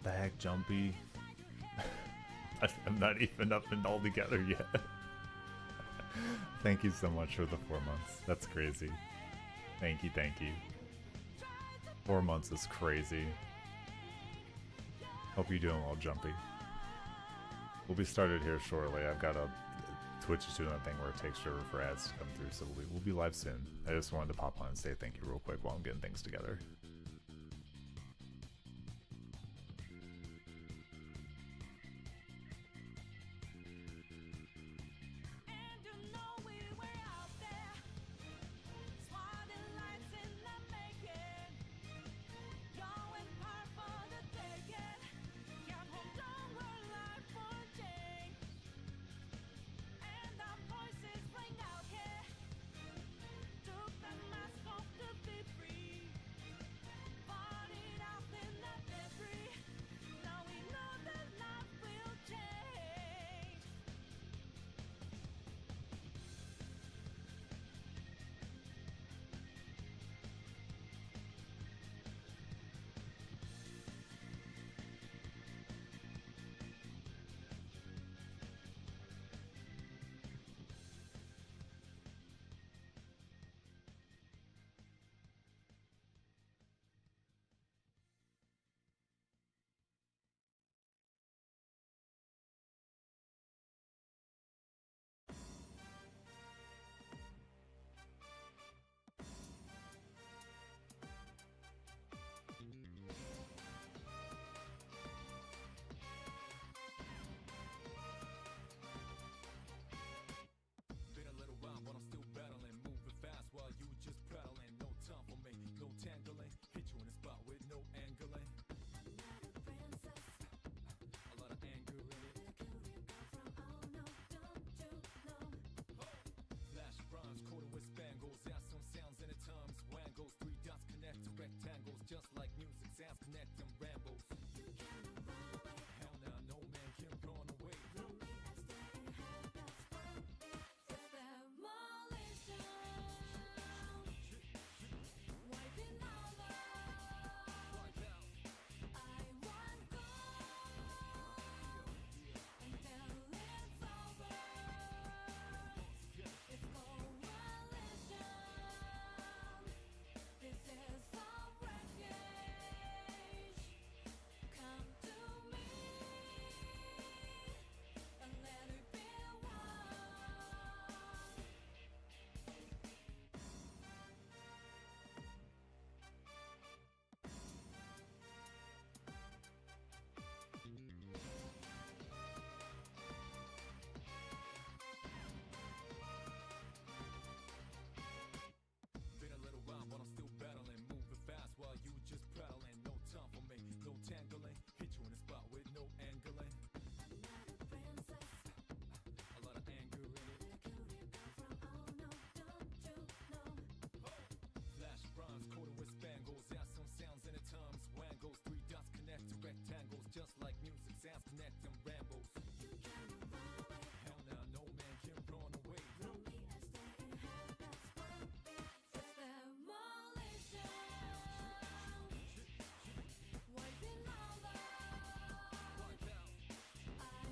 the heck, Jumpy? I'm not even up and all together yet. Thank you so much for the 4 months. That's crazy. Thank you, thank you. 4 months is crazy. Hope you're doing well, Jumpy. We'll be started here shortly. I've got a Twitch is doing that thing where it takes forever for ads to come through, so we'll be live soon. I just wanted to pop on and say thank you real quick while I'm getting things together.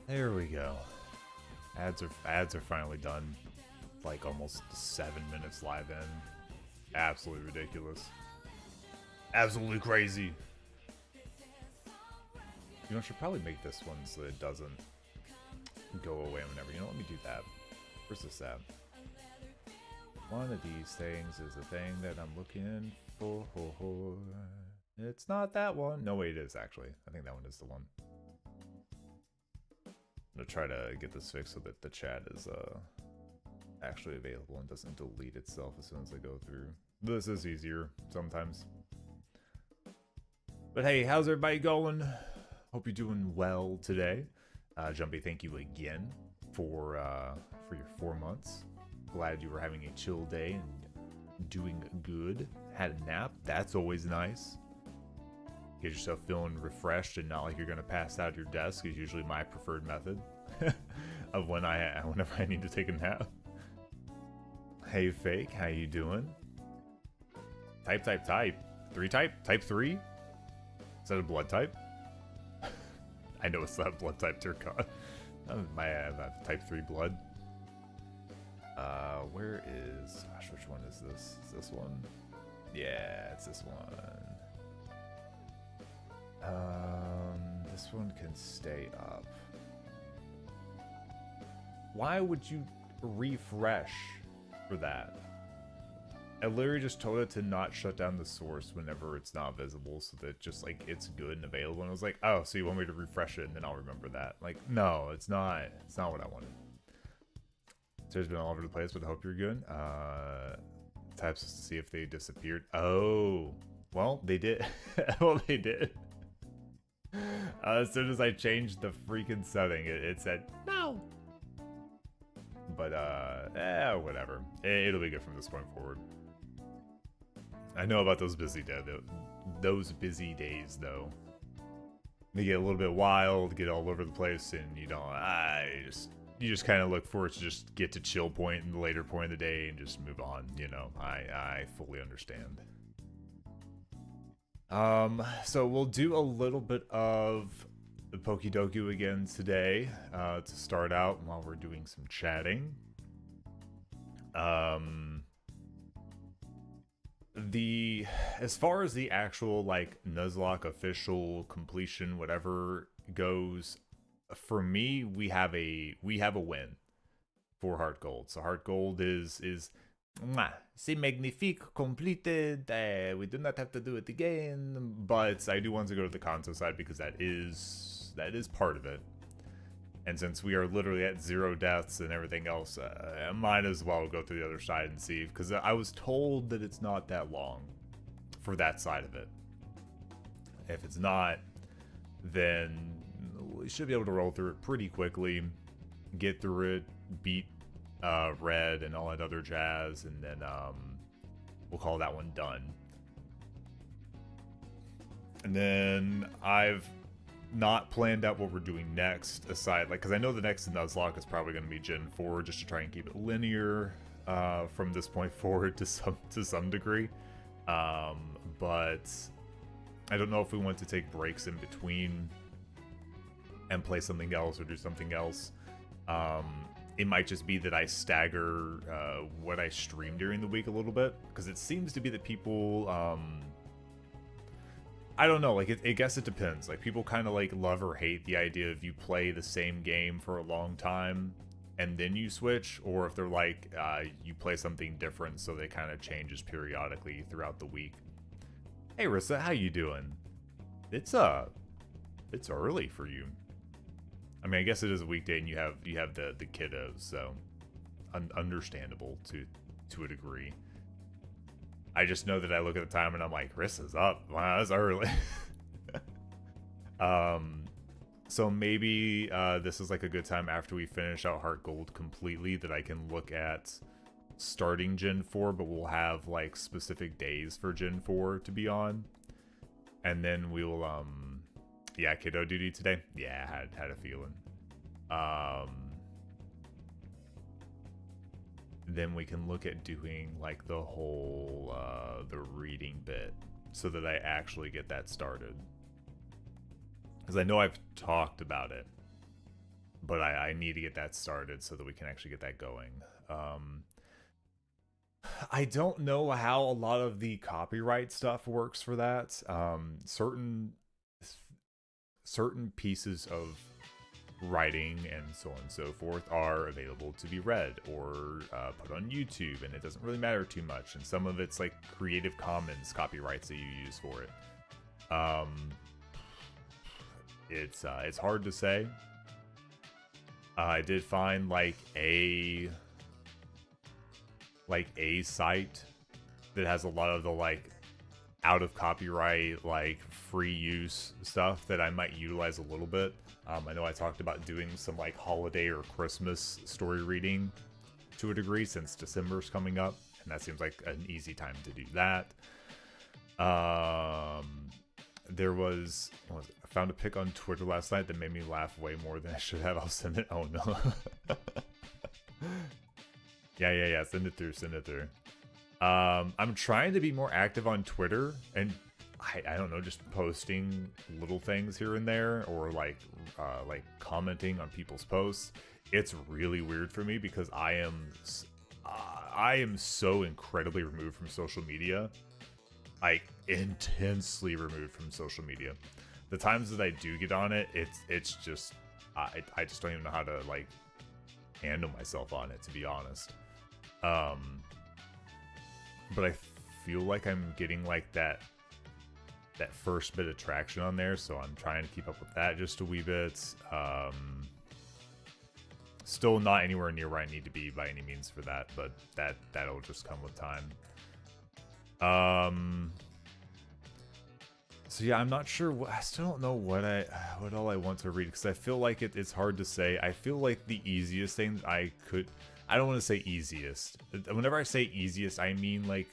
There we go. Ads are finally done. Like almost 7 minutes live in. Absolutely ridiculous. Absolutely crazy. You know, I should probably make this one so that it doesn't go away whenever. You know, let me do that. Where's this at? One of these things is the thing that I'm looking for. It's not that one. No, wait, it is actually. I think that one is the one. I'm gonna try to get this fixed so that the chat is actually available and doesn't delete itself as soon as I go through. This is easier sometimes. But hey, how's everybody going? Hope you're doing well today. Jumpy, thank you again for your 4 months. Glad you were having a chill day and doing good. Had a nap. That's always nice. Get yourself feeling refreshed and not like you're gonna pass out at your desk is usually my preferred method of whenever I need to take a nap. Hey Fake, how you doing? Type. 3 type? Type 3? Is that a blood type? I know it's not blood type Turcon. I have type 3 blood. Where is... Gosh, which one is this? Is this one? Yeah, it's this one. This one can stay up. Why would you refresh for that? I literally just told it to not shut down the source whenever it's not visible, so that just like it's good and available. And I was like, oh, so you want me to refresh it and then I'll remember that? Like, no, it's not. It's not what I wanted. So it's been all over the place, but I hope you're good. Types to see if they disappeared. Oh, well, they did. Well, they did. As soon as I changed the freaking setting, it said no. But whatever. It'll be good from this point forward. I know about those busy days, though. They get a little bit wild, get all over the place, and you just kind of look forward to just get to chill point in the later point of the day and just move on. You know, I fully understand. So we'll do a little bit of the Pokidoku again today to start out while we're doing some chatting. As far as the actual like Nuzlocke official completion whatever goes, for me we have a win for Heart Gold. So Heart Gold is c'est magnifique, completed. We do not have to do it again, but I do want to go to the Kanto side because that is part of it. And since we are literally at 0 deaths and everything else, I might as well go through the other side and see, because I was told that it's not that long for that side of it. If it's not, then we should be able to roll through it pretty quickly, get through it, beat Red and all that other jazz, and then we'll call that one done. And then I've not planned out what we're doing next, aside, like, because I know the next Nuzlocke is probably going to be Gen 4, just to try and keep it linear from this point forward to some degree. But I don't know if we want to take breaks in between and play something else or do something else. It might just be that I stagger what I stream during the week a little bit, because it seems to be that people I don't know, like, I guess it depends. Like, people kind of, like, love or hate the idea of you play the same game for a long time and then you switch, or if they're like, you play something different, so they kind of changes periodically throughout the week. Hey, Rissa, how you doing? It's early for you. I mean, I guess it is a weekday and you have the kiddos, so understandable to a degree. I just know that I look at the time and I'm like, Rissa's up. Wow, that's early. So maybe this is like a good time after we finish out Heart Gold completely that I can look at starting Gen 4, but we'll have like specific days for Gen 4 to be on. And then we'll, yeah, kiddo duty today. Yeah, had a feeling. Then we can look at doing like the whole the reading bit so that I actually get that started, because I know I've talked about it, but I need to get that started so that we can actually get that going. I don't know how a lot of the copyright stuff works for that. Certain pieces of writing and so on and so forth are available to be read or put on YouTube, and it doesn't really matter too much. And some of it's like Creative Commons copyrights that you use for it. It's hard to say. I did find like a site that has a lot of the like out of copyright, like free use stuff that I might utilize a little bit. I know I talked about doing some like holiday or Christmas story reading to a degree since December's coming up, and that seems like an easy time to do that. There was I found a pic on Twitter last night that made me laugh way more than I should have. I'll send it. Oh no. Yeah. Send it through. I'm trying to be more active on Twitter, and I don't know, just posting little things here and there, or like commenting on people's posts. It's really weird for me because I am so incredibly removed from social media, like intensely removed from social media. The times that I do get on it, it's just I just don't even know how to like handle myself on it, to be honest. But I feel like I'm getting like that first bit of traction on there, so I'm trying to keep up with that just a wee bit. Still not anywhere near where I need to be by any means for that, but that'll just come with time. So yeah, I'm not sure. I still don't know what all I want to read, because I feel like it's hard to say. I feel like the easiest thing I don't want to say easiest. Whenever I say easiest, I mean like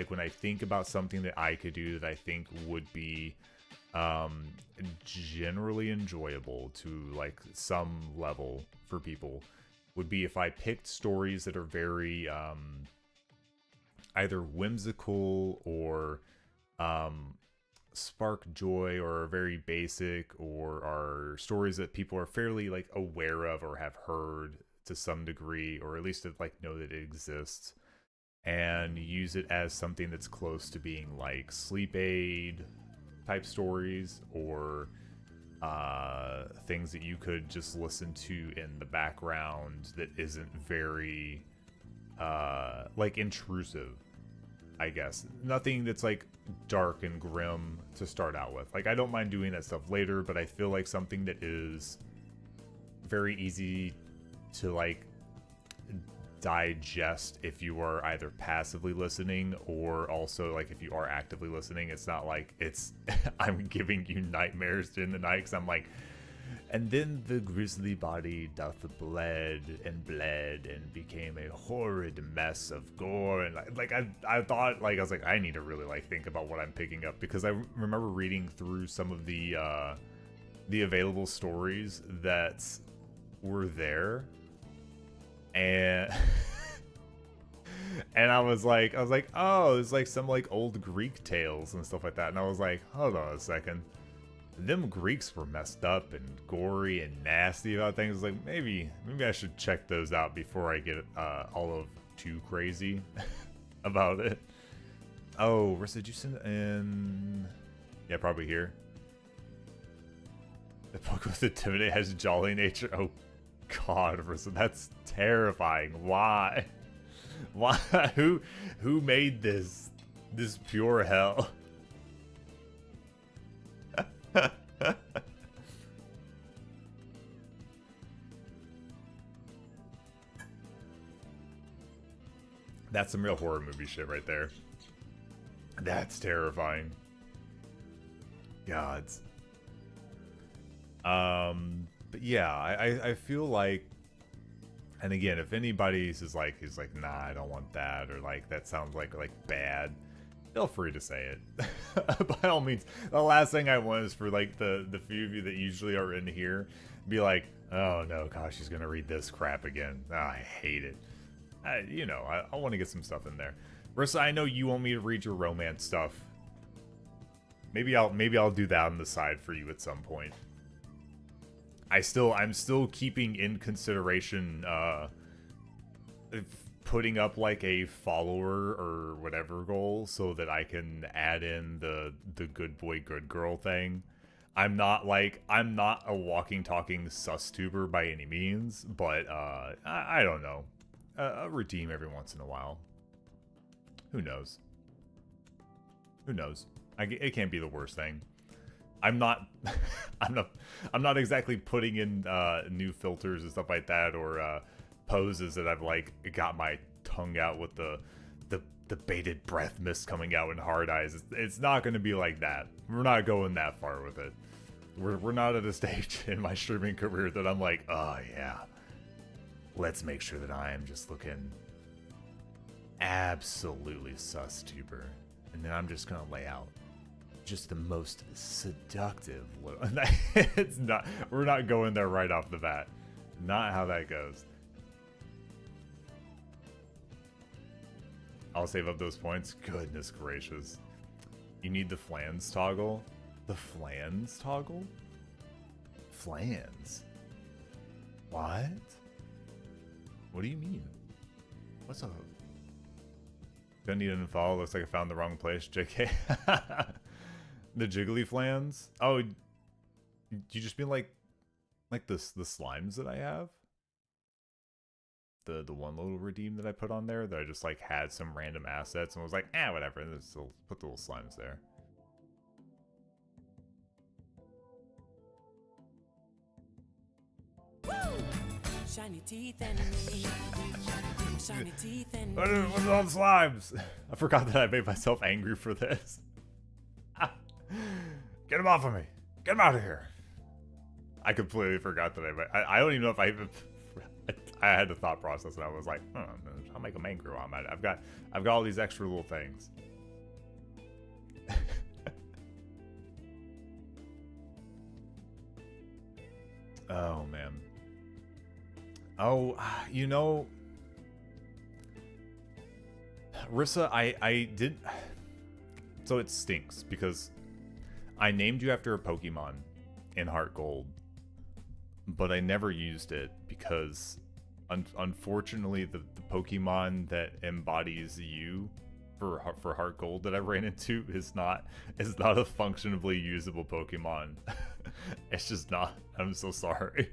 when I think about something that I could do that I think would be generally enjoyable to like some level for people, would be if I picked stories that are very either whimsical or spark joy, or are very basic, or are stories that people are fairly like aware of or have heard to some degree, or at least like know that it exists, and use it as something that's close to being like sleep aid type stories, or things that you could just listen to in the background that isn't very like intrusive, I guess. Nothing that's like dark and grim to start out with. Like, I don't mind doing that stuff later, but I feel like something that is very easy to like digest if you are either passively listening, or also like if you are actively listening. It's not like it's I'm giving you nightmares during the night, because I'm like, and then the grisly body doth bled and became a horrid mess of gore. And I thought, like, I was like, I need to really like think about what I'm picking up, because I remember reading through some of the available stories that were there, and and I was like, oh, it's like some like old Greek tales and stuff like that. And I was like, hold on a second. Them Greeks were messed up and gory and nasty about things. Like, maybe I should check those out before I get all of too crazy about it. Oh, Rissa, did you send it in? Yeah, probably here. The book with the timid has jolly nature. Oh God, Rissa, that's terrifying. Why? Why? Who made this pure hell? That's some real horror movie shit right there. That's terrifying. Gods. But yeah, I feel like, and again, if anybody's is like, nah, I don't want that, or like that sounds like bad, feel free to say it. By all means. The last thing I want is for like the few of you that usually are in here be like, oh no, gosh, she's gonna read this crap again. Oh, I hate it. I want to get some stuff in there. Rissa, I know you want me to read your romance stuff. Maybe I'll do that on the side for you at some point. I'm still keeping in consideration putting up like a follower or whatever goal, so that I can add in the good boy good girl thing. I'm not a walking talking sus tuber by any means, but I don't know. A redeem every once in a while. Who knows? Who knows? It can't be the worst thing. I'm not I'm not exactly putting in new filters and stuff like that, or poses that I've like got my tongue out with the bated breath mist coming out and hard eyes. It's not going to be like that. We're not going that far with it. We're not at a stage in my streaming career that I'm like, oh yeah, let's make sure that I am just looking absolutely sus tuber, and then I'm just gonna lay out just the most seductive little. It's not. We're not going there right off the bat. Not how that goes. I'll save up those points. Goodness gracious. You need the flans toggle. The flans toggle? Flans? What? What do you mean? What's up? Gonna need an unfollow. Looks like I found the wrong place. JK. The jiggly flans? Oh, you just mean like the slimes that I have? The one little redeem that I put on there that I just like had some random assets and was like, whatever. And just put the little slimes there. Shiny teeth and me. Shiny teeth and me. What's all the slimes? I forgot that I made myself angry for this. Get him off of me. Get him out of here. I completely forgot that I don't even know if I even... I had the thought process and I was like, I'll make him angry while I'm at it. I've got all these extra little things. Oh, man. Oh, you know, Rissa, I did... So it stinks because I named you after a Pokemon in Heart Gold, but I never used it because unfortunately the Pokemon that embodies you for Heart Gold that I ran into is not a functionably usable Pokemon. It's just not. I'm so sorry.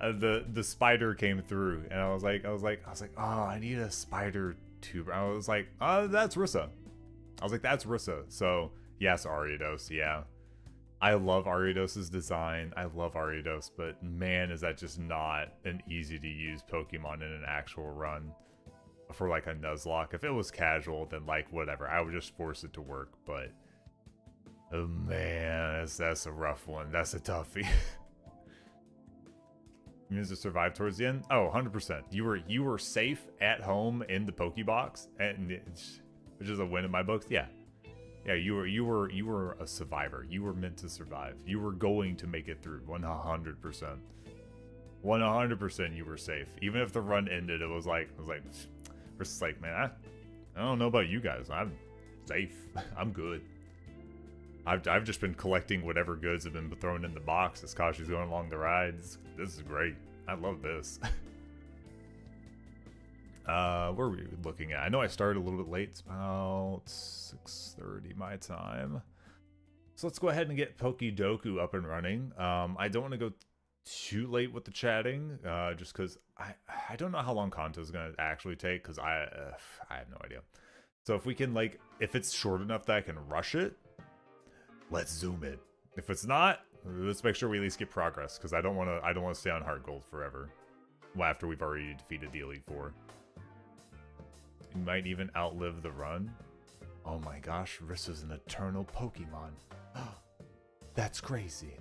The spider came through and I was like, oh, I need a spider tuber. I was like, oh, that's Rissa. I was like, that's Rissa. So yes, Ariados, yeah. I love Ariados's design. I love Ariados, but man, is that just not an easy to use Pokemon in an actual run for like a Nuzlocke. If it was casual, then like whatever, I would just force it to work. But oh man, that's a rough one. That's a toughie. You managed to survive towards the end? Oh, 100%. You were safe at home in the Pokebox, which is a win in my books. Yeah. Yeah, you were a survivor. You were meant to survive. You were going to make it through 100%. 100% you were safe. Even if the run ended, it was like man, I don't know about you guys. I'm safe. I'm good. I've just been collecting whatever goods have been thrown in the box as Kashi's going along the rides. This is great. I love this. Where are we looking at? I know I started a little bit late. It's about 6:30 my time. So let's go ahead and get Pokedoku up and running. I don't want to go too late with the chatting, just because I don't know how long Kanto is going to actually take, because I have no idea. So if we can, like, if it's short enough that I can rush it, let's zoom it. If it's not, let's make sure we at least get progress, because I don't want to stay on Heart Gold forever. Well, after we've already defeated the Elite Four. You might even outlive the run. Oh my gosh, Rissa's an eternal Pokemon. That's crazy.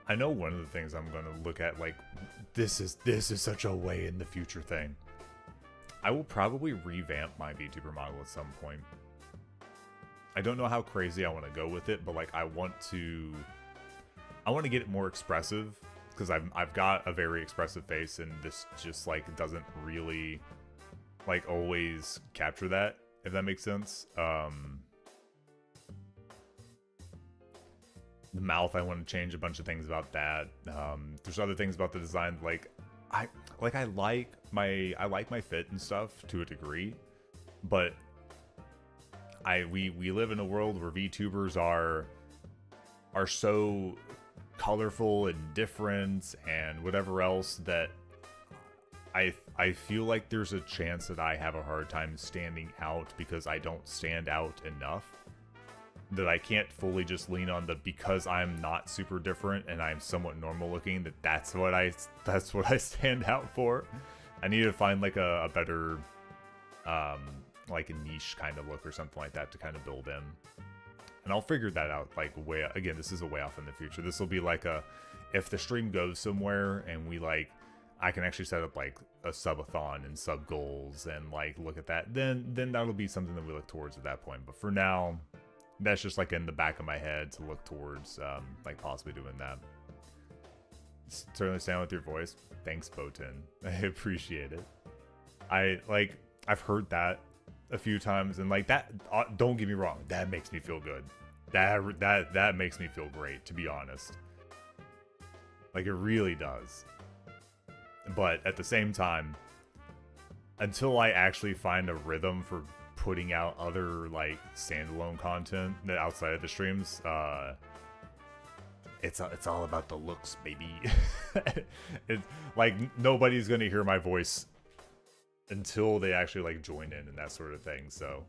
I know one of the things I'm going to look at, like, this is such a way in the future thing. I will probably revamp my VTuber model at some point. I don't know how crazy I want to go with it, but like I want to get it more expressive, because I've got a very expressive face, and this just like doesn't really like always capture that, if that makes sense. The mouth, I want to change a bunch of things about that. There's other things about the design, like I like my fit and stuff to a degree, but we live in a world where VTubers are so colorful and different and whatever else that I feel like there's a chance that I have a hard time standing out, because I don't stand out enough. That I can't fully just lean on because I'm not super different and I'm somewhat normal looking, that's what I stand out for. I need to find like a better like a niche kind of look or something like that to kind of build in. And I'll figure that out, like, again, this is a way off in the future. This will be like if the stream goes somewhere and we like, I can actually set up like a subathon and sub goals and like look at that, then that'll be something that we look towards at that point. But for now, that's just like in the back of my head to look towards, like possibly doing that. Certainly stand with your voice. Thanks, Botin. I appreciate it. I've heard that a few times, and like that, don't get me wrong, that makes me feel good. That makes me feel great, to be honest. Like, it really does. But at the same time, until I actually find a rhythm for putting out other like standalone content outside of the streams, it's all about the looks, baby. It's like nobody's gonna hear my voice until they actually like join in and that sort of thing. So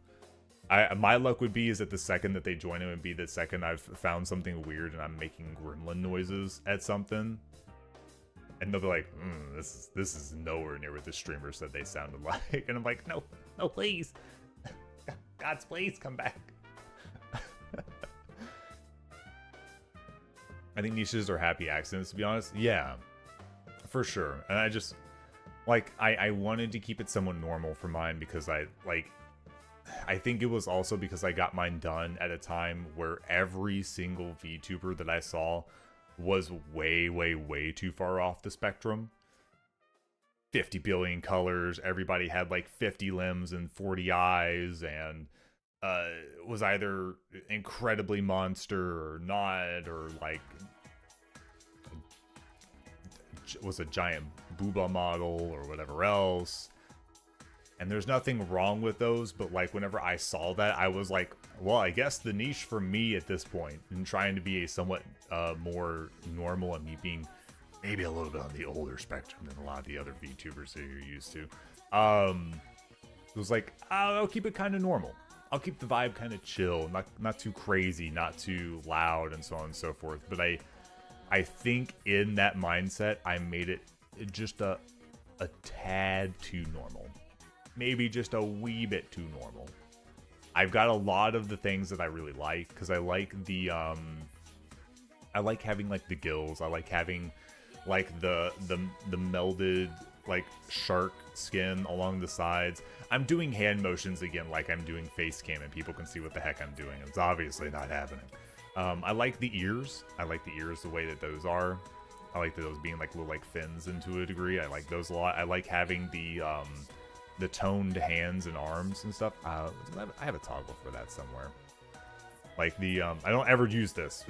my luck would be is that the second that they join in would be the second I've found something weird and I'm making gremlin noises at something, and they'll be like, this is nowhere near what the streamer said they sounded like. And I'm like, no, please, gods, please come back. I think niches are happy accidents, to be honest. Yeah, for sure. And I just, like, I wanted to keep it somewhat normal for mine because I think it was also because I got mine done at a time where every single VTuber that I saw was way, way, way too far off the spectrum. 50 billion colors, everybody had like 50 limbs and 40 eyes, and was either incredibly monster or not, or like was a giant booba model or whatever else. And there's nothing wrong with those, but like whenever I saw that, I was like, well, I guess the niche for me at this point, and trying to be a somewhat more normal, and me being maybe a little bit on the older spectrum than a lot of the other VTubers that you're used to, it was like, I'll keep it kind of normal. I'll keep the vibe kind of chill, not too crazy, not too loud, and so on and so forth. But I think in that mindset, I made it just a tad too normal. Maybe just a wee bit too normal. I've got a lot of the things that I really like, because I like the I like having like the gills. I like having like the melded like shark skin along the sides. I'm doing hand motions again like I'm doing face cam, and people can see what the heck I'm doing. It's obviously not happening. I like the ears. I like the ears the way that those are. I like those being like little like fins into a degree. I like those a lot. I like having the toned hands and arms and stuff. I have a toggle for that somewhere. Like the I don't ever use this.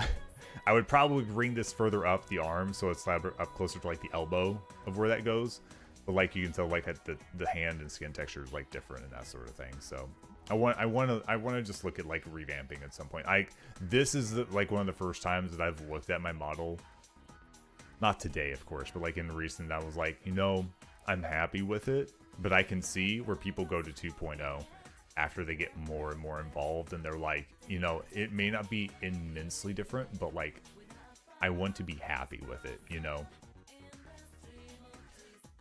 I would probably bring this further up the arm so it's up closer to like the elbow of where that goes. But like you can tell, like at the hand and skin texture is like different and that sort of thing. So I want to just look at like revamping at some point. This is like one of the first times that I've looked at my model. Not today, of course, but like in recent, I was like, you know, I'm happy with it, but I can see where people go to 2.0 after they get more and more involved, and they're like, you know, it may not be immensely different, but like I want to be happy with it, you know.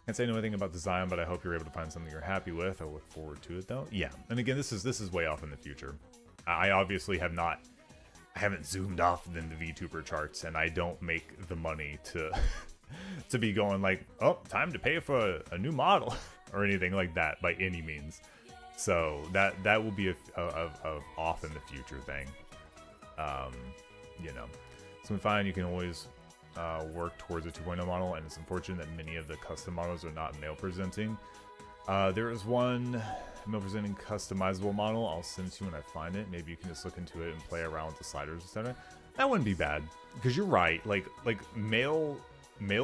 Can't say anything about design, but I hope you're able to find something you're happy with. I look forward to it, though. Yeah, and again, this is way off in the future. I obviously I haven't zoomed off in the VTuber charts, and I don't make the money to to be going like, oh, time to pay for a new model or anything like that by any means. So that will be a off in the future thing. You know, so we find you can always work towards a 2.0 model, and it's unfortunate that many of the custom models are not male presenting. There is one male presenting customizable model I'll send to you when I find it. Maybe you can just look into it and play around with the sliders, etc. That wouldn't be bad, because you're right, like male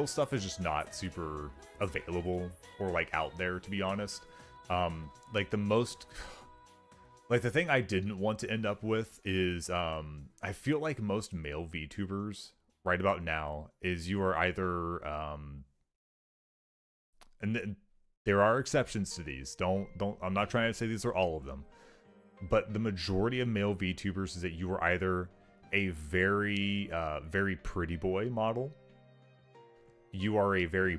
stuff is just not super available or like out there, to be honest. Like the thing I didn't want to end up with is I feel like most male VTubers right about now is you are either and there are exceptions to these. Don't I'm not trying to say these are all of them, but the majority of male VTubers is that you are either a very very pretty boy model, you are a very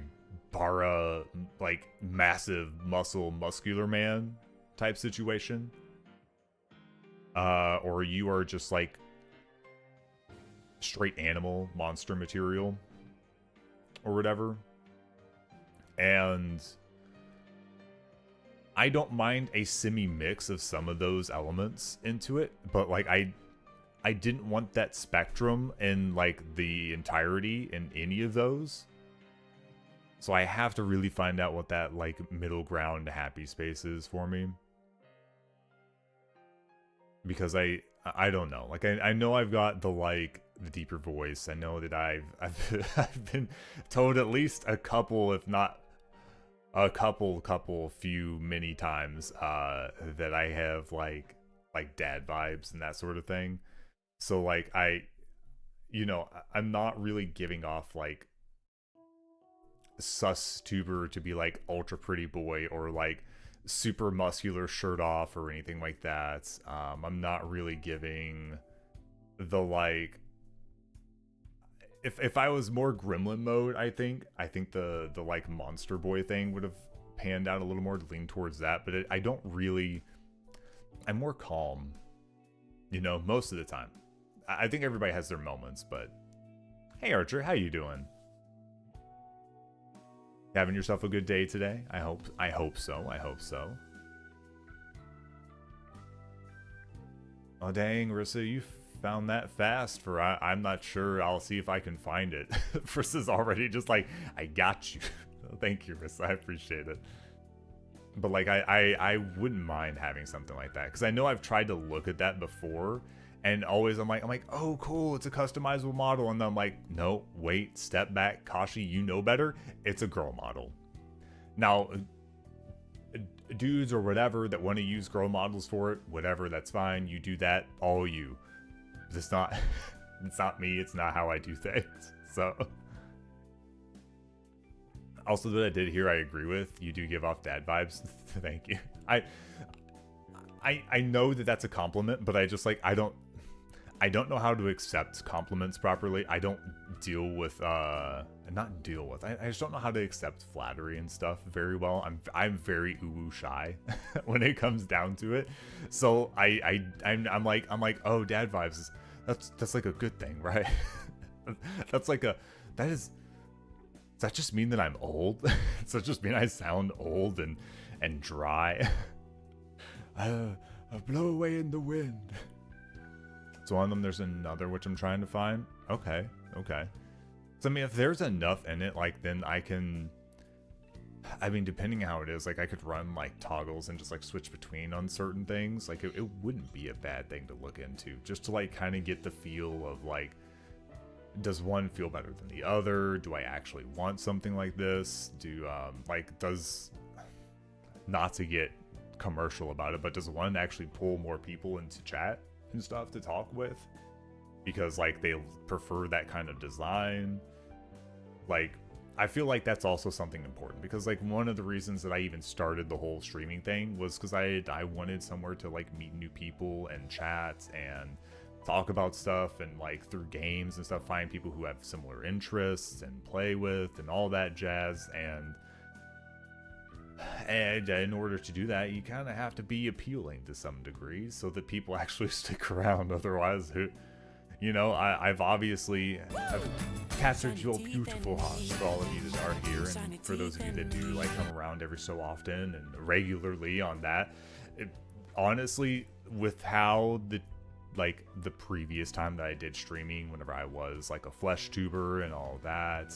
bara, like massive muscular man type situation, or you are just like straight animal monster material or whatever. And I don't mind a semi mix of some of those elements into it, but like I didn't want that spectrum in like the entirety in any of those. So I have to really find out what that like middle ground happy space is for me. because I don't know. Like I know I've got the deeper voice. I know that I've been told at least a couple, if not a few many times that I have like dad vibes and that sort of thing. So like I'm not really giving off like sus tuber to be like ultra pretty boy or like super muscular shirt off or anything like that. I'm not really giving the like, if I was more gremlin mode, I think the like monster boy thing would have panned out a little more to lean towards that. But I don't really, I'm more calm, most of the time. I think everybody has their moments, but hey Archer, how you doing? Having yourself a good day today? I hope so. Oh dang, Rissa, you found that fast for I'm not sure. I'll see if I can find it. Rissa's already just like, I got you. Thank you, Rissa. I appreciate it. But like I wouldn't mind having something like that, because I know I've tried to look at that before, and always I'm like, oh cool, it's a customizable model, and then I'm like, no, wait, step back, Kashi, you know better. It's a girl model. Now, dudes or whatever that want to use girl models for it, whatever, that's fine. You do that, all you. It's not, it's not me. It's not how I do things. So, also that I did hear, I agree with. You do give off dad vibes. Thank you. I know that that's a compliment, but I just like, I don't know how to accept compliments properly. I don't deal with I just don't know how to accept flattery and stuff very well. I'm very uwu shy when it comes down to it. So I'm like, oh, dad vibes, that's like a good thing, right? That's like does that just mean that I'm old? Does that just mean I sound old and dry? I blow away in the wind. So on them, there's another, which I'm trying to find. Okay. So, I mean, if there's enough in it, like, then I mean, depending how it is, like, I could run, like, toggles and just, like, switch between on certain things. Like, it wouldn't be a bad thing to look into. Just to, like, kind of get the feel of, like, does one feel better than the other? Do I actually want something like this? Does, not to get commercial about it, but does one actually pull more people into chat and stuff to talk with, because like they prefer that kind of design? Like, I feel like that's also something important, because like one of the reasons that I even started the whole streaming thing was because I wanted somewhere to like meet new people and chat and talk about stuff, and like through games and stuff find people who have similar interests and play with and all that jazz. And in order to do that, you kind of have to be appealing to some degree so that people actually stick around. Otherwise, I've captured your beautiful hearts for all of you that are here, and for those of you that do like come around every so often and regularly on that. Honestly, with how the previous time that I did streaming, whenever I was like a flesh tuber and all that,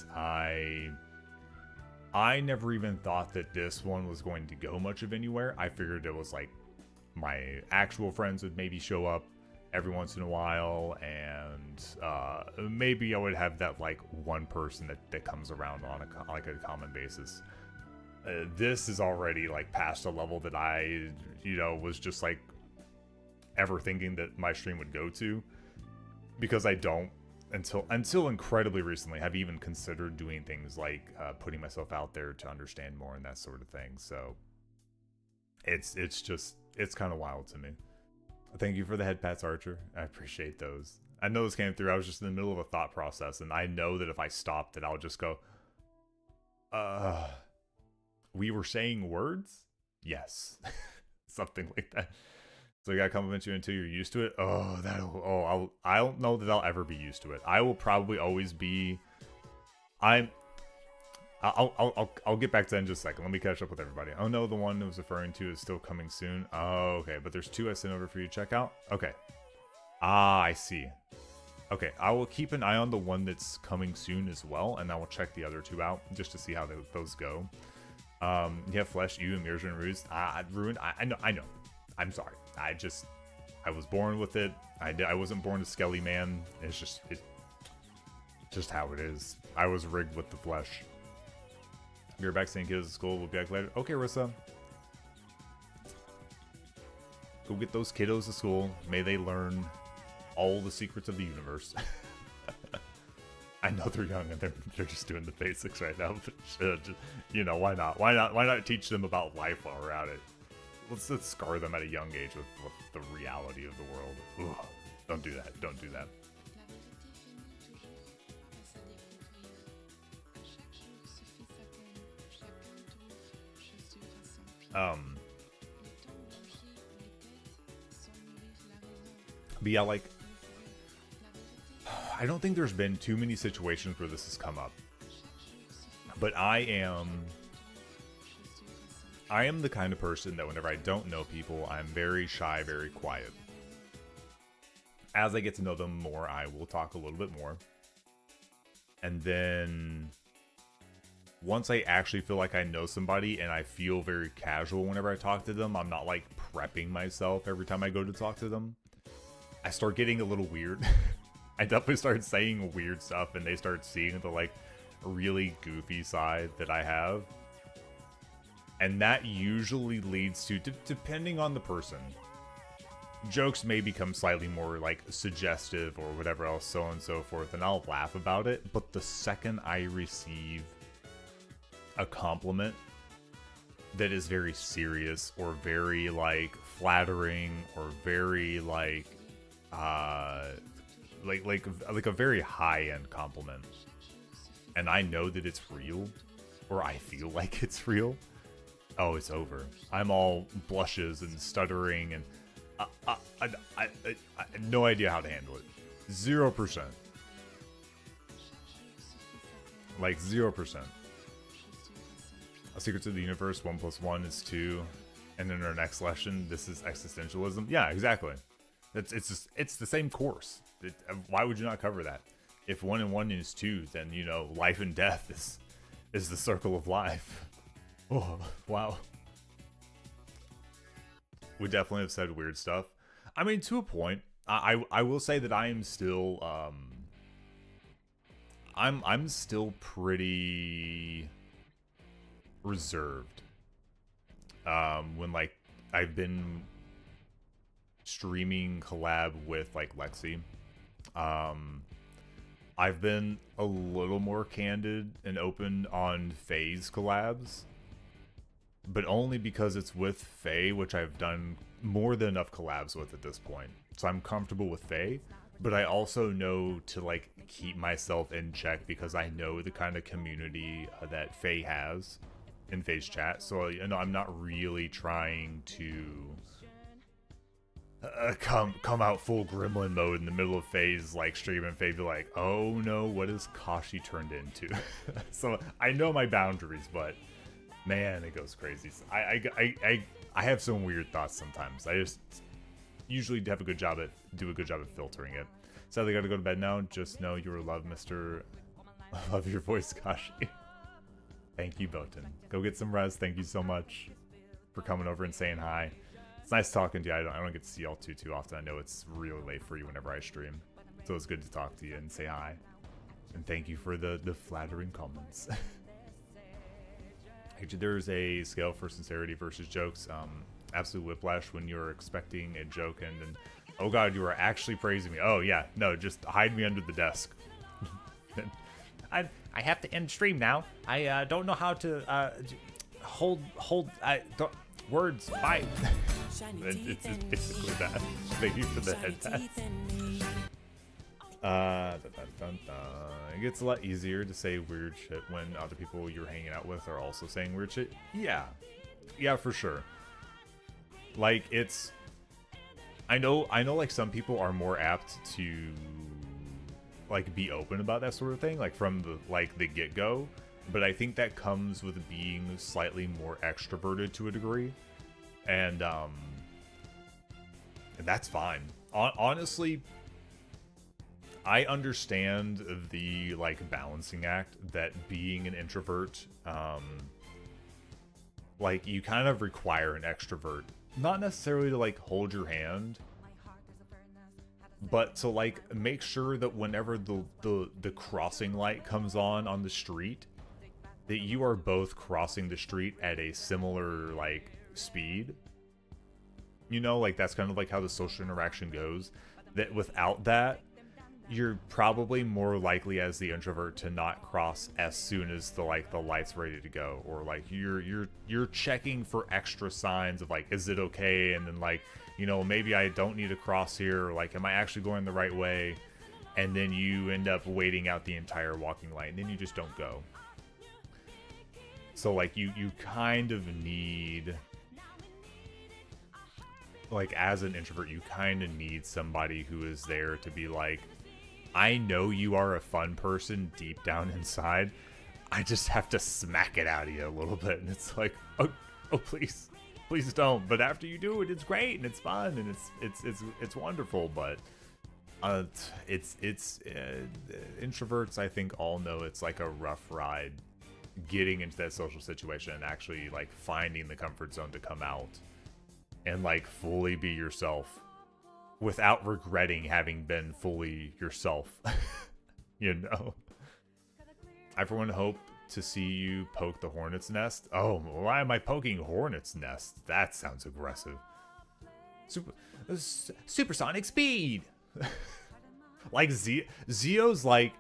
I never even thought that this one was going to go much of anywhere. I figured it was like my actual friends would maybe show up every once in a while, and maybe I would have that like one person that comes around on a common basis. This is already like past a level that I was just like ever thinking that my stream would go to, because I don't until incredibly recently have even considered doing things like putting myself out there to understand more and that sort of thing. So it's kind of wild to me. Thank you for the head pats, Archer. I appreciate those. I know this came through. I was just in the middle of a thought process, and I know that if I stop, that I'll just go, we were saying words? Yes. Something like that. So I gotta compliment you until you're used to it. I don't know that I'll ever be used to it. I will probably always be. I'll get back to that in just a second. Let me catch up with everybody. Oh no, the one I was referring to is still coming soon. Oh, okay, but there's two I sent over for you to check out. Okay. I see. Okay, I will keep an eye on the one that's coming soon as well, and I will check the other two out just to see how those go. Yeah, Flesh, you, Mirja, and Ruined. I know. I'm sorry. I was born with it. I wasn't born a skelly man. It's just how it is. I was rigged with the flesh. You're back saying kids at school. We'll be back later. Okay, Rissa. Go get those kiddos to school. May they learn all the secrets of the universe. I know they're young and they're just doing the basics right now, but just, you know, why not? Why not teach them about life while we're at it? Let's scar them at a young age with the reality of the world. Ugh, don't do that. Don't do that. But yeah, like, I don't think there's been too many situations where this has come up. But I am the kind of person that whenever I don't know people, I'm very shy, very quiet. As I get to know them more, I will talk a little bit more. And then once I actually feel like I know somebody and I feel very casual whenever I talk to them, I'm not like prepping myself every time I go to talk to them, I start getting a little weird. I definitely start saying weird stuff and they start seeing the like really goofy side that I have. And that usually leads to, depending on the person, jokes may become slightly more like suggestive or whatever else, so on and so forth, and I'll laugh about it. But the second I receive a compliment that is very serious or very like flattering or very like a very high-end compliment, and I know that it's real, or I feel like it's real, oh, it's over. I'm all blushes and stuttering, and I had no idea how to handle it. 0%. Like 0%. A secret to the universe, 1 + 1 is 2. And in our next lesson, this is existentialism. Yeah, exactly. It's the same course. Why would you not cover that? If 1 and 1 is 2, then, you know, life and death is the circle of life. Oh, wow. We definitely have said weird stuff. I mean, to a point. I will say that I am still I'm still pretty reserved. When like I've been streaming collab with like Lexi, I've been a little more candid and open on Faye's collabs, but only because it's with Faye, which I've done more than enough collabs with at this point. So I'm comfortable with Faye, but I also know to like keep myself in check because I know the kind of community that Faye has in Faye's chat. So, you know, I'm not really trying to come out full gremlin mode in the middle of Faye's like stream and Faye be like, oh no, what is Kashi turned into? So I know my boundaries, but man, it goes crazy. I have some weird thoughts sometimes. I just usually do a good job at filtering it. Sadly, gotta go to bed now. Just know you are loved, Mr. I love your voice, Kashi. Thank you, Botan. Go get some rest. Thank you so much for coming over and saying hi. It's nice talking to you. I don't get to see y'all too often. I know it's really late for you whenever I stream, so it's good to talk to you and say hi. And thank you for the flattering comments. Actually, there's a scale for sincerity versus jokes. Absolute whiplash when you're expecting a joke and then, oh god, you are actually praising me. Oh yeah, no, just hide me under the desk. I have to end stream now. I don't know how to hold words. Bye. It's basically that. Thank you for the head tap. It gets a lot easier to say weird shit when other people you're hanging out with are also saying weird shit. Yeah, for sure. Like, it's, I know like some people are more apt to like be open about that sort of thing, like from the get-go, but I think that comes with being slightly more extroverted to a degree, and that's fine. Honestly, I understand the like balancing act that being an introvert, like you kind of require an extrovert, not necessarily to like hold your hand, But to like make sure that whenever the crossing light comes on the street, that you are both crossing the street at a similar like speed. You know, like that's kind of like how the social interaction goes. That without that, you're probably more likely as the introvert to not cross as soon as the light's ready to go, or like you're checking for extra signs of like, is it okay, and then like, you know, maybe I don't need to cross here, or like, am I actually going the right way? And then you end up waiting out the entire walking light, and then you just don't go. So like you kind of need, like as an introvert, you kind of need somebody who is there to be like, I know you are a fun person deep down inside. I just have to smack it out of you a little bit. And it's like, oh, please don't. But after you do it, it's great and it's fun and it's wonderful. But introverts, I think, all know it's like a rough ride getting into that social situation and actually like finding the comfort zone to come out and like fully be yourself without regretting having been fully yourself. You know, I for one hope to see you poke the hornet's nest. Oh, why am I poking hornet's nest? That sounds aggressive. Supersonic speed. Like Zio's like,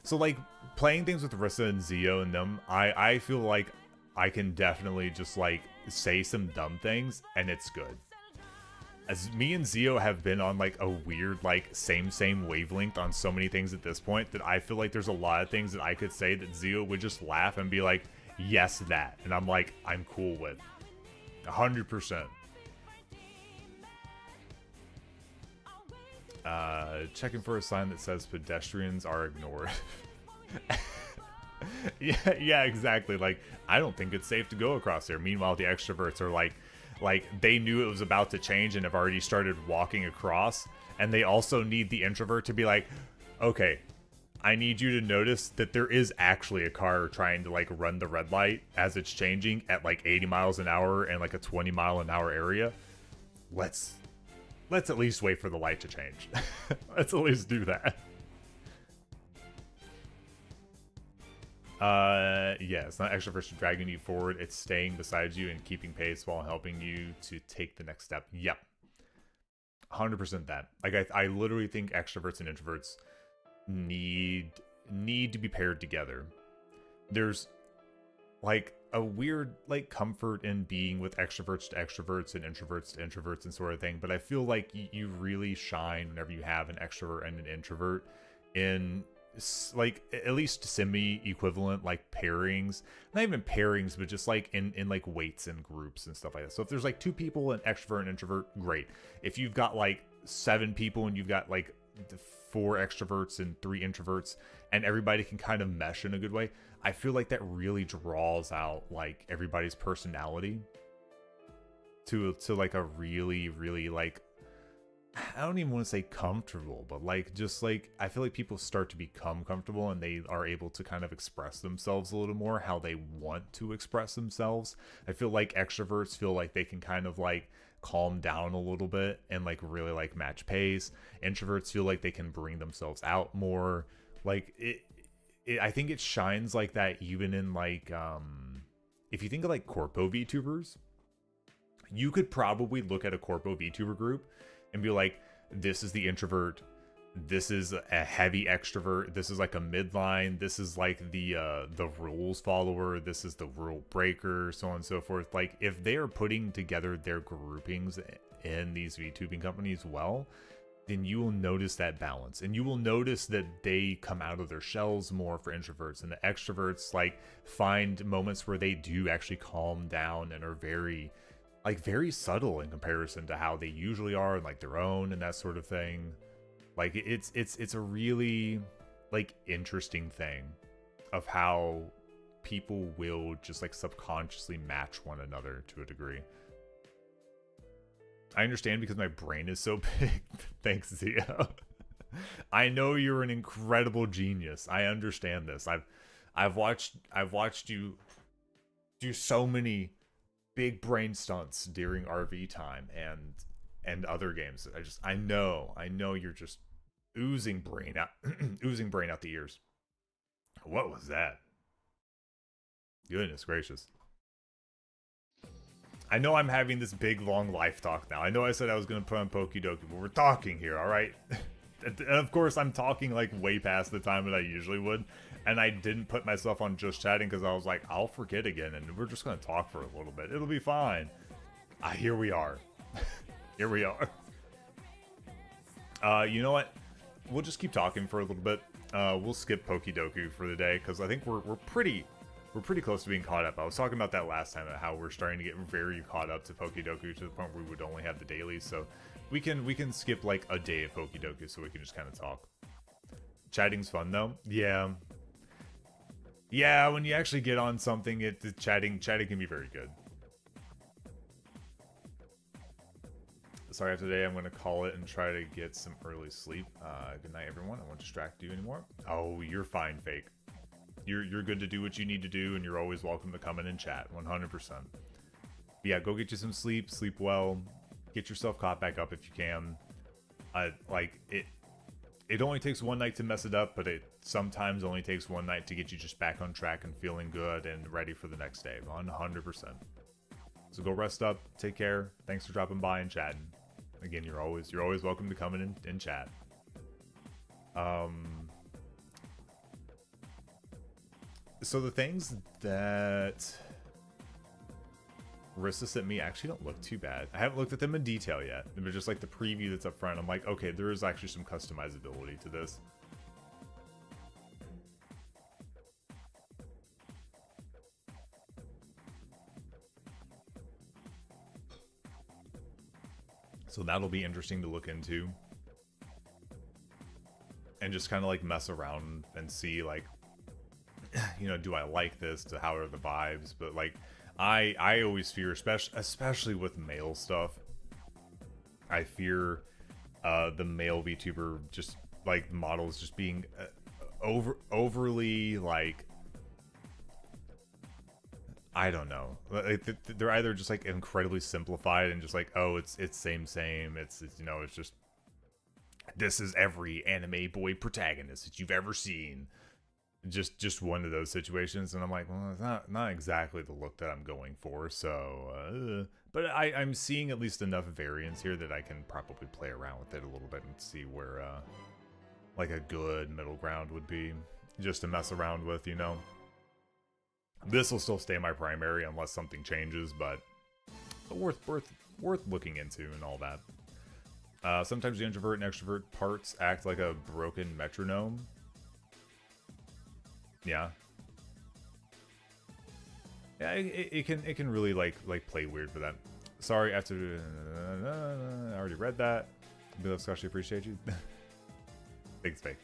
so like playing things with Rissa and Zio and them, I feel like I can definitely just like say some dumb things and it's good. As me and Zio have been on like a weird like same wavelength on so many things at this point that I feel like there's a lot of things that I could say that Zio would just laugh and be like, yes, that, and I'm like, I'm cool with 100%. Checking for a sign that says pedestrians are ignored. yeah, exactly. Like, I don't think it's safe to go across there. Meanwhile, the extroverts are like they knew it was about to change and have already started walking across. And they also need the introvert to be like, okay, I need you to notice that there is actually a car trying to like run the red light as it's changing at like 80 miles an hour and like a 20-mile-an-hour area. Let's at least wait for the light to change. Let's at least do that. Yeah, it's not extroverts dragging you forward. It's staying beside you and keeping pace while helping you to take the next step. Yep. 100% that. Like, I literally think extroverts and introverts need to be paired together. There's like a weird like comfort in being with extroverts to extroverts and introverts to introverts and sort of thing, but I feel like you really shine whenever you have an extrovert and an introvert in like at least semi-equivalent like pairings. Not even pairings, but just like in like weights and groups and stuff like that. So if there's like 2 people, an extrovert and introvert, great. If you've got like 7 people and you've got like 4 extroverts and 3 introverts and everybody can kind of mesh in a good way, I feel like that really draws out like everybody's personality to like a really like, I don't even want to say comfortable, but like just like I feel like people start to become comfortable and they are able to kind of express themselves a little more how they want to express themselves. I feel like extroverts feel like they can kind of like calm down a little bit and like really like match pace. Introverts feel like they can bring themselves out more. Like it I think it shines like that even in like if you think of like corpo VTubers, you could probably look at a corpo VTuber group and be like, this is the introvert, this is a heavy extrovert, this is like a midline, this is like the rules follower, this is the rule breaker, so on and so forth. Like if they are putting together their groupings in these VTubing companies well, then you will notice that balance, and you will notice that they come out of their shells more for introverts, and the extroverts like find moments where they do actually calm down and are very subtle in comparison to how they usually are, and like their own and that sort of thing. Like it's a really like interesting thing of how people will just like subconsciously match one another to a degree. I understand because my brain is so big. Thanks, Zio. I know you're an incredible genius. I understand this. I've watched you do so many big brain stunts during RV time, and and other games. I know you're just oozing brain out, oozing brain out the ears. What was that? Goodness gracious. I know I'm having this big long life talk now. I know I said I was going to put on Pokidoki, but we're talking here, all right? And of course, I'm talking like way past the time that I usually would. And I didn't put myself on just chatting because I was like, I'll forget again. And we're just going to talk for a little bit. It'll be fine. Here we are. Here we are. You know what? We'll just keep talking for a little bit. We'll skip Pokidoku for the day because I think we're pretty close to being caught up. I was talking about that last time, how we're starting to get very caught up to Pokidoku to the point where we would only have the dailies. So we can skip like a day of Pokidoku so we can just kind of talk. Chatting's fun though. Yeah. Yeah, when you actually get on something, the chatting can be very good. Sorry, after today, I'm going to call it and try to get some early sleep. Good night, everyone. I won't distract you anymore. Oh, you're fine, Fake. You're good to do what you need to do, and you're always welcome to come in and chat, 100%. But yeah, go get you some sleep. Sleep well. Get yourself caught back up if you can. It only takes one night to mess it up, but it sometimes only takes one night to get you just back on track and feeling good and ready for the next day, 100%. So go rest up. Take care. Thanks for dropping by and chatting. Again, you're always welcome to come in and chat. So the things that Rissa sent me actually don't look too bad. I haven't looked at them in detail yet. They're just like the preview that's up front. I'm like, okay, there is actually some customizability to this. So that'll be interesting to look into. And just kind of like mess around and see like, you know, do I like this? How are the vibes? But like, I always fear, especially with male stuff, I fear the male VTuber just like models just being overly like, I don't know. They're either just like incredibly simplified and just like, oh, it's same. It's you know, it's just, this is every anime boy protagonist that you've ever seen. Just one of those situations, and I'm like, well, it's not exactly the look that I'm going for. So, but I'm seeing at least enough variance here that I can probably play around with it a little bit and see where like a good middle ground would be, just to mess around with, you know. This will still stay my primary unless something changes, but worth looking into and all that. Sometimes the introvert and extrovert parts act like a broken metronome. Yeah. Yeah, it can really like play weird for that. Sorry, after I already read that. But Scotchy, appreciate you. Thanks, Fake.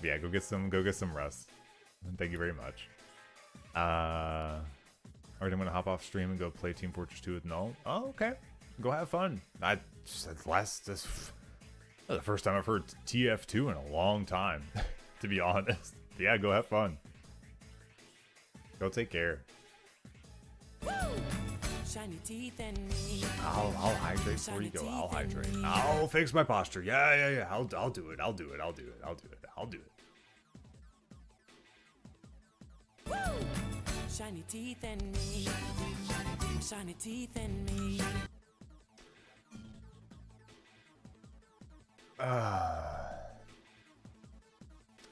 Yeah, go get some rest. Thank you very much. Alright, I'm gonna hop off stream and go play Team Fortress 2 with Null. Oh, okay. Go have fun. This the first time I've heard TF2 in a long time, to be honest. Yeah, go have fun. Go take care. Shiny teeth and me. I'll hydrate before you go. I'll hydrate. I'll fix my posture. Yeah. I'll do it. I'll do it. Shiny teeth and me. Shiny teeth and me.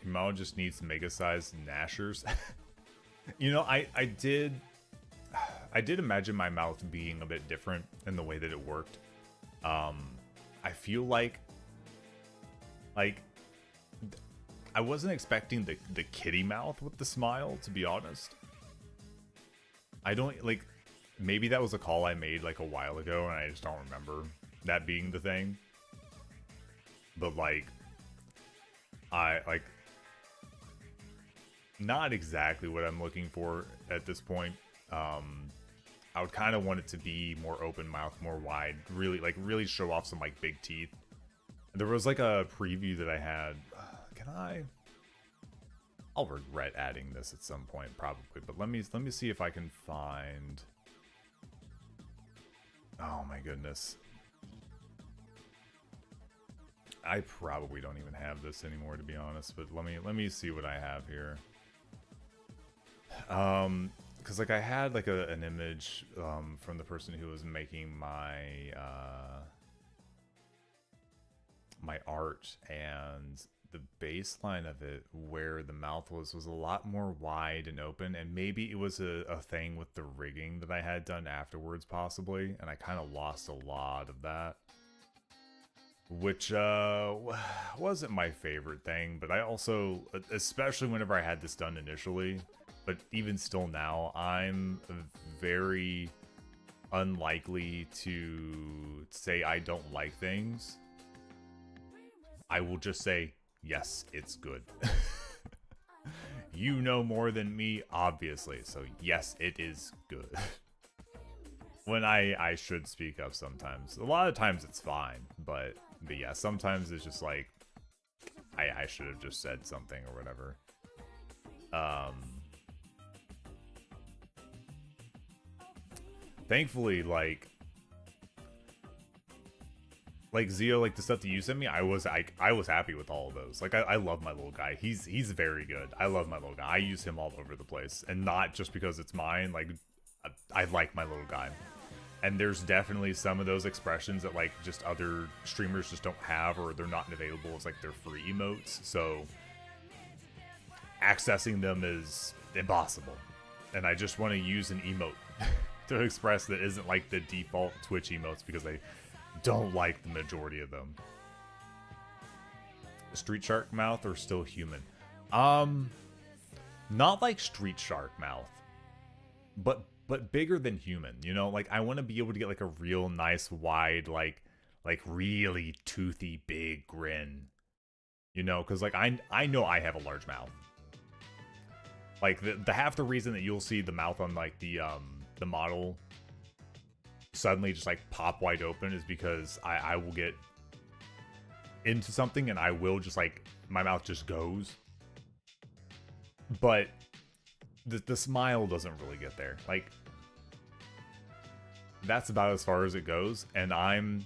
Mao just needs mega-sized gnashers. You know, I did imagine my mouth being a bit different in the way that it worked. I feel like I wasn't expecting the kitty mouth with the smile, to be honest. I don't, like, maybe that was a call I made like a while ago and I just don't remember that being the thing. But like, not exactly what I'm looking for at this point. I would kind of want it to be more open mouth, more wide, really show off some like big teeth. There was like a preview that I had. I'll regret adding this at some point probably, but let me see if I can find. Oh my goodness. I probably don't even have this anymore, to be honest, but let me see what I have here. Because like I had like an image from the person who was making my my art, and the baseline of it where the mouth was a lot more wide and open, and maybe it was a thing with the rigging that I had done afterwards possibly, and I kind of lost a lot of that, which wasn't my favorite thing. But I also, especially whenever I had this done initially, but even still now, I'm very unlikely to say I don't like things. I will just say, yes, it's good. You know more than me, obviously, so yes, it is good. When I should speak up sometimes. A lot of times it's fine, but yeah, sometimes it's just like, I should have just said something or whatever. Thankfully, like Zio, like the stuff that you sent me, I was happy with all of those. Like I love my little guy. He's very good. I love my little guy. I use him all over the place, and not just because it's mine. Like I like my little guy. And there's definitely some of those expressions that like just other streamers just don't have, or they're not available as like their free emotes. So accessing them is impossible. And I just want to use an emote to express that isn't like the default Twitch emotes, because I don't like the majority of them. Street Shark mouth or still human? Not like Street Shark mouth, but bigger than human, you know? Like I want to be able to get like a real nice wide, like really toothy big grin, you know? Because like I know I have a large mouth. Like the half the reason that you'll see the mouth on like the model suddenly just like pop wide open is because I will get into something and I will just like, my mouth just goes. But the smile doesn't really get there. Like that's about as far as it goes. And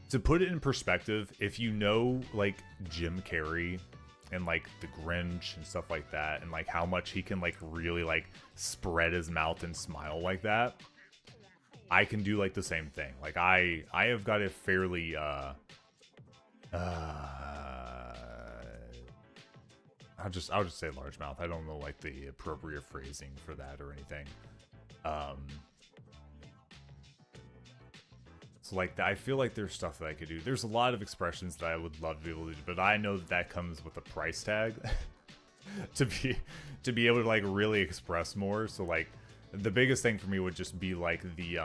to put it in perspective, if you know like Jim Carrey and like the Grinch and stuff like that, and like how much he can like really like spread his mouth and smile like that, I can do like the same thing. Like I have got a fairly I'll just say large mouth. I don't know like the appropriate phrasing for that or anything. So like I feel like there's stuff that I could do. There's a lot of expressions that I would love to be able to do, but I know that comes with a price tag to be able to like really express more. So like the biggest thing for me would just be like the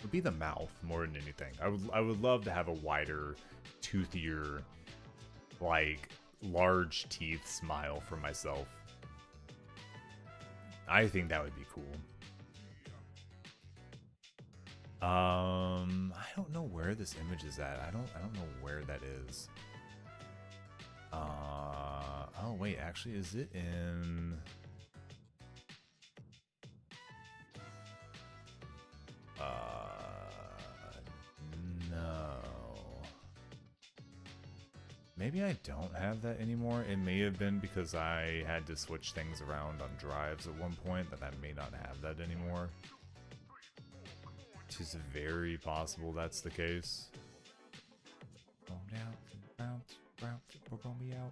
would be the mouth more than anything. I would love to have a wider, toothier, like large teeth smile for myself. I think that would be cool. I don't know where this image is at. I don't know where that is. Oh wait, actually, is it in? No. Maybe I don't have that anymore. It may have been because I had to switch things around on drives at one point, that I may not have that anymore. It is very possible that's the case. We're gonna be out.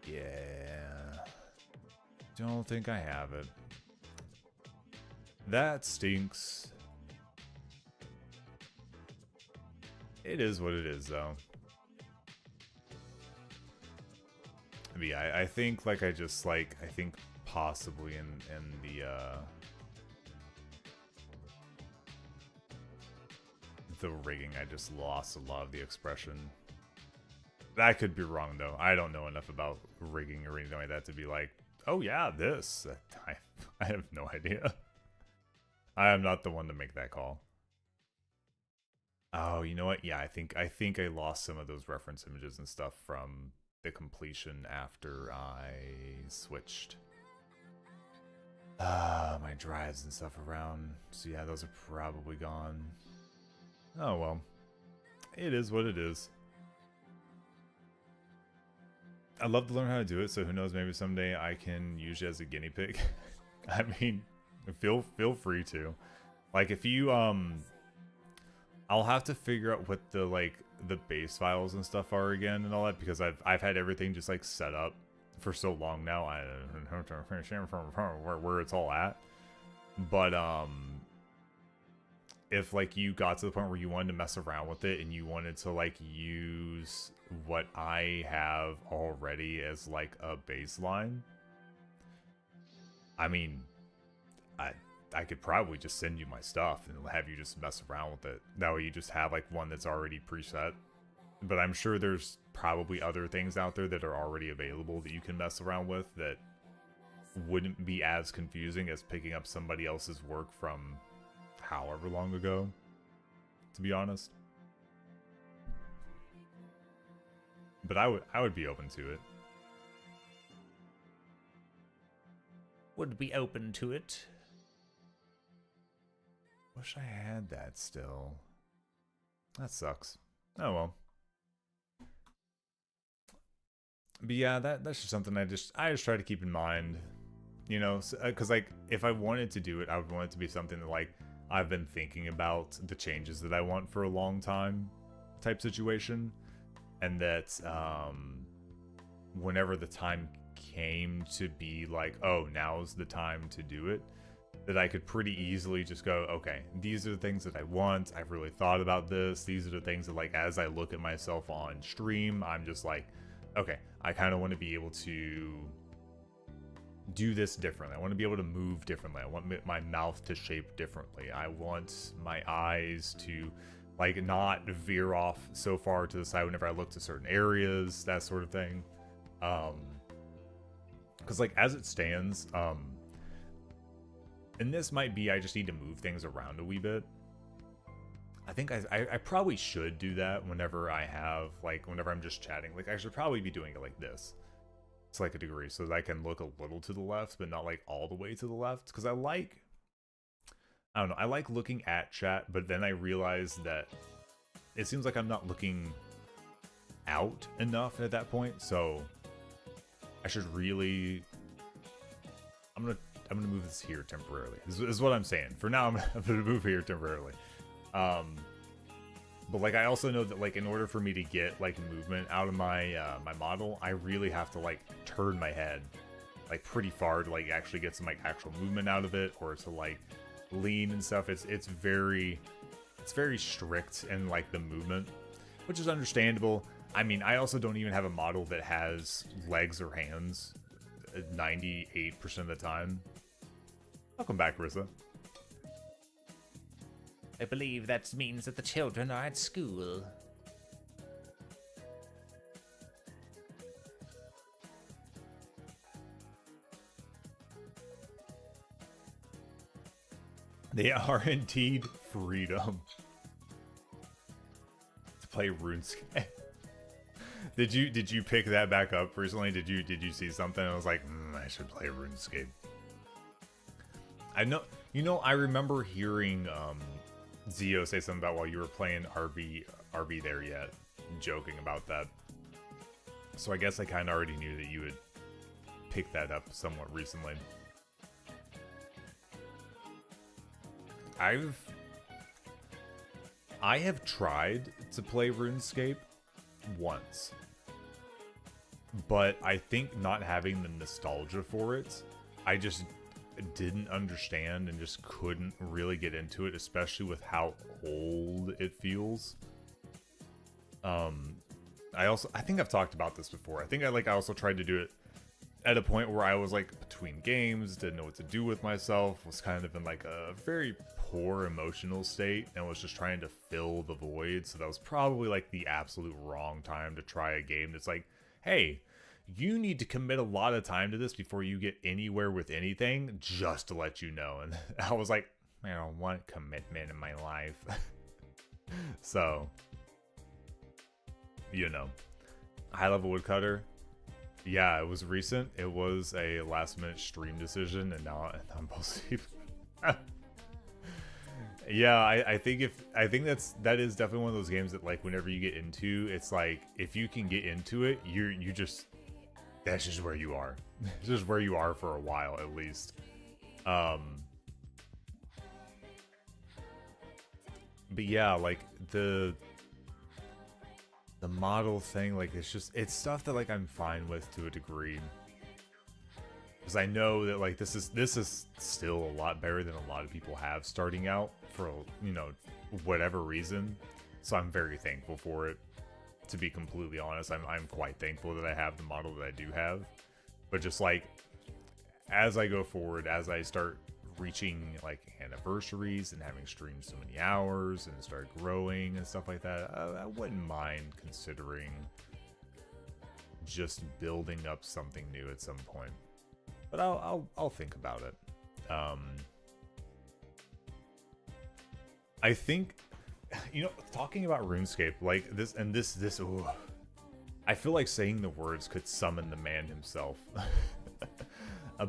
Yeah. Don't think I have it. That stinks. It is what it is, though. But yeah, I think like I think possibly in the rigging, I just lost a lot of the expression. That could be wrong though. I don't know enough about rigging or anything like that to be like, oh yeah, this. I have no idea. I am not the one to make that call. Oh, you know what? Yeah, I think I lost some of those reference images and stuff from the completion after I switched my drives and stuff around. So yeah, those are probably gone. Oh well. It is what it is. I'd love to learn how to do it, so who knows, maybe someday I can use you as a guinea pig. I mean, feel free to. Like if you I'll have to figure out what the the base files and stuff are again and all that, because I've had everything just like set up for so long now. I don't know where it's all at. But if like you got to the point where you wanted to mess around with it and you wanted to like use what I have already as like a baseline, I mean, I could probably just send you my stuff and have you just mess around with it. That way you just have like one that's already preset. But I'm sure there's probably other things out there that are already available that you can mess around with that wouldn't be as confusing as picking up somebody else's work from however long ago, to be honest. But I would be open to it. Would be open to it. Wish I had that still. That sucks. Oh well. But yeah, that's just something I just try to keep in mind. You know, because like if I wanted to do it, I would want it to be something that like I've been thinking about the changes that I want for a long time type situation, and that whenever the time came to be like, oh, now's the time to do it, that I could pretty easily just go, okay, these are the things that I want. I've really thought about this. These are the things that like as I look at myself on stream, I'm just like, okay, I kind of want to be able to do this differently. I want to be able to move differently. I want my mouth to shape differently. I want my eyes to like not veer off so far to the side whenever I look to certain areas, that sort of thing. Because like as it stands, and this might be I just need to move things around a wee bit. I think I probably should do that whenever I have like whenever I'm just chatting. Like I should probably be doing it like this. It's like a degree so that I can look a little to the left, but not like all the way to the left. Because I don't know, I like looking at chat, but then I realize that it seems like I'm not looking out enough at that point. So I should really, I'm gonna move this here temporarily. This is what I'm saying. For now, I'm gonna move here temporarily. But like I also know that like in order for me to get like movement out of my my model, I really have to like turn my head like pretty far to like actually get some like actual movement out of it, or to like lean and stuff. It's very strict in like the movement, which is understandable. I mean, I also don't even have a model that has legs or hands 98% of the time. Welcome back, Rissa. I believe that means that the children are at school. They are indeed freedom. To play RuneScape. Did you pick that back up recently? Did you see something? I was like, I should play RuneScape. I know, you know, I remember hearing Zio say something about while you were playing RB there yet, joking about that. So I guess I kind of already knew that you would pick that up somewhat recently. I have tried to play RuneScape once, but I think not having the nostalgia for it, I just didn't understand and just couldn't really get into it, especially with how old it feels. I think I've talked about this before. I think I also tried to do it at a point where I was like between games, didn't know what to do with myself, was kind of in like a very poor emotional state, and was just trying to fill the void. So that was probably like the absolute wrong time to try a game that's like, hey, you need to commit a lot of time to this before you get anywhere with anything, just to let you know. And I was like, I don't want commitment in my life. So, you know, High Level Woodcutter. Yeah, it was recent. It was a last minute stream decision, and now I'm both Yeah, I think that is definitely one of those games that like whenever you get into, it's like if you can get into it, you just that's just where you are. It's just where you are for a while at least. But yeah, like the model thing, like it's stuff that like I'm fine with to a degree. Because I know that like this is still a lot better than a lot of people have starting out for, you know, whatever reason. So I'm very thankful for it. To be completely honest, I'm quite thankful that I have the model that I do have. But just like as I go forward, as I start reaching like anniversaries and having streamed so many hours and start growing and stuff like that, I wouldn't mind considering just building up something new at some point. But I'll think about it. I think, you know, talking about RuneScape, like this, ooh, I feel like saying the words could summon the man himself.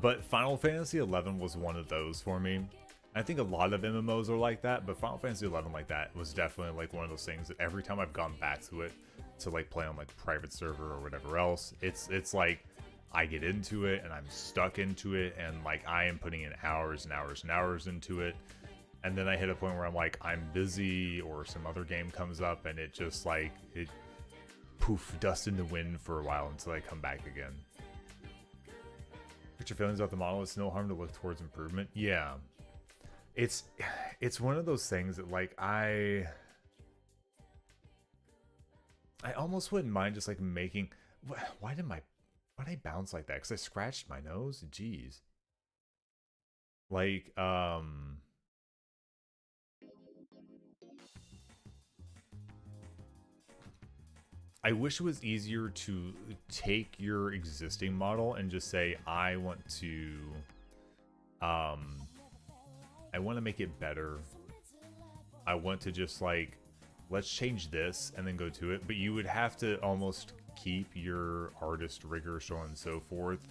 But Final Fantasy XI was one of those for me. I think a lot of MMOs are like that, but Final Fantasy XI like that was definitely like one of those things that every time I've gone back to it to like play on like private server or whatever else, it's like I get into it and I'm stuck into it and like I am putting in hours and hours and hours into it. And then I hit a point where I'm like, I'm busy or some other game comes up and it just like, it poof, dust in the wind for a while until I come back again. What's your feelings about the model? It's no harm to look towards improvement. Yeah. It's one of those things that like I almost wouldn't mind just like making, why'd I bounce like that? Because I scratched my nose? Jeez. Like, I wish it was easier to take your existing model and just say, I want to make it better. I want to just like, let's change this and then go to it. But you would have to almost keep your artist rigor, so on and so forth,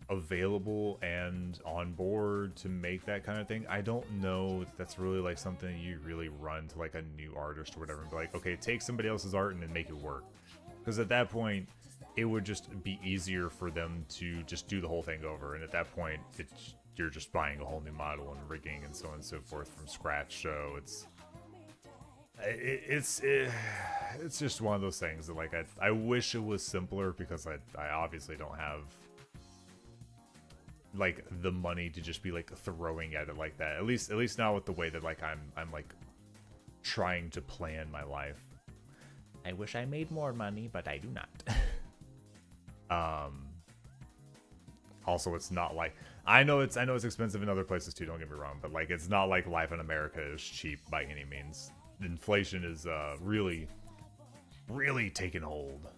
available and on board to make that kind of thing. I don't know if that's really like something you really run to like a new artist or whatever and be like, okay, take somebody else's art and then make it work. Because at that point, it would just be easier for them to just do the whole thing over. And at that point, you're just buying a whole new model and rigging and so on and so forth from scratch. So it's just one of those things that like I wish it was simpler, because I obviously don't have like the money to just be like throwing at it like that. At least not with the way that like I'm like trying to plan my life. I wish I made more money, but I do not. Also, it's not like, I know it's expensive in other places too, don't get me wrong, but like it's not like life in America is cheap by any means. Inflation is really taking hold.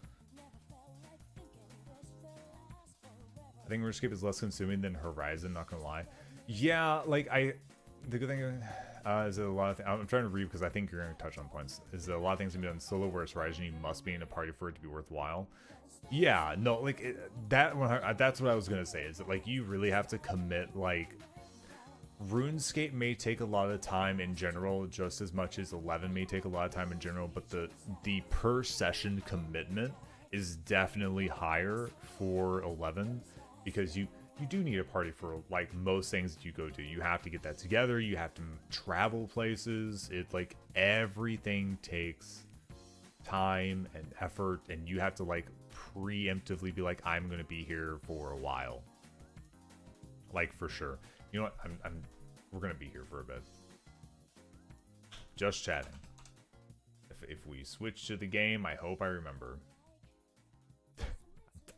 I think RuneScape is less consuming than Horizon, not gonna lie. Yeah, like the good thing is that a lot of I'm trying to read because I think you're gonna touch on points. Is that a lot of things can be done solo, whereas Horizon you must be in a party for it to be worthwhile. Yeah, no, like that's what I was gonna say. Is that like you really have to commit. Like RuneScape may take a lot of time in general, just as much as 11 may take a lot of time in general, but the per session commitment is definitely higher for 11. Because you do need a party for like most things that you go to. You have to get that together. You have to travel places. It's like everything takes time and effort, and you have to like preemptively be like, I'm gonna be here for a while. Like for sure. You know what? We're gonna be here for a bit. Just chatting. If we switch to the game, I hope I remember.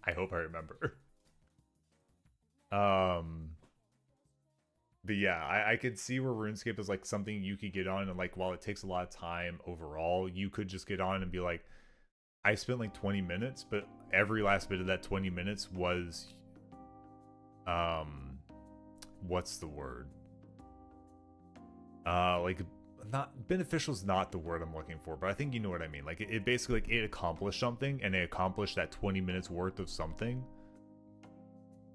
I hope I remember. But yeah, I could see where RuneScape is like something you could get on, and like while it takes a lot of time overall, you could just get on and be like, I spent like 20 minutes, but every last bit of that 20 minutes was what's the word? Like not beneficial is not the word I'm looking for, but I think you know what I mean. Like it basically like it accomplished something, and it accomplished that 20 minutes worth of something.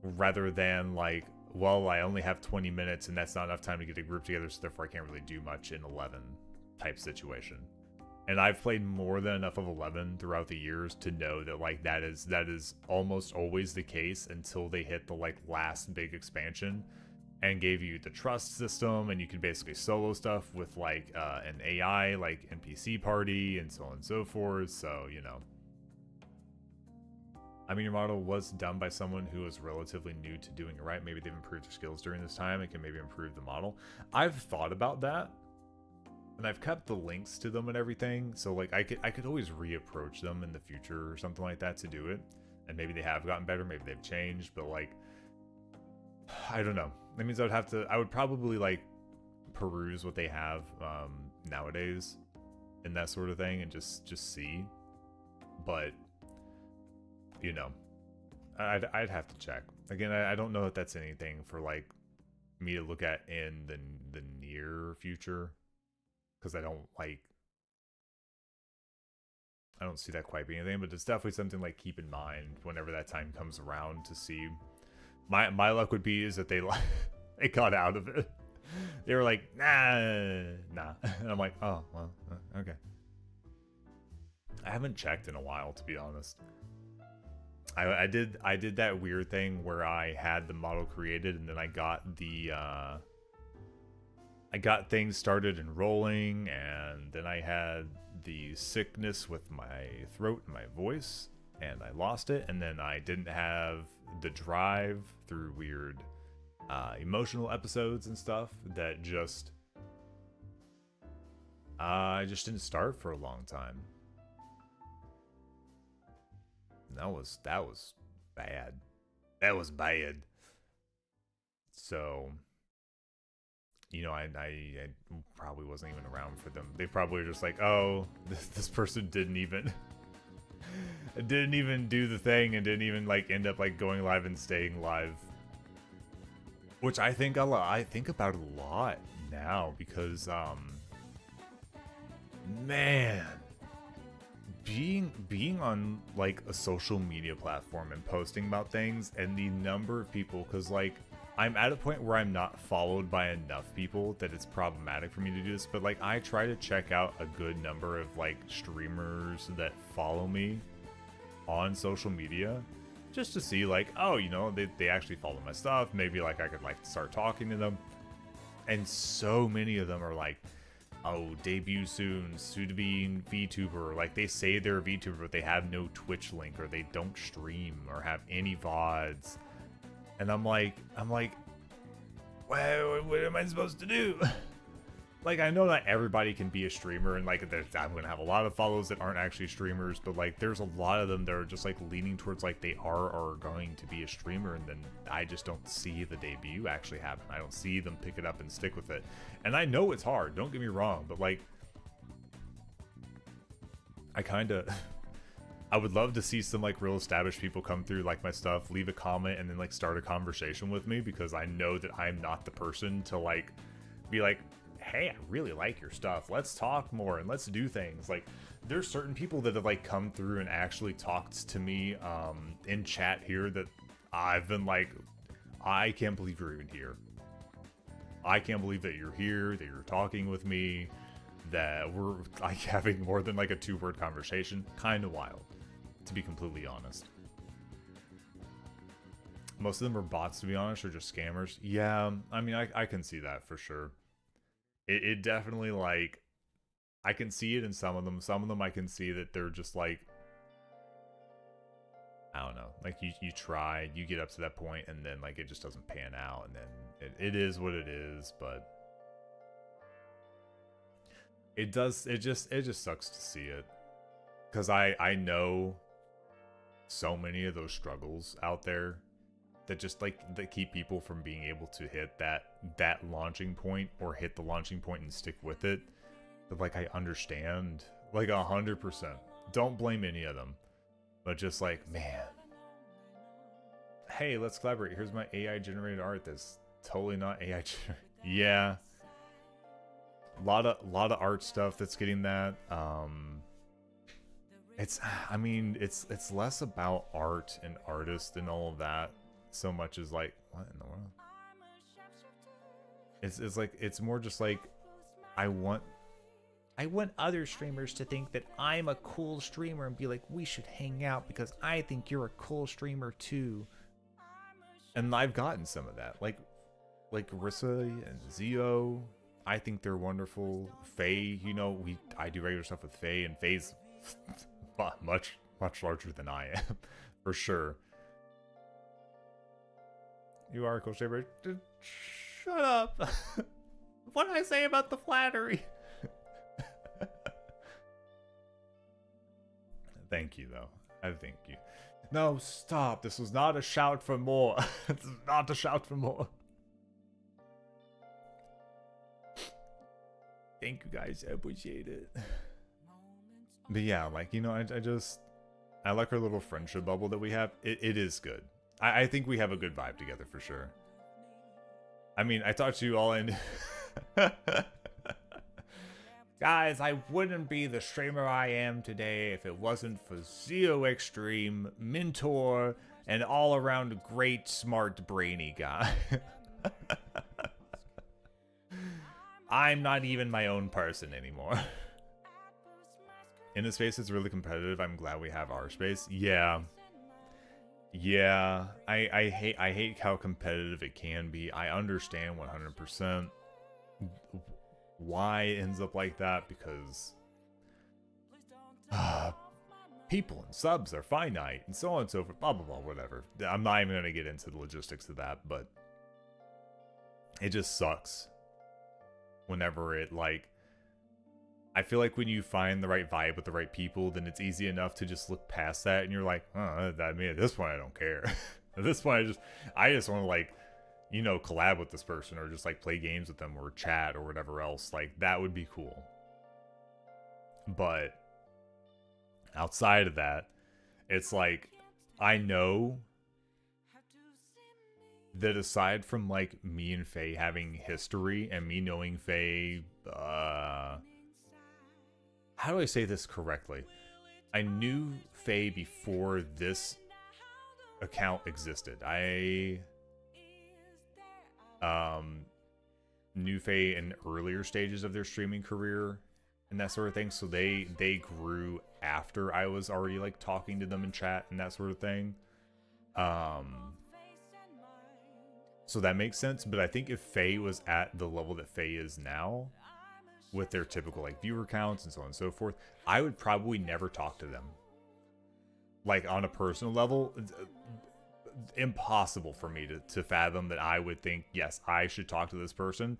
Rather than like well, I only have 20 minutes and that's not enough time to get a group together, so therefore I can't really do much in 11 type situation. And I've played more than enough of 11 throughout the years to know that like that is almost always the case until they hit the like last big expansion and gave you the trust system, and you can basically solo stuff with like an AI like NPC party and so on and so forth. So, you know, I mean, your model was done by someone who was relatively new to doing it right. Maybe they've improved their skills during this time and can maybe improve the model. I've thought about that, and I've kept the links to them and everything. So like I could always reapproach them in the future or something like that to do it. And maybe they have gotten better, maybe they've changed, but like, I don't know. That means I would probably like peruse what they have nowadays and that sort of thing and just see. But you know, I'd have to check. Again, I don't know if that's anything for like me to look at in the near future, because I don't see that quite being anything, but it's definitely something like keep in mind whenever that time comes around to see. My luck would be is that they got out of it. They were like, nah, and I'm like, oh well, okay. I haven't checked in a while, to be honest. I did that weird thing where I had the model created and then I got things started and rolling, and then I had the sickness with my throat and my voice, and I lost it, and then I didn't have the drive through weird emotional episodes and stuff that just I just didn't start for a long time. That was bad. That was bad. So, you know, I probably wasn't even around for them. They probably were just like, oh, this person didn't even do the thing and didn't even like end up like going live and staying live. Which I think about a lot now, because man, being on like a social media platform and posting about things, and the number of people, because like I'm at a point where I'm not followed by enough people that it's problematic for me to do this, but like I try to check out a good number of like streamers that follow me on social media, just to see like, oh, you know, they actually follow my stuff, maybe like I could like start talking to them. And so many of them are like, oh, debut soon to be VTuber. Like they say they're a VTuber, but they have no Twitch link, or they don't stream or have any VODs. And I'm like, well, what am I supposed to do? Like, I know not everybody can be a streamer, and like I'm gonna have a lot of followers that aren't actually streamers, but like there's a lot of them that are just like leaning towards like they are or going to be a streamer, and then I just don't see the debut actually happen. I don't see them pick it up and stick with it. And I know it's hard, don't get me wrong, but like I would love to see some like real established people come through like my stuff, leave a comment, and then like start a conversation with me, because I know that I'm not the person to like be like, hey, I really like your stuff, let's talk more and let's do things. Like there's certain people that have like come through and actually talked to me in chat here that I've been like, I can't believe you're even here. I can't believe that you're here, that you're talking with me, that we're like having more than like a 2-word conversation. Kind of wild, to be completely honest. Most of them are bots, to be honest, or just scammers. Yeah, I mean, I can see that for sure. It definitely, like, I can see it in some of them. Some of them I can see that they're just like, I don't know, like you try, you get up to that point, and then like it just doesn't pan out, and then it is what it is. But it just sucks to see it, because I know so many of those struggles out there that just like that keep people from being able to hit that launching point, or hit the launching point and stick with it. But like I understand like 100%. Don't blame any of them, but just like, man, hey, let's collaborate. Here's my AI generated art that's totally not AI generated. Yeah, a lot of art stuff that's getting that. I mean it's less about art and artists and all of that so much as like, what in the world? It's like, it's more just like, I want other streamers to think that I'm a cool streamer and be like, we should hang out because I think you're a cool streamer too. And I've gotten some of that, like Rissa and Zio. I think they're wonderful. Faye, you know, I do regular stuff with Faye, and Faye's much larger than I am, for sure. You are a cool streamer. Shut up. What did I say about the flattery? Thank you, though. I thank you. No, stop. This was not a shout for more. This is not a shout for more. Thank you guys. I appreciate it. But yeah, like, you know, I like our little friendship bubble that we have. It is good. I think we have a good vibe together for sure. I mean, I talked to you all in... Guys, I wouldn't be the streamer I am today if it wasn't for Zio Extreme, mentor, and all-around great, smart, brainy guy. I'm not even my own person anymore. In the space, it's really competitive. I'm glad we have our space. Yeah. Yeah. I hate how competitive it can be. I understand 100% why it ends up like that, because people and subs are finite and so on and so forth, blah blah blah, whatever. I'm not even going to get into the logistics of that, but it just sucks whenever it, like, I feel like when you find the right vibe with the right people, then it's easy enough to just look past that and you're like, oh, I mean, at this point I don't care. At this point I just want to, like, you know, collab with this person or just like play games with them or chat or whatever else. Like, that would be cool. But outside of that, it's like, I know that aside from like me and Faye having history and me knowing Faye, how do I say this correctly? I knew Faye before this account existed. I knew Faye in earlier stages of their streaming career and that sort of thing, so they grew after I was already like talking to them in chat and that sort of thing. So that makes sense, but I think if Faye was at the level that Faye is now, with their typical like viewer counts and so on and so forth, I would probably never talk to them. Like, on a personal level, impossible for me to fathom that I would think, yes, I should talk to this person.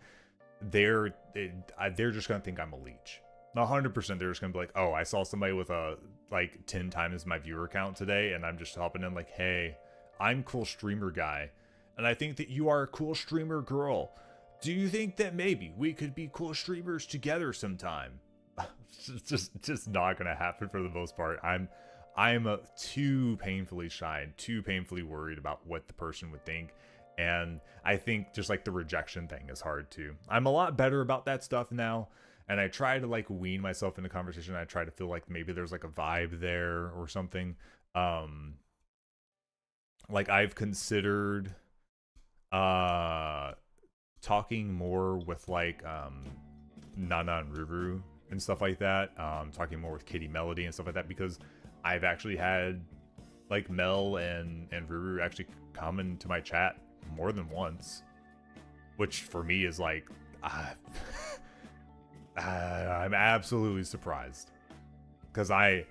They're just gonna think I'm a leech. 100%. They're just gonna be like, oh, I saw somebody with a like 10 times my viewer count today, and I'm just hopping in like, hey, I'm cool streamer guy, and I think that you are a cool streamer girl. Do you think that maybe we could be cool streamers together sometime? It's just not gonna happen for the most part. I'm too painfully shy and too painfully worried about what the person would think. And I think just like the rejection thing is hard too. I'm a lot better about that stuff now. And I try to like wean myself into conversation. I try to feel like maybe there's like a vibe there or something. Like, I've considered talking more with like Nana and Ruru and stuff like that. Talking more with Kitty Melody and stuff like that, because I've actually had like Mel and Ruru actually come into my chat more than once, which for me is like, I'm absolutely surprised, because I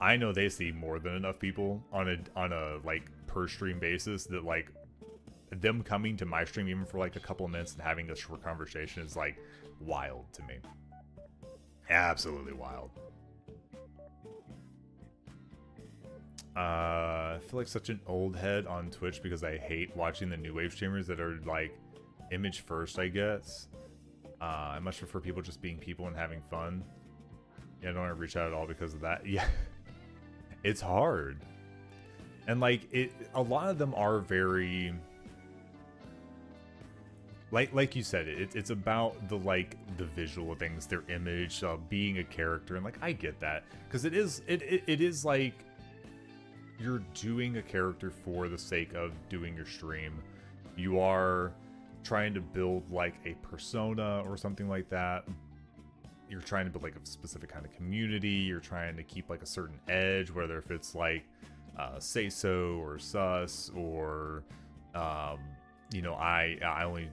know they see more than enough people on a like per stream basis that like them coming to my stream even for like a couple of minutes and having a short conversation is like wild to me. Absolutely wild. I feel like such an old head on Twitch because I hate watching the new wave streamers that are like image first, I guess. I much prefer people just being people and having fun. Yeah, I don't want to reach out at all because of that. Yeah, it's hard. And like a lot of them are very like you said, it's about the like the visual things, their image, being a character, and like I get that, because it is like you're doing a character for the sake of doing your stream. You are trying to build like a persona or something like that. You're trying to build like a specific kind of community. You're trying to keep like a certain edge, whether if it's like say so or sus or you know, I only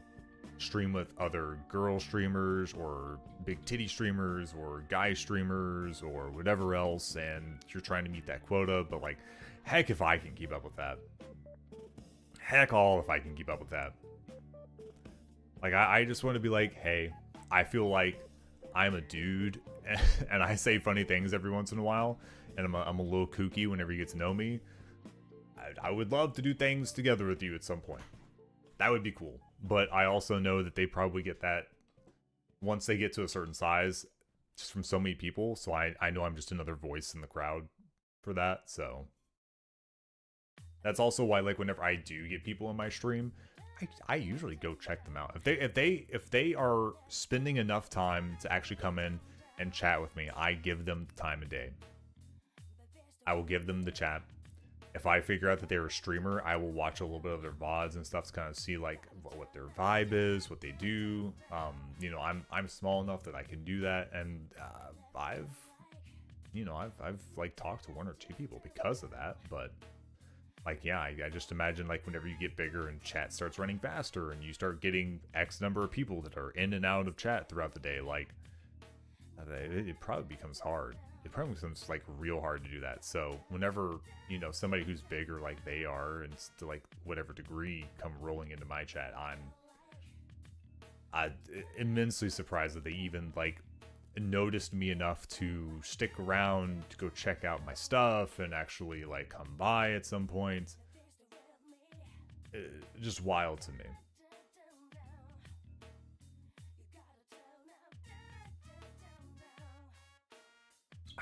stream with other girl streamers or big titty streamers or guy streamers or whatever else, and you're trying to meet that quota. But like, heck if I can keep up with that. Heck all if I can keep up with that. Like, I just want to be like, hey, I feel like I'm a dude and I say funny things every once in a while, and I'm a little kooky whenever you get to know me. I would love to do things together with you at some point. That would be cool. But I also know that they probably get that once they get to a certain size just from so many people. So I know I'm just another voice in the crowd for that. So that's also why, like, whenever I do get people in my stream, I usually go check them out. If they are spending enough time to actually come in and chat with me, I give them the time of day. I will give them the chat. If I figure out that they're a streamer, I will watch a little bit of their VODs and stuff to kind of see like what their vibe is, what they do. You know, I'm small enough that I can do that, and I've like talked to one or two people because of that. But like, yeah, I just imagine like whenever you get bigger and chat starts running faster and you start getting X number of people that are in and out of chat throughout the day, like it probably becomes hard. It probably becomes like real hard to do that. So whenever, you know, somebody who's bigger like they are and to like whatever degree come rolling into my chat, I'm immensely surprised that they even like noticed me enough to stick around to go check out my stuff and actually like come by at some point. Just wild to me.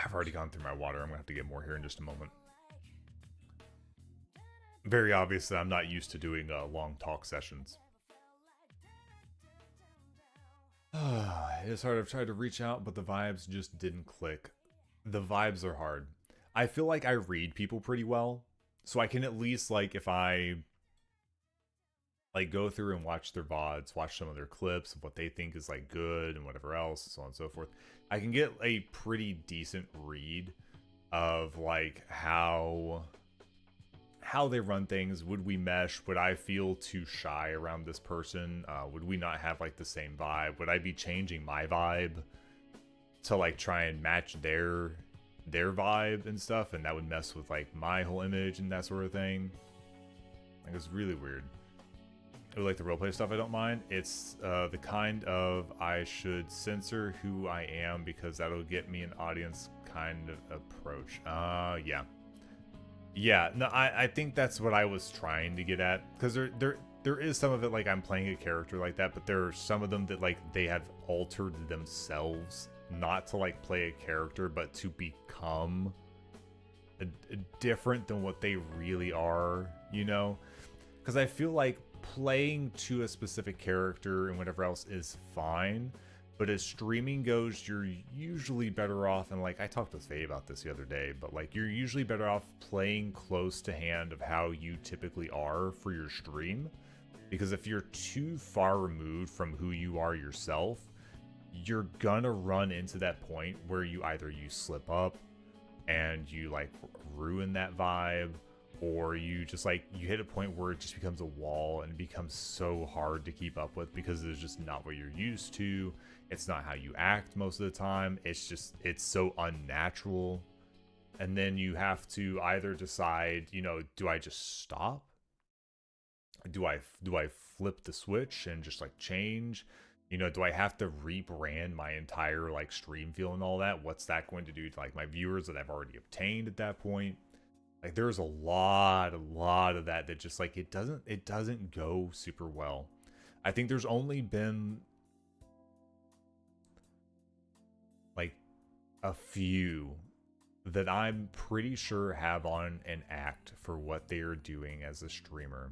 I've already gone through my water. I'm gonna have to get more here in just a moment. Very obvious that I'm not used to doing long talk sessions. It's hard. I've tried to reach out, but the vibes just didn't click. The vibes are hard. I feel like I read people pretty well, so I can at least, like, if I like go through and watch their VODs, watch some of their clips of what they think is like good and whatever else, so on and so forth, I can get a pretty decent read of like how they run things. Would we mesh? Would I feel too shy around this person? Would we not have like the same vibe? Would I be changing my vibe to like try and match their vibe and stuff, and that would mess with like my whole image and that sort of thing? Like, it's really weird. I like the roleplay stuff, I don't mind. It's the kind of I should censor who I am because that'll get me an audience kind of approach. Yeah, no, I think that's what I was trying to get at, because there is some of it like I'm playing a character like that, but there are some of them that like they have altered themselves, not to like play a character, but to become a different than what they really are, you know? Because I feel like playing to a specific character and whatever else is fine, but as streaming goes, you're usually better off, and like I talked with Faye about this the other day, but like you're usually better off playing close to hand of how you typically are for your stream, because if you're too far removed from who you are yourself, you're gonna run into that point where you slip up and you like ruin that vibe, or you just like you hit a point where it just becomes a wall and it becomes so hard to keep up with because it's just not what you're used to. It's not how you act most of the time. It's so unnatural. And then you have to either decide, you know, do I just stop? Do I flip the switch and just like change? You know, do I have to rebrand my entire like stream feel and all that? What's that going to do to like my viewers that I've already obtained at that point? Like there's a lot of that just like it doesn't go super well. I think there's only been like a few that I'm pretty sure have on an act for what they are doing as a streamer.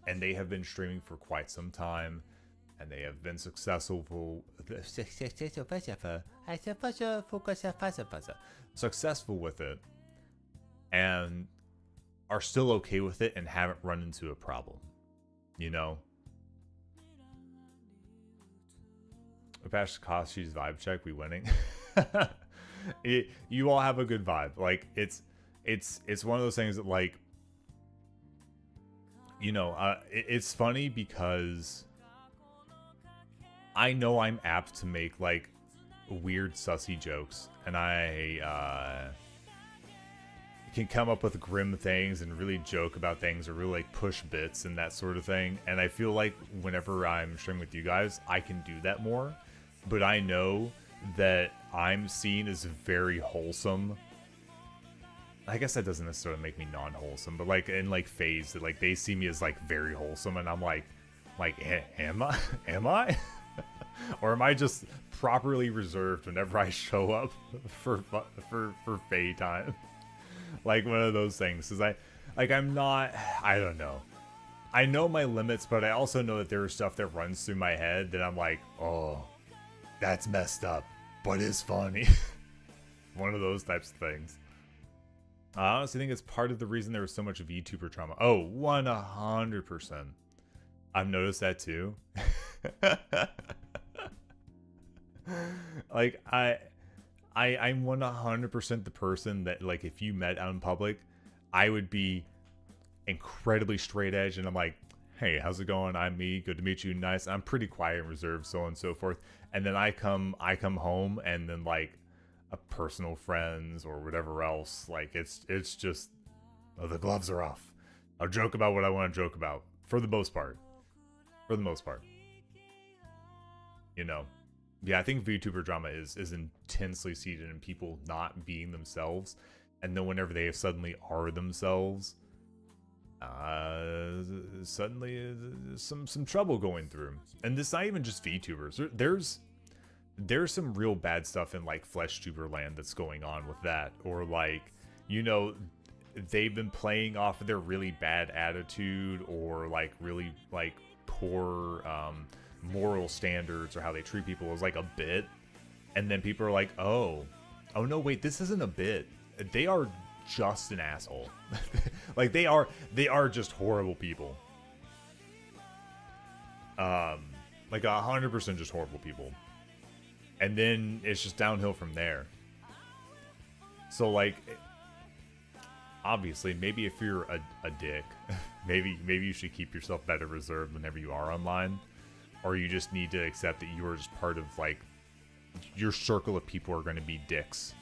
And they have been streaming for quite some time, and they have been successful with it, and are still okay with it and haven't run into a problem. You know? Apache Koshi's vibe check, we winning. You all have a good vibe. Like it's one of those things that, like, you know, it's funny because I know I'm apt to make like weird sussy jokes, and I can come up with grim things and really joke about things, or really like push bits and that sort of thing. And I feel like whenever I'm streaming with you guys, I can do that more. But I know that I'm seen as very wholesome. I guess that doesn't necessarily make me non-wholesome, but like in like phase that like they see me as like very wholesome, and I'm like am I or am I just properly reserved whenever I show up for Faye time? Like one of those things. Cause I'm not, I don't know. I know my limits, but I also know that there is stuff that runs through my head that I'm like, oh, that's messed up, but it's funny. One of those types of things. I honestly think it's part of the reason there was so much VTuber trauma. Oh, 100%. I've noticed that too. Like I'm 100% the person that, like, if you met out in public, I would be incredibly straight edge, and I'm like, hey, how's it going? I'm me. Good to meet you. Nice. I'm pretty quiet and reserved, so on and so forth. And then I come home, and then like a personal friends or whatever else, like it's just, oh, the gloves are off. I'll joke about what I want to joke about for the most part. You know. Yeah, I think VTuber drama is intensely seated in people not being themselves, and then whenever they suddenly are themselves, suddenly some trouble going through. And this is not even just VTubers. There's some real bad stuff in like FleshTuber land that's going on with that, or like, you know, they've been playing off of their really bad attitude, or like really like poor moral standards, or how they treat people as like a bit, and then people are like, oh no, wait, this isn't a bit. They are just an asshole. Like they are just horrible people. Like 100% just horrible people. And then it's just downhill from there. So like, obviously, maybe if you're a dick, maybe you should keep yourself better reserved whenever you are online, or you just need to accept that you are just part of like your circle of people are going to be dicks.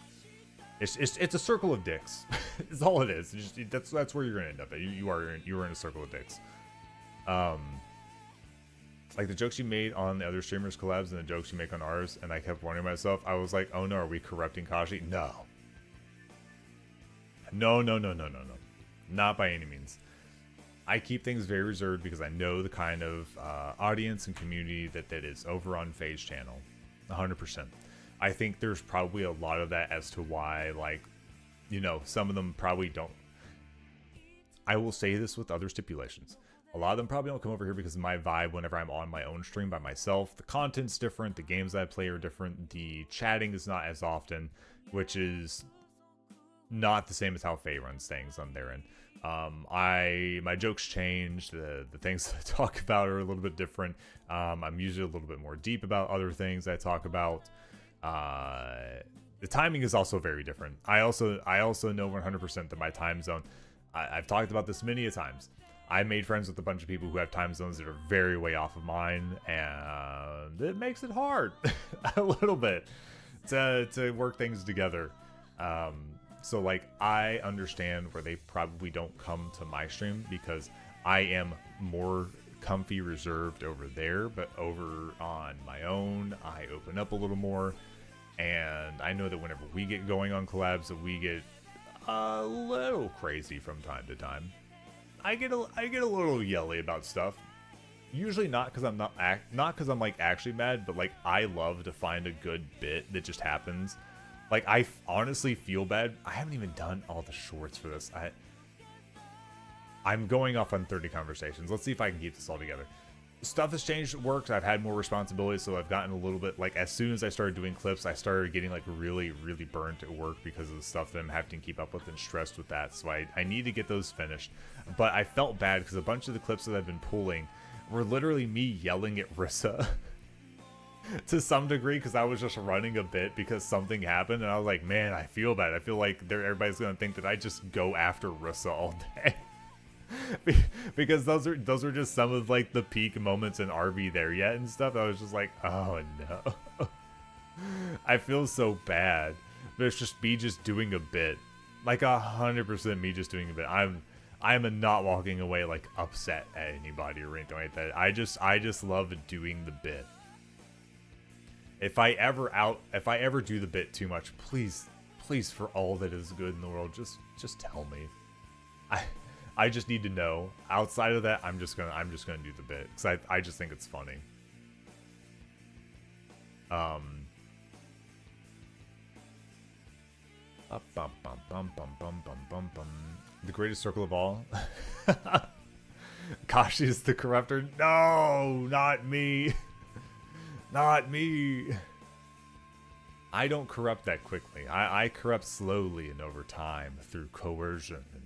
It's a circle of dicks. It's all it is. It's just, that's where you're going to end up. You are in a circle of dicks. Like the jokes you made on the other streamers' collabs and the jokes you make on ours, and I kept wondering myself, I was like, oh no, are we corrupting Kashi? No. Not by any means. I keep things very reserved because I know the kind of audience and community that is over on Faye's channel. 100%. I think there's probably a lot of that as to why, like, you know, some of them probably don't. I will say this with other stipulations. A lot of them probably don't come over here because of my vibe whenever I'm on my own stream by myself. The content's different, the games I play are different, the chatting is not as often, which is not the same as how Faye runs things on their end. My jokes change, the things that I talk about are a little bit different. I'm usually a little bit more deep about other things I talk about. The timing is also very different. I also know 100% that my time zone, I've talked about this many a times. I made friends with a bunch of people who have time zones that are very way off of mine, and it makes it hard a little bit to work things together. So like, I understand where they probably don't come to my stream because I am more comfy reserved over there, but over on my own, I open up a little more. And I know that whenever we get going on collabs, that we get a little crazy from time to time. I get a little yelly about stuff. Usually not because I'm not because I'm like actually mad, but like I love to find a good bit that just happens. Like I honestly feel bad. I haven't even done all the shorts for this. I'm going off on 30 conversations. Let's see if I can keep this all together. stuff has changed at work. I've had more responsibility, so I've gotten a little bit like, as soon as I started doing clips, I started getting like really burnt at work because of the stuff that I'm having to keep up with and stressed with that. So I need to get those finished. But I felt bad because a bunch of the clips that I've been pulling were literally me yelling at Rissa to some degree, because I was just running a bit because something happened, and I was like, man, I feel bad. I feel like everybody's gonna think that I just go after Rissa all day. Because those are just some of like the peak moments in RV there yet and stuff. I was just like, oh no. I feel so bad, but it's just me just doing a bit, like 100% me just doing a bit. I'm not walking away like upset at anybody or anything like that. I just love doing the bit. If I ever do the bit too much, please for all that is good in the world, just tell me. I just need to know. Outside of that, I'm just gonna do the bit because I just think it's funny. The greatest circle of all. Kashi is the corruptor. No, not me. Not me. I don't corrupt that quickly. I corrupt slowly and over time through coercion and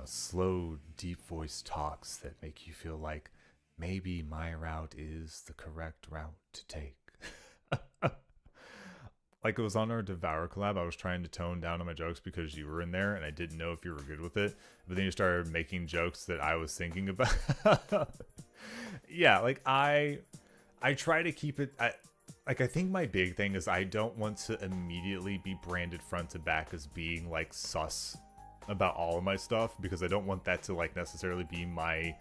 slow, deep voice talks that make you feel like maybe my route is the correct route to take. Like it was on our Devour collab, I was trying to tone down on my jokes because you were in there and I didn't know if you were good with it. But then you started making jokes that I was thinking about. Yeah, like I try to keep it... I think my big thing is I don't want to immediately be branded front to back as being like sus about all of my stuff, because I don't want that to like necessarily be my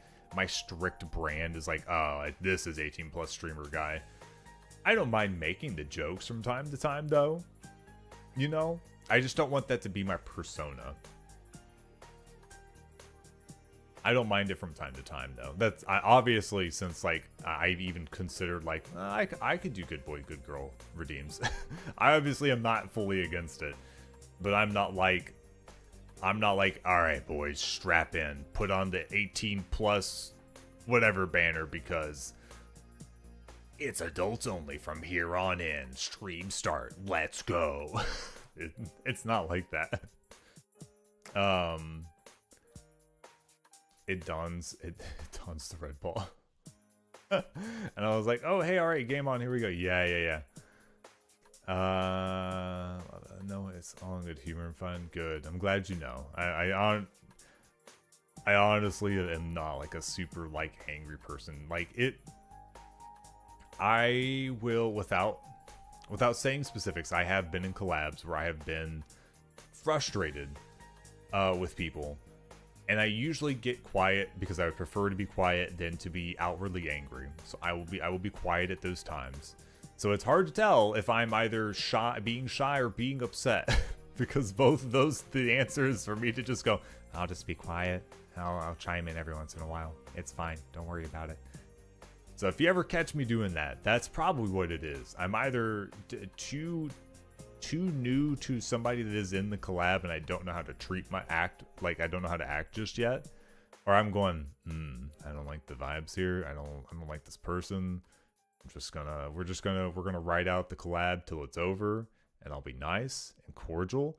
strict brand is like, oh, this is 18 plus streamer guy. I don't mind making the jokes from time to time though, you know, I just don't want that to be my persona. I don't mind it from time to time though. That's obviously, since like I've even considered like I could do good boy good girl redeems. I obviously am not fully against it, but I'm not like, all right boys, strap in, put on the 18 plus whatever banner because it's adults only from here on in. Stream start, let's go. It's not like that. It dawns the red ball. And I was like, oh hey, all right, game on, here we go. Yeah. No, it's all in good humor and fun. Good. I'm glad you know. I honestly am not like a super like angry person. Like it, I will, without saying specifics, I have been in collabs where I have been frustrated with people, and I usually get quiet because I would prefer to be quiet than to be outwardly angry. So I will be quiet at those times. So it's hard to tell if I'm either being shy or being upset, because both of those, the answer is for me to just go, I'll just be quiet. I'll chime in every once in a while. It's fine. Don't worry about it. So if you ever catch me doing that, that's probably what it is. I'm either too new to somebody that is in the collab and I don't know how to treat my act, like I don't know how to act just yet, or I'm going, I don't like the vibes here. I don't like this person. We're gonna ride out the collab till it's over, and I'll be nice and cordial,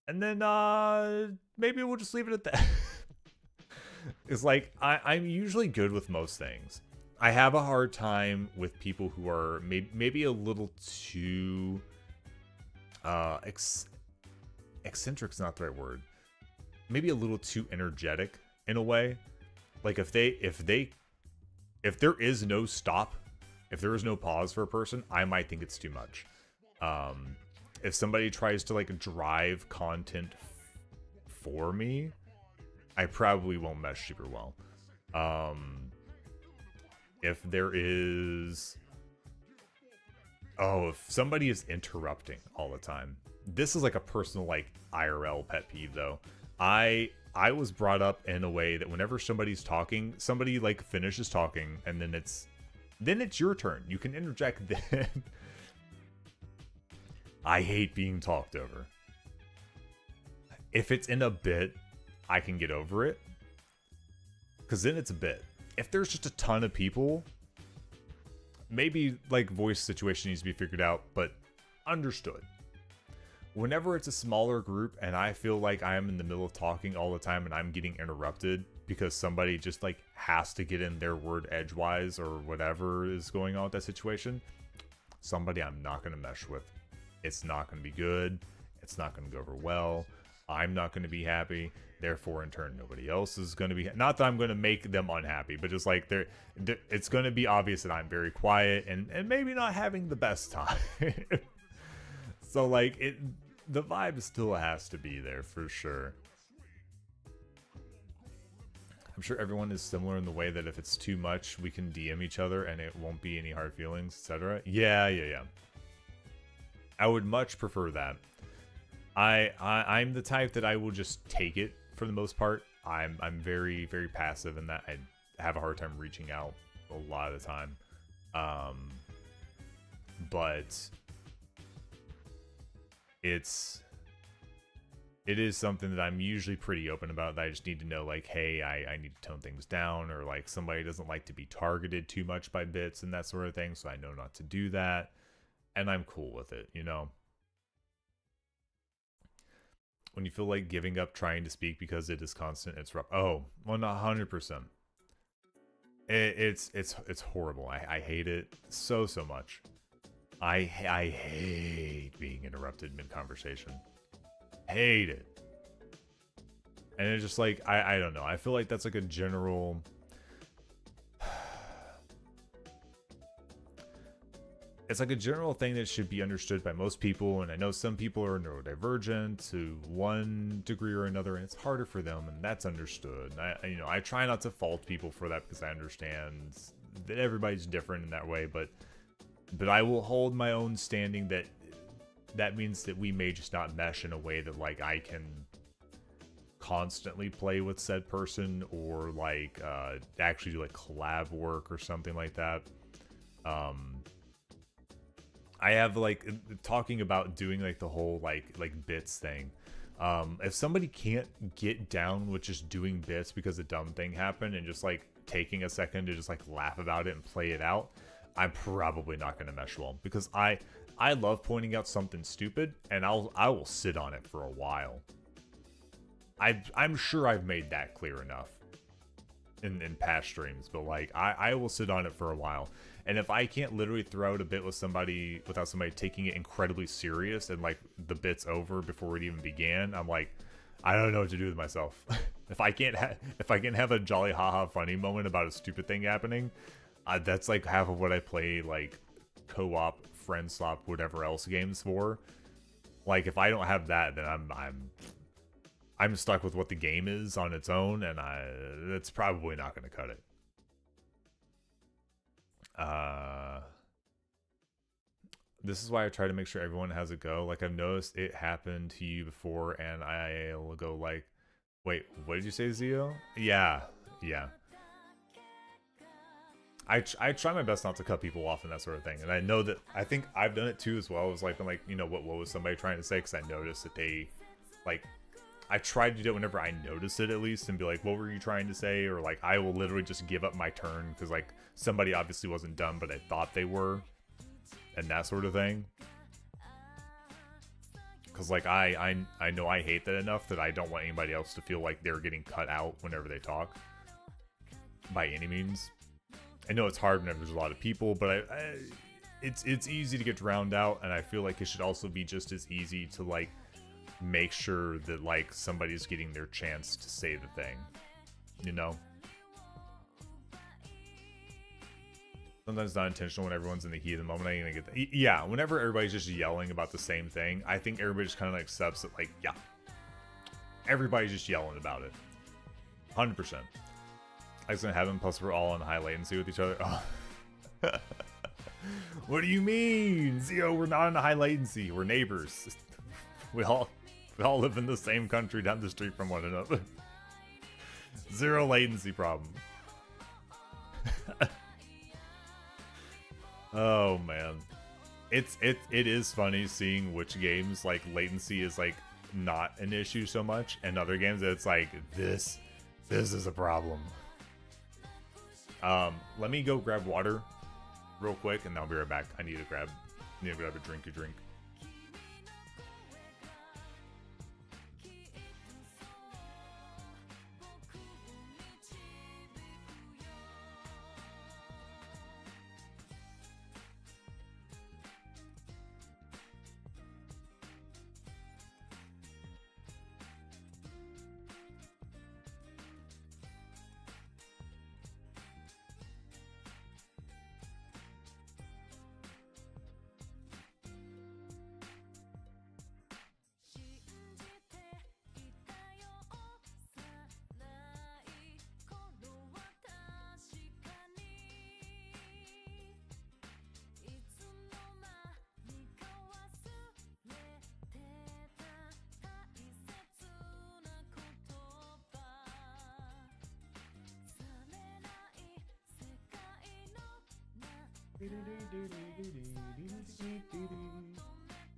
and then maybe we'll just leave it at that. It's like I'm usually good with most things. I have a hard time with people who are maybe a little too eccentric's not the right word. Maybe a little too energetic in a way. Like if there is no stop, if there is no pause for a person, I might think it's too much. If somebody tries to like drive content for me, I probably won't mesh super well. If there is... if somebody is interrupting all the time. This is like a personal like IRL pet peeve though. I was brought up in a way that whenever somebody's talking, somebody like finishes talking and then it's your turn. You can interject then. I hate being talked over. If it's in a bit, I can get over it, because then it's a bit. if there's just a ton of people, maybe like voice situation needs to be figured out, but understood. Whenever it's a smaller group and I feel like I am in the middle of talking all the time and I'm getting interrupted because somebody just like has to get in their word edgewise or whatever is going on with that situation, somebody I'm not going to mesh with. It's not going to be good. It's not going to go over well. I'm not going to be happy. Therefore, in turn, nobody else is going to be. Not that I'm going to make them unhappy, but just like it's going to be obvious that I'm very quiet and maybe not having the best time. So like the vibe still has to be there for sure. I'm sure everyone is similar in the way that if it's too much, we can DM each other and it won't be any hard feelings, etc. Yeah. I would much prefer that. I'm the type that I will just take it for the most part. I'm very, very passive in that I have a hard time reaching out a lot of the time. But it is something that I'm usually pretty open about, that I just need to know, like, hey, I need to tone things down, or like somebody doesn't like to be targeted too much by bits and that sort of thing, so I know not to do that, and I'm cool with it, you know? When you feel like giving up trying to speak because it is constant, it's rough. Oh, well, not 100%. It's horrible. I hate it so much. I hate being interrupted mid-conversation. Hate it. And it's just like, I don't know. I feel like that's like a general... It's like a general thing that should be understood by most people, and I know some people are neurodivergent to one degree or another, and it's harder for them, and that's understood. I try not to fault people for that because I understand that everybody's different in that way, but I will hold my own standing that means that we may just not mesh in a way that like I can constantly play with said person, or like actually do like collab work or something like that. I have like talking about doing like the whole like bits thing. If somebody can't get down with just doing bits because a dumb thing happened and just like taking a second to just like laugh about it and play it out, I'm probably not going to mesh well, because I love pointing out something stupid and I will sit on it for a while. I'm sure I've made that clear enough in past streams, but like I will sit on it for a while. And if I can't literally throw out a bit with somebody without somebody taking it incredibly serious and like the bit's over before it even began, I'm like, I don't know what to do with myself. If I can't have a jolly haha funny moment about a stupid thing happening, that's like half of what I play like co-op, friend swap, whatever else games for. Like if I don't have that, then I'm stuck with what the game is on its own, and that's probably not going to cut it. This is why I try to make sure everyone has a go. Like I've noticed it happened to you before, and I'll go like, wait, what did you say, Zio? Yeah. I try my best not to cut people off and that sort of thing, and I know that I think I've done it too as well. It was like, I'm like, you know, what was somebody trying to say? Because I noticed that they like. I try to do it whenever I notice it, at least, and be like, what were you trying to say? Or like, I will literally just give up my turn because like somebody obviously wasn't done, but I thought they were, and that sort of thing. Because like I know I hate that enough that I don't want anybody else to feel like they're getting cut out whenever they talk, by any means. I know it's hard whenever there's a lot of people, but it's easy to get drowned out, and I feel like it should also be just as easy to like make sure that like somebody's getting their chance to say the thing, you know? Sometimes not intentional when everyone's in the heat of the moment. I ain't gonna get that. Yeah, whenever everybody's just yelling about the same thing, I think everybody just kind of like accepts it, like, yeah, everybody's just yelling about it. 100%. I was gonna have them, plus we're all on high latency with each other. Oh. What do you mean? Zio, we're not in high latency. We're neighbors. We all live in the same country down the street from one another. Zero latency problem. Oh man. It is funny seeing which games like latency is like not an issue so much, and other games it's like this is a problem. Let me go grab water real quick, and I'll be right back. I need to grab a drink.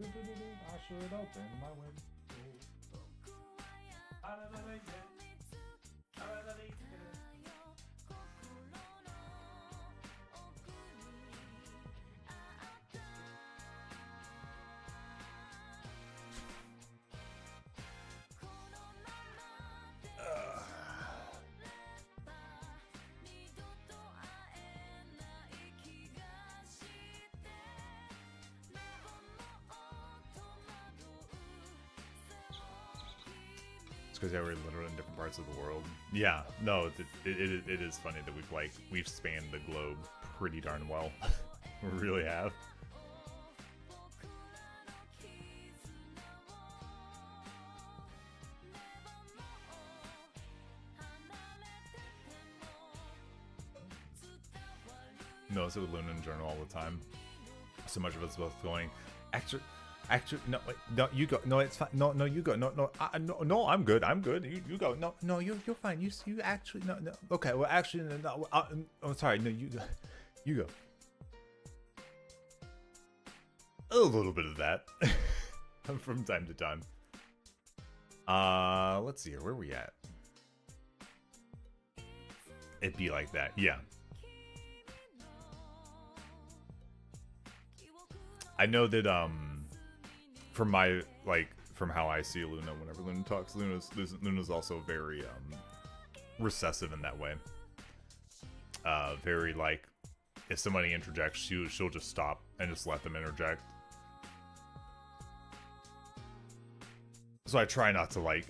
I should open my window. Because we're literally in different parts of the world. Yeah, no, it is funny that we've spanned the globe pretty darn well. We really have. No, it's with Luna in general all the time. So much of it's both going, Actually, no, wait, no, you go. No, it's fine. No, you go. No, I'm good. You go. No, you're fine. You actually, no. Okay, well, actually, no. I'm sorry. No, you go. You go. A little bit of that from time to time. Let's see here. Where are we at? It'd be like that. Yeah. I know that, from how I see Luna, whenever Luna talks, Luna's also very recessive in that way. Very like, if somebody interjects, she'll just stop and just let them interject. So I try not to like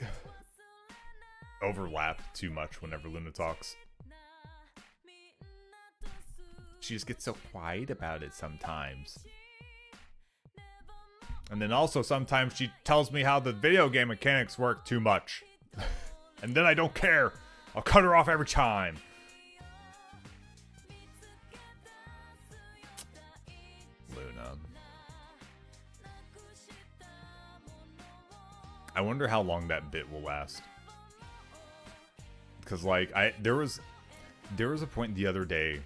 overlap too much whenever Luna talks. She just gets so quiet about it sometimes. And then also sometimes she tells me how the video game mechanics work too much. And then I don't care. I'll cut her off every time. Luna. I wonder how long that bit will last. Because like there was a point the other day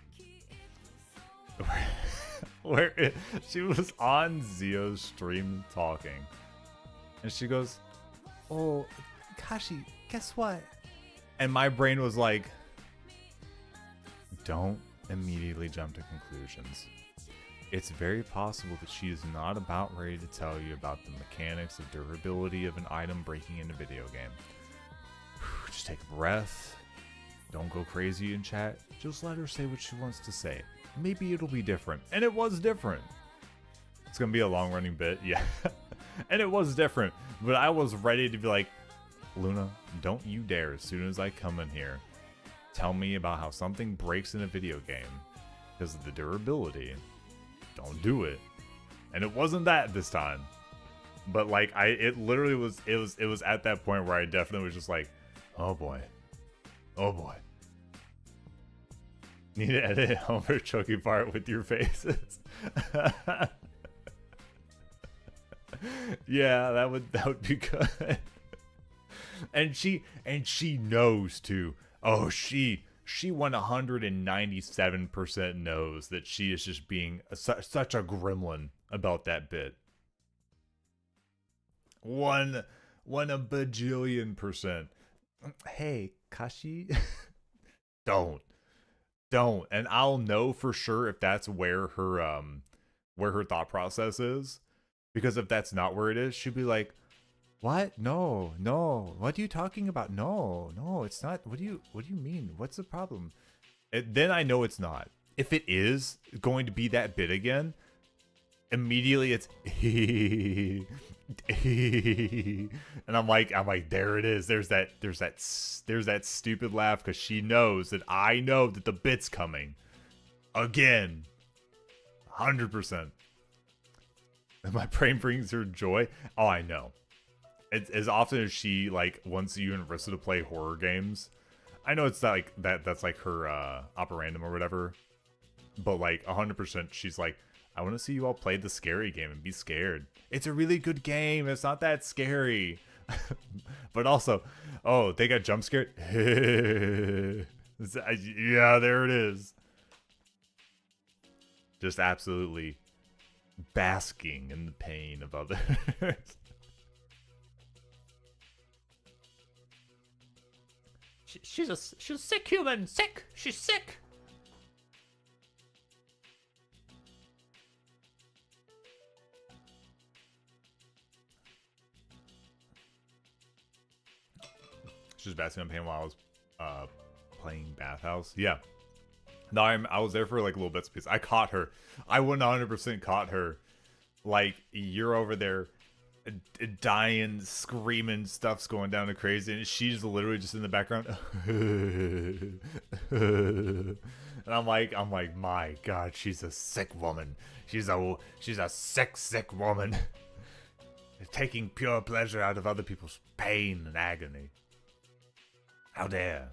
where she was on Zio's stream talking, and she goes, "Oh, Kashi, guess what?" And my brain was like, "Don't immediately jump to conclusions. It's very possible that she is not about ready to tell you about the mechanics of durability of an item breaking in a video game. Just take a breath. Don't go crazy in chat. Just let her say what she wants to say. Maybe it'll be different." And it was different. It's gonna be a long-running bit, yeah. And it was different. But I was ready to be like, Luna, don't you dare, as soon as I come in here, tell me about how something breaks in a video game because of the durability. Don't do it. And it wasn't that this time. But like, it literally was, it was at that point where I definitely was just like, oh boy. Oh boy. Need to edit Homer choking part with your faces. Yeah, that would be good. And she knows too. Oh, she 197% knows that she is just being such a gremlin about that bit. One a bajillion %. Hey, Kashi, don't don't. And I'll know for sure if that's where her thought process is. Because if that's not where it is, she'd be like, "What? No, no. What are you talking about? No, no, it's not. What do you mean? What's the problem?" Then I know it's not. If it is going to be that bit again, immediately it's and I'm like, there it is. There's that stupid laugh because she knows that I know that the bit's coming again, 100%. And my brain brings her joy. Oh, I know. As often as she like wants you and Rissa to play horror games, I know it's not like that. That's like her operandum or whatever. But like 100%, she's like, I want to see you all play the scary game and be scared. It's a really good game. It's not that scary. But also, oh, they got jump scared. Yeah, there it is. Just absolutely basking in the pain of others. She's a sick human. Sick. She's sick. She was basking in pain while I was playing Bathhouse. Yeah. No, I was there for like a little bits piece. I caught her. I 100% caught her. Like, you're over there dying, screaming, stuff's going down to crazy, and she's literally just in the background. And I'm like, my God, she's a sick woman. She's a sick woman. Taking pure pleasure out of other people's pain and agony. How dare.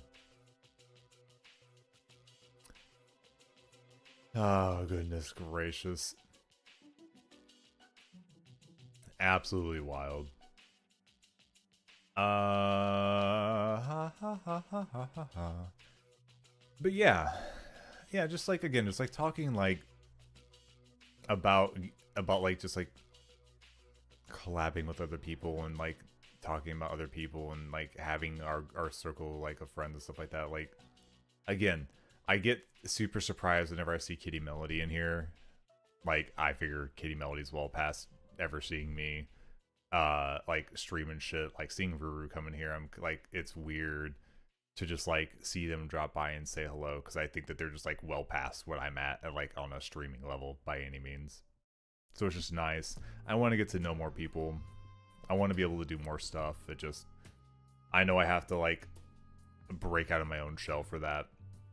Oh, goodness gracious. Absolutely wild. But yeah, just like, again, just like talking like about like just like collabing with other people and like talking about other people and like having our circle like of friends and stuff like that. Like, again, I get super surprised whenever I see Kitty Melody in here. Like, I figure Kitty Melody's well past ever seeing me like streaming shit. Like, seeing Ruru come in here, I'm like, it's weird to just like see them drop by and say hello, because I think that they're just like well past what I'm at like on a streaming level by any means. So it's just nice. I want to get to know more people. I want to be able to do more stuff. It just, I know I have to like break out of my own shell for that.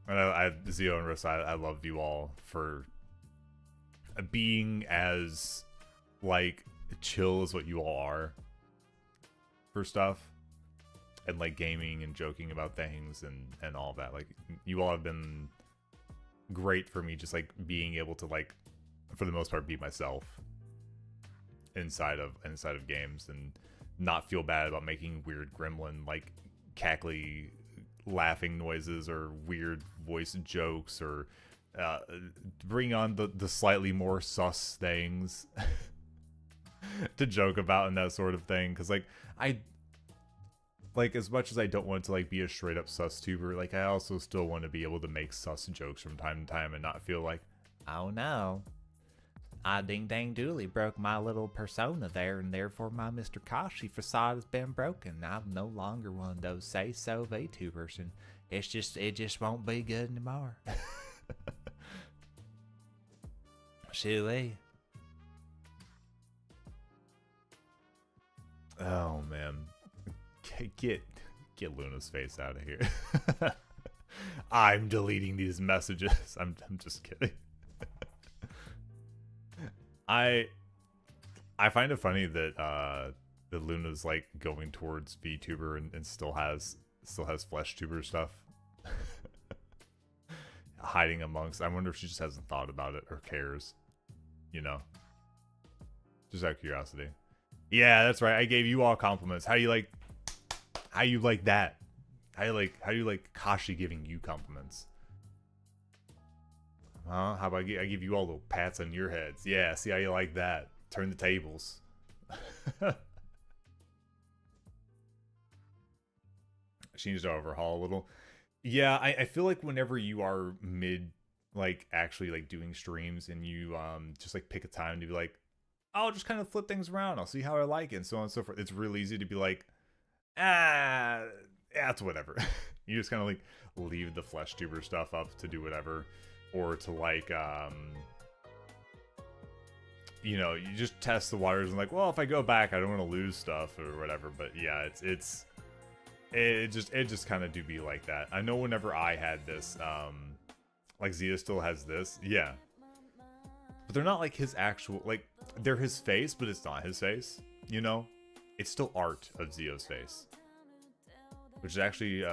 And Zio and Rissa, I love you all for being as like chill as what you all are for stuff, and like gaming and joking about things and all that. Like, you all have been great for me, just like being able to like, for the most part, be myself inside of games and not feel bad about making weird gremlin like cackly laughing noises or weird voice jokes, or bring on the slightly more sus things to joke about and that sort of thing. Because like, I like, as much as I don't want to like be a straight up sus tuber, like I also still want to be able to make sus jokes from time to time and not feel like, Oh no. I ding dang dooley broke my little persona there, and therefore my Mr. Kashi facade has been broken. I'm no longer one of those say so VTubers, and it just won't be good anymore. Shooey. oh man, get Luna's face out of here. I'm deleting these messages. I'm just kidding. I find it funny that Luna's like going towards VTuber and still has flesh tuber stuff hiding amongst. I wonder if she just hasn't thought about it or cares, you know, just out of curiosity. Yeah, that's right, I gave you all compliments. How you like that? How do you like Kashi giving you compliments? How about I give you all little pats on your heads? Yeah, see how you like that? Turn the tables. She needs to overhaul a little. Yeah, I feel like whenever you are mid, like actually like doing streams and you just like pick a time to be like, I'll just kind of flip things around. I'll see how I like it and so on and so forth. It's real easy to be like, ah, yeah, it's whatever. You just kind of like leave the flesh tuber stuff up to do whatever, or to like you know, you just test the waters and like, well, if I go back, I don't want to lose stuff or whatever. But yeah, it just kind of do be like that. I know whenever I had this, like Zia still has this, yeah, but they're not like his actual, like they're his face, but it's not his face. You know, it's still art of Zio's face, which is actually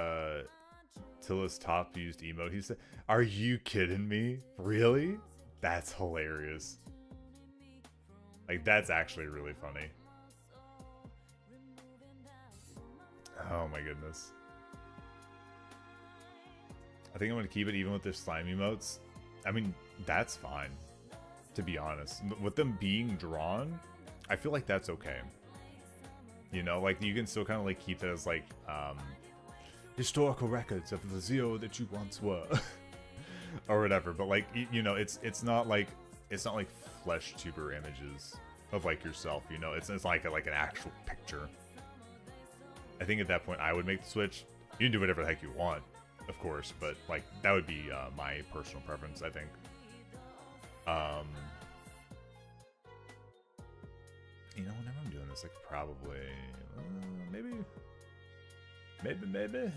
Tilla's top used emote. He said, "Are you kidding me? Really? That's hilarious." Like, that's actually really funny. Oh my goodness. I think I'm going to keep it even with their slime emotes. I mean, that's fine, to be honest. With them being drawn, I feel like that's okay. You know, like, you can still kind of, like, keep it as, like, historical records of the Zio that you once were. Or whatever. But, like, you know, it's not like flesh tuber images of like yourself, you know. It's like an actual picture. I think at that point I would make the switch. You can do whatever the heck you want, of course, but like that would be my personal preference, I think. You know, whenever I'm doing this, like probably maybe baby.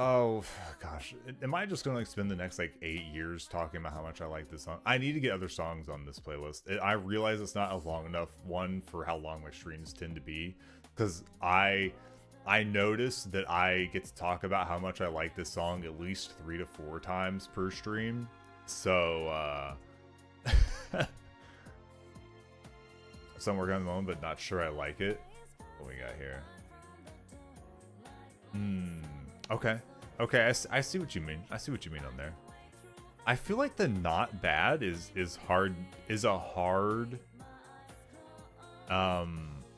Oh gosh, am I just gonna like spend the next like 8 years talking about how much I like this song? I need to get other songs on this playlist. I realize it's not a long enough one for how long my streams tend to be, because I notice that I get to talk about how much I like this song at least 3 to 4 times per stream. So so I'm working on the moment, but not sure I like it. What we got here? Okay, I see what you mean. I see what you mean on there. I feel like the not bad is a hard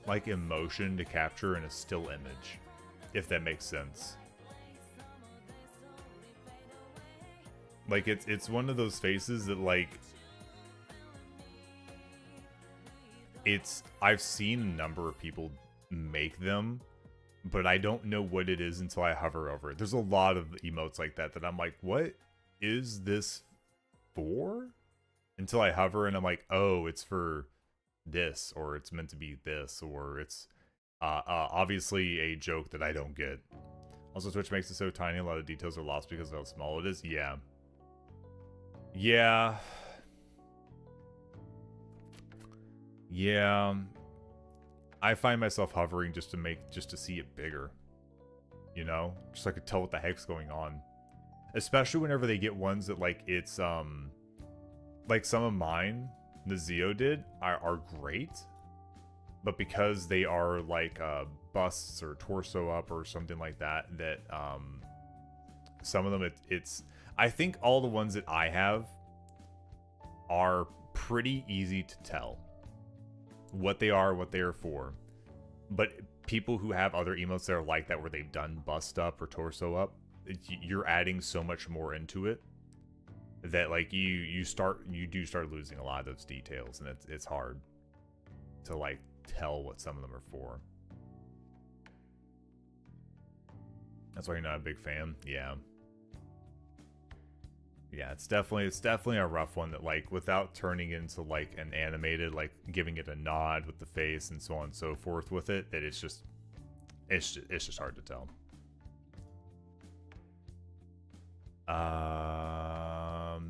like emotion to capture in a still image, if that makes sense. Like it's one of those faces that like I've seen a number of people make them, but I don't know what it is until I hover over it. There's a lot of emotes like that I'm like, what is this for? Until I hover and I'm like, oh, it's for this, or it's meant to be this, or it's obviously a joke that I don't get. Also, Twitch makes it so tiny, a lot of details are lost because of how small it is. Yeah. I find myself hovering just to see it bigger. You know? Just so I could tell what the heck's going on. Especially whenever they get ones that like it's like some of mine, the Zio did, are great. But because they are like busts or torso up or something like that, some of them it's I think all the ones that I have are pretty easy to tell what they are for. But people who have other emotes that are like that, where they've done bust up or torso up, you're adding so much more into it that like you do start losing a lot of those details, and it's hard to like tell what some of them are for. That's why you're not a big fan. Yeah, it's definitely a rough one that like without turning into like an animated, like giving it a nod with the face and so on and so forth with it, that it's just hard to tell.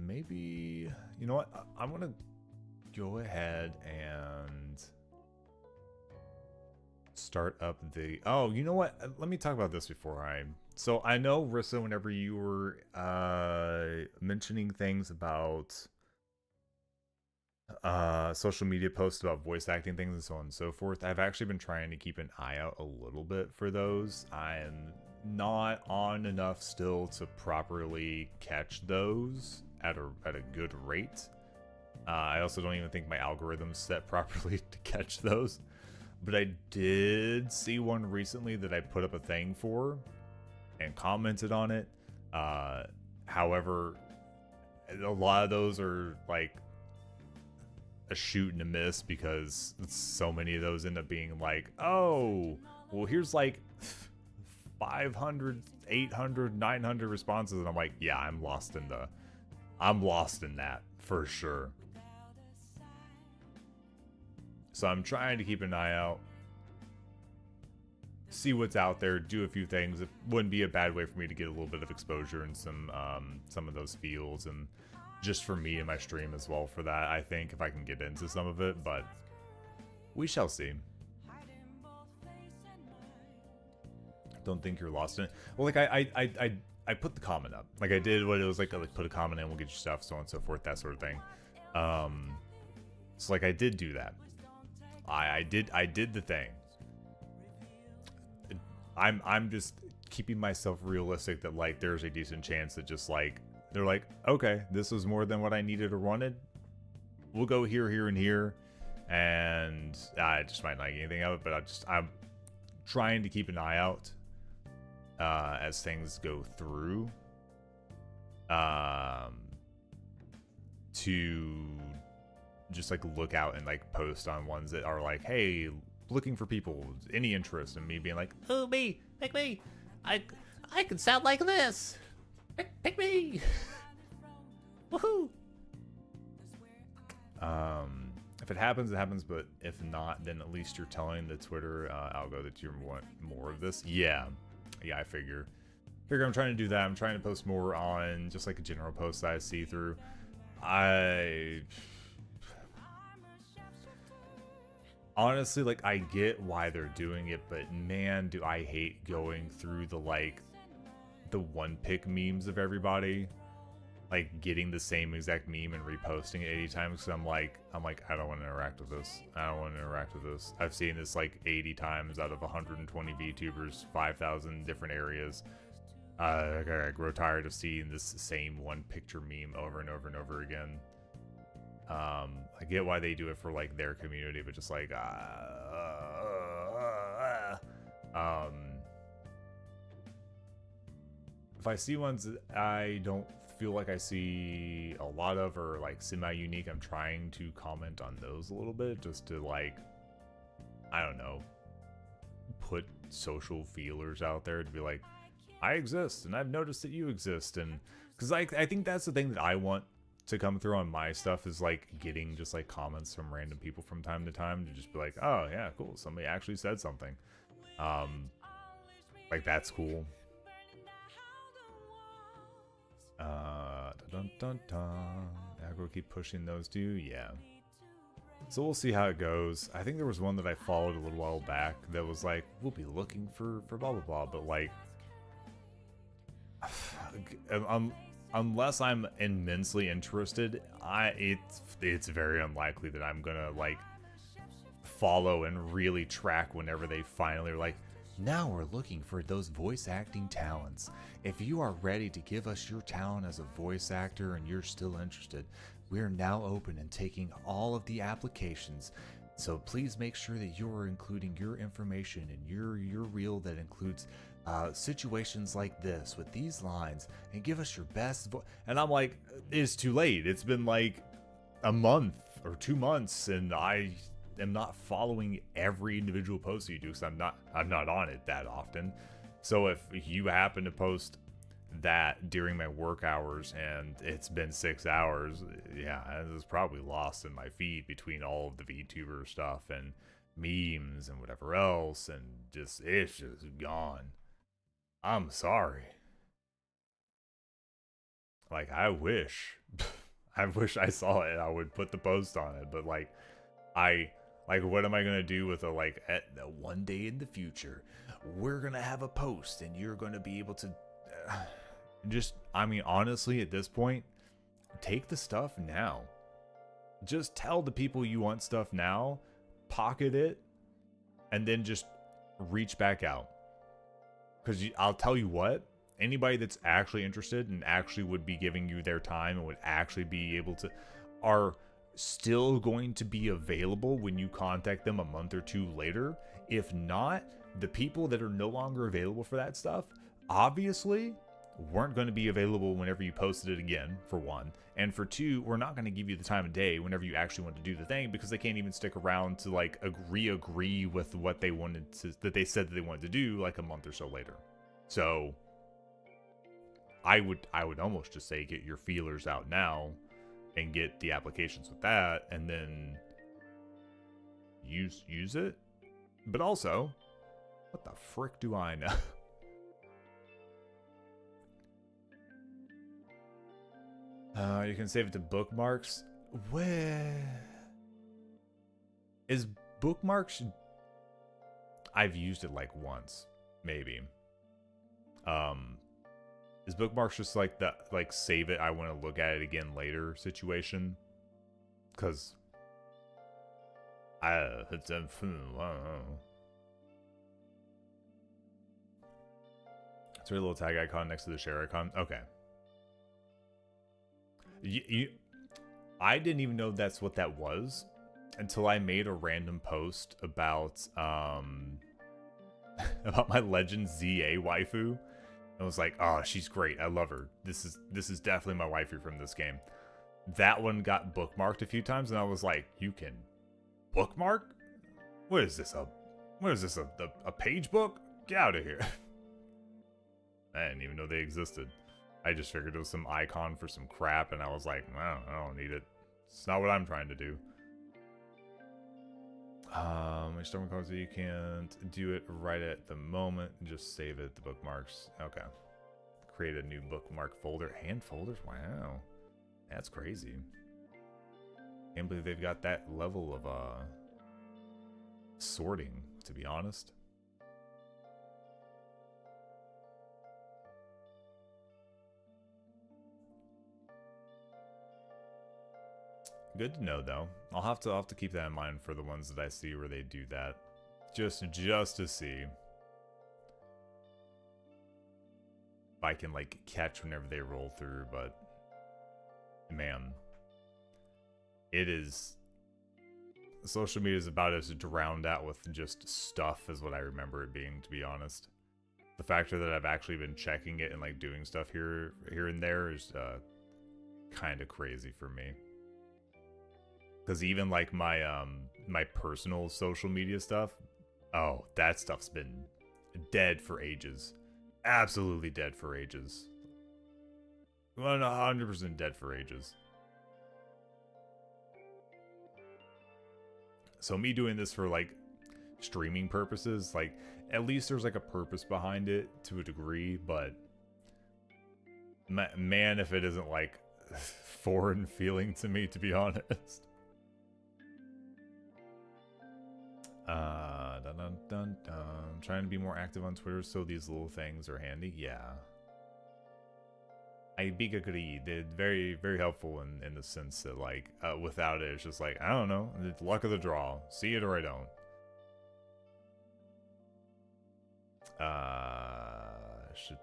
Maybe, you know what? I'm gonna go ahead and start up the. Oh, you know what? Let me talk about this before I. So I know, Rissa, whenever you were mentioning things about social media posts about voice acting things and so on and so forth, I've actually been trying to keep an eye out a little bit for those. not on enough still to properly catch those at a good rate. I also don't even think my algorithm's set properly to catch those. But I did see one recently that I put up a thing for and commented on it. However, a lot of those are like a shoot and a miss because so many of those end up being like, oh, well, here's like 500, 800, 900 responses. And I'm like, yeah, I'm lost in that for sure. So I'm trying to keep an eye out, see what's out there, do a few things. It wouldn't be a bad way for me to get a little bit of exposure in some of those fields, and just for me and my stream as well for that, I think, if I can get into some of it, but we shall see. Don't think you're lost in it. Well, like I put the comment up. Like I did what it was like put a comment in, we'll get you stuff, so on and so forth, that sort of thing. So like I did do that. I did the thing. I'm just keeping myself realistic that like there's a decent chance that just like they're like, okay, this was more than what I needed or wanted. We'll go here, here, and here, and I just might not get anything out of it. But I'm trying to keep an eye out as things go through to just like look out and like post on ones that are like, hey, looking for people, any interest, and me being like, Oh, me, pick me. I can sound like this. Pick me. Woohoo. If it happens, it happens, but if not, then at least you're telling the Twitter algo that you want more of this. Yeah, I figure I'm trying to do that. I'm trying to post more on just like a general post that I see through. Honestly, like, I get why they're doing it, but man, do I hate going through the one pick memes of everybody, like getting the same exact meme and reposting it 80 times. Because I'm like, I don't want to interact with this. I've seen this like 80 times out of 120 VTubers, 5,000 different areas. I grow tired of seeing this same one picture meme over and over and over again. I get why they do it for like their community, but just like if I see ones that I don't feel like I see a lot of or like semi-unique, I'm trying to comment on those a little bit just to like, I don't know, put social feelers out there to be like, I exist and I've noticed that you exist. And because I think that's the thing that I want to come through on my stuff is like getting just like comments from random people from time to time to just be like, oh yeah, cool, somebody actually said something. Like that's cool. Dun dun dun. Aggro keep pushing those two, yeah. So we'll see how it goes. I think there was one that I followed a little while back that was like, we'll be looking for blah blah blah, but like unless I'm immensely interested, it's very unlikely that I'm gonna like follow and really track whenever they finally are like, now we're looking for those voice acting talents. If you are ready to give us your talent as a voice actor and you're still interested, we are now open and taking all of the applications. So please make sure that you're including your information in your reel that includes situations like this with these lines, and give us your best and I'm like, it's too late. It's been like a month or 2 months and I am not following every individual post you do because I'm not on it that often. So if you happen to post that during my work hours and it's been 6 hours, yeah, it was probably lost in my feed between all of the VTuber stuff and memes and whatever else, and it's just gone. I'm sorry. Like, I wish I saw it. I would put the post on it, but like, what am I gonna do with one day in the future, we're gonna have a post and you're gonna be able to I mean, honestly, at this point, take the stuff now. Just tell the people you want stuff now, pocket it, and then just reach back out. Because I'll tell you what, anybody that's actually interested and actually would be giving you their time and would actually be able to, are still going to be available when you contact them a month or two later. If not, the people that are no longer available for that stuff obviously weren't going to be available whenever you posted it again, for one. And for two, we're not going to give you the time of day whenever you actually want to do the thing, because they can't even stick around to like agree with what they wanted to, that they said that they wanted to do like a month or so later. So I would almost just say get your feelers out now and get the applications with that, and then use it. But also, what the frick do I know? You can save it to bookmarks. Where is bookmarks? I've used it like once, maybe. Is bookmarks just like the save it, I want to look at it again later situation? Cause it's I don't know. It's a little tag icon next to the share icon. Okay. I didn't even know that's what that was until I made a random post about about my Legend ZA waifu. I was like, oh, she's great. I love her. This is definitely my waifu from this game. That one got bookmarked a few times, and I was like, you can bookmark? What is this? A page book? Get out of here. I didn't even know they existed. I just figured it was some icon for some crap, and I was like, I don't need it. It's not what I'm trying to do. When you're cards, you can't do it right at the moment. Just save it, the bookmarks. Okay. Create a new bookmark folder. Hand folders? Wow. That's crazy. Can't believe they've got that level of sorting, to be honest. Good to know, though. I'll have to keep that in mind for the ones that I see where they do that, just to see if I can like catch whenever they roll through. But man, it is, social media is about as drowned out with just stuff as what I remember it being, to be honest. The factor that I've actually been checking it and like doing stuff here and there is kind of crazy for me. Because even like my my personal social media stuff, oh, that stuff's been dead for ages. Absolutely dead for ages. 100% dead for ages. So me doing this for like streaming purposes, like at least there's like a purpose behind it to a degree, but man, if it isn't like foreign feeling to me, to be honest. Trying to be more active on Twitter, so these little things are handy. Yeah, I big agree. They're very, very helpful in the sense that like without it, it's just like, I don't know, it's luck of the draw. See it or I don't. Should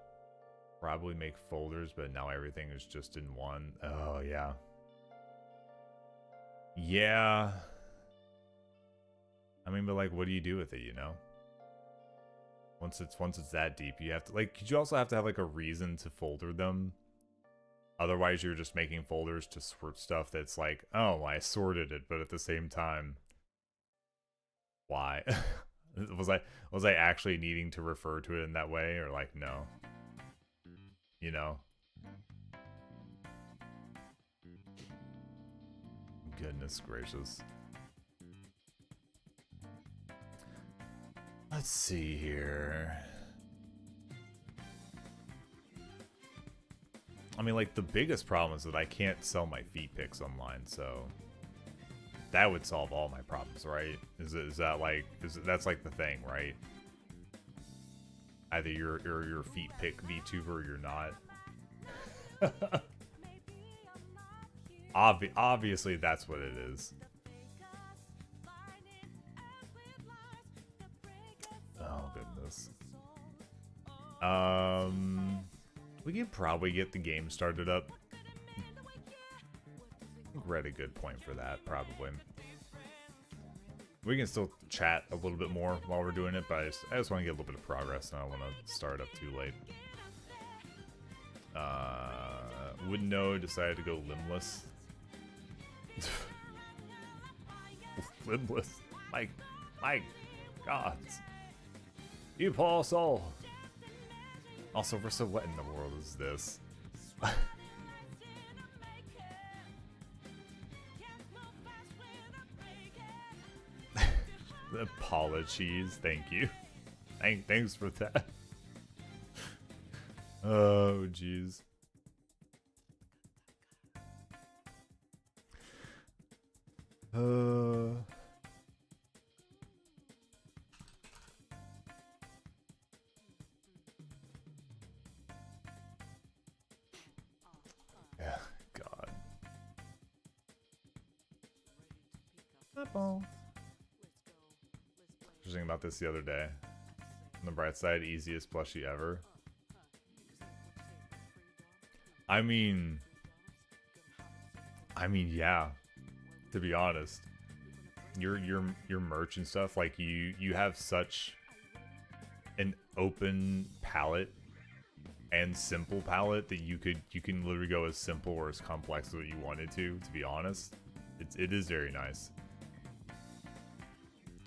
probably make folders, but now everything is just in one. Oh yeah. Yeah. I mean, but like, what do you do with it, you know? Once it's that deep, you have to like, you also have to have like a reason to folder them. Otherwise, you're just making folders to sort stuff that's like, oh, I sorted it, but at the same time, why? was I actually needing to refer to it in that way, or like, no? You know? Goodness gracious. Let's see here. I mean, like, the biggest problem is that I can't sell my feet pics online, so that would solve all my problems, right? That's like the thing, right? Either you're a feet pic VTuber or you're not. Obviously, that's what it is. Oh, goodness. We can probably get the game started up. We're at a good point for that, probably. We can still chat a little bit more while we're doing it, but I just want to get a little bit of progress, and I don't want to start up too late. Wouldn't know, decided to go limbless. Limbless. My gods. You poor soul. Also, Rissa, what in the world is this? Apologies, thank you. Thanks for that. Oh, jeez. Yeah, God. On about this the other day. On the bright side, easiest plushie ever. I mean, yeah. To be honest, your merch and stuff, like you have such an open palette and simple palette that you can literally go as simple or as complex as what you wanted to. To be honest, it is very nice.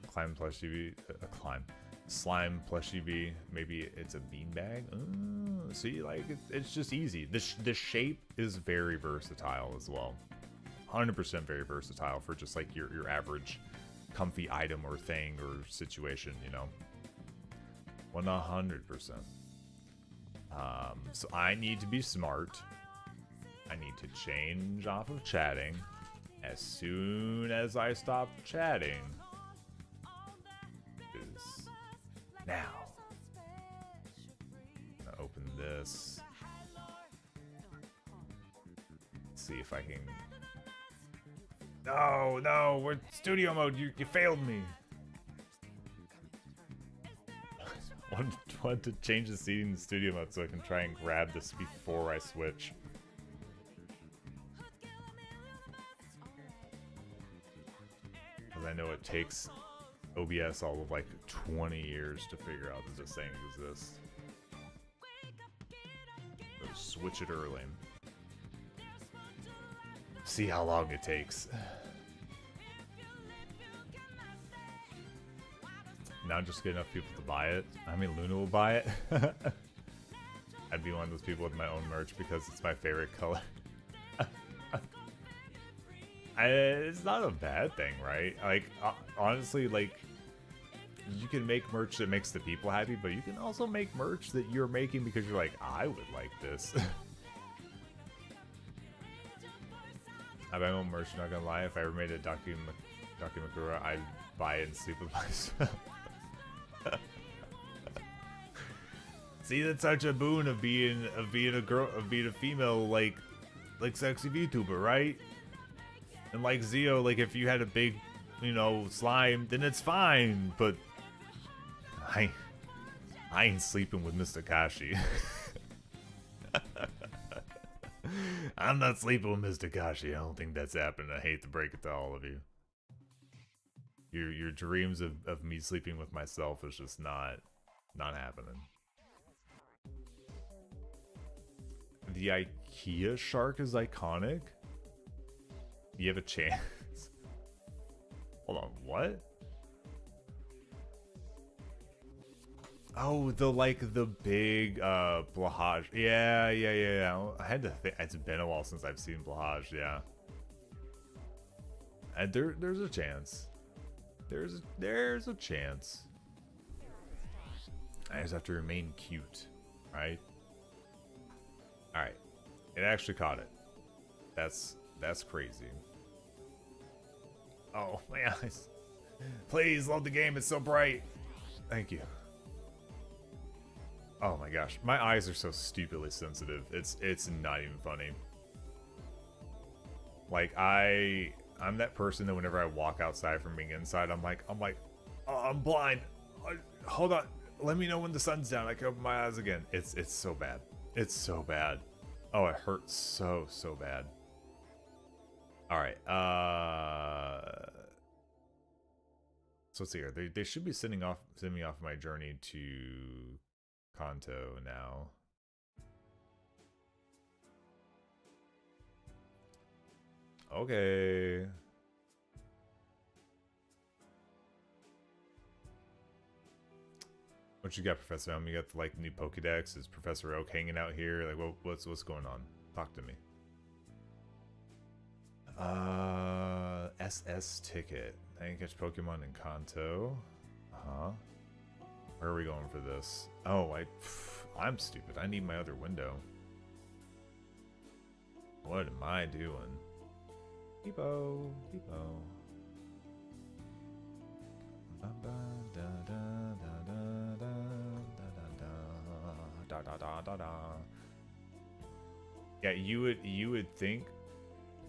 Climb plushie, slime plushie bee. Maybe it's a beanbag. See, like it's just easy. The shape is very versatile as well. 100% very versatile for just like your average comfy item or thing or situation, you know. 100%. So I need to be smart. I need to change off of chatting as soon as I stop chatting. Now, I'm gonna open this. See if I can. No, we're studio mode. You failed me. Want to change the seating to studio mode so I can try and grab this before I switch. Because I know it takes OBS all of like 20 years to figure out that this thing exists. So switch it early. See how long it takes. Not just get enough people to buy it. I mean, Luna will buy it. I'd be one of those people with my own merch because it's my favorite color. It's not a bad thing, right? Like, honestly, like, you can make merch that makes the people happy, but you can also make merch that you're making because you're like, I would like this. I buy my own merch, not gonna lie. If I ever made a Dakimakura, I'd buy it and sleep with myself. See, that's such a boon of being a girl, of being a female, like sexy VTuber, right? And like Zio, like if you had a big, you know, slime, then it's fine. But I ain't sleeping with Mr. Kashi. I'm not sleeping with Mr. Kashi. I don't think that's happening. I hate to break it to all of you. Your dreams of me sleeping with myself is just not happening. The IKEA shark is iconic. You have a chance. Hold on, what? Oh, the big Blahaj. Yeah. I had to think. It's been a while since I've seen Blahaj. Yeah. And there's a chance. There's a chance. I just have to remain cute, right? All right. It actually caught it. That's crazy. Oh my eyes. Please load the game. It's so bright. Thank you. Oh my gosh, my eyes are so stupidly sensitive. It's not even funny. Like I'm that person that whenever I walk outside from being inside, I'm like, oh, I'm blind. Hold on. let me know when the sun's down. I can open my eyes again. It's so bad. It's so bad. Oh, it hurts so bad. All right. So let's see here. They should be sending me off my journey to Kanto now. Okay. What you got, Professor Elm? You got like the new Pokedex? Is Professor Oak hanging out here? Like, what's going on? Talk to me. SS ticket. I can catch Pokemon in Kanto. Where are we going for this? Oh, I'm stupid. I need my other window. What am I doing? Peepo. Yeah, you would think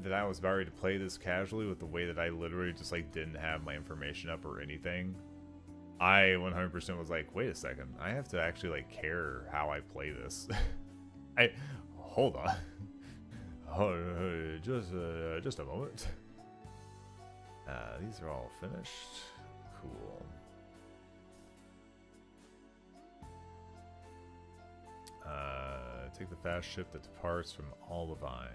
that I was about ready to play this casually with the way that I literally just like didn't have my information up or anything. I 100% was like, wait a second, I have to actually like care how I play this. Hold on. Just a moment. These are all finished. Cool. Take the fast ship that departs from Olivine.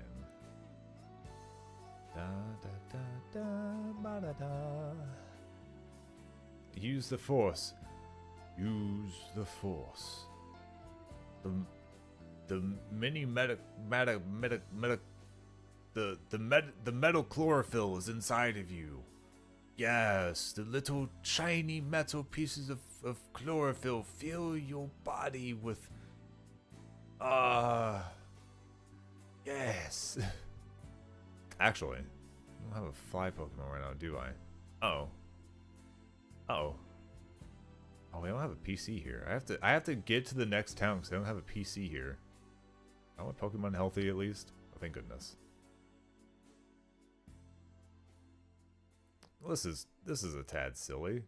Use the force. Use the force. The metal chlorophyll is inside of you. Yes, the little shiny metal pieces of chlorophyll fill your body with yes. Actually, I don't have a fly Pokemon right now, do I? Oh, we don't have a PC here. I have to get to the next town because I don't have a PC here. I want Pokemon healthy at least. Oh, thank goodness. Well, this is a tad silly.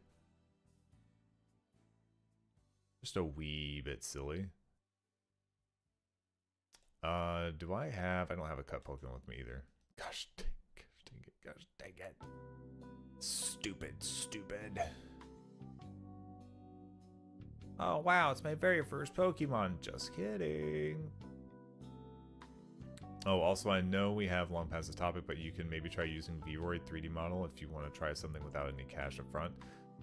Just a wee bit silly. Do I have... I don't have a cut Pokemon with me either. Gosh dang it. Stupid. Oh, wow, it's my very first Pokemon. Just kidding. Oh, also, I know we have long past this topic, but you can maybe try using Vroid 3D model if you want to try something without any cash up front.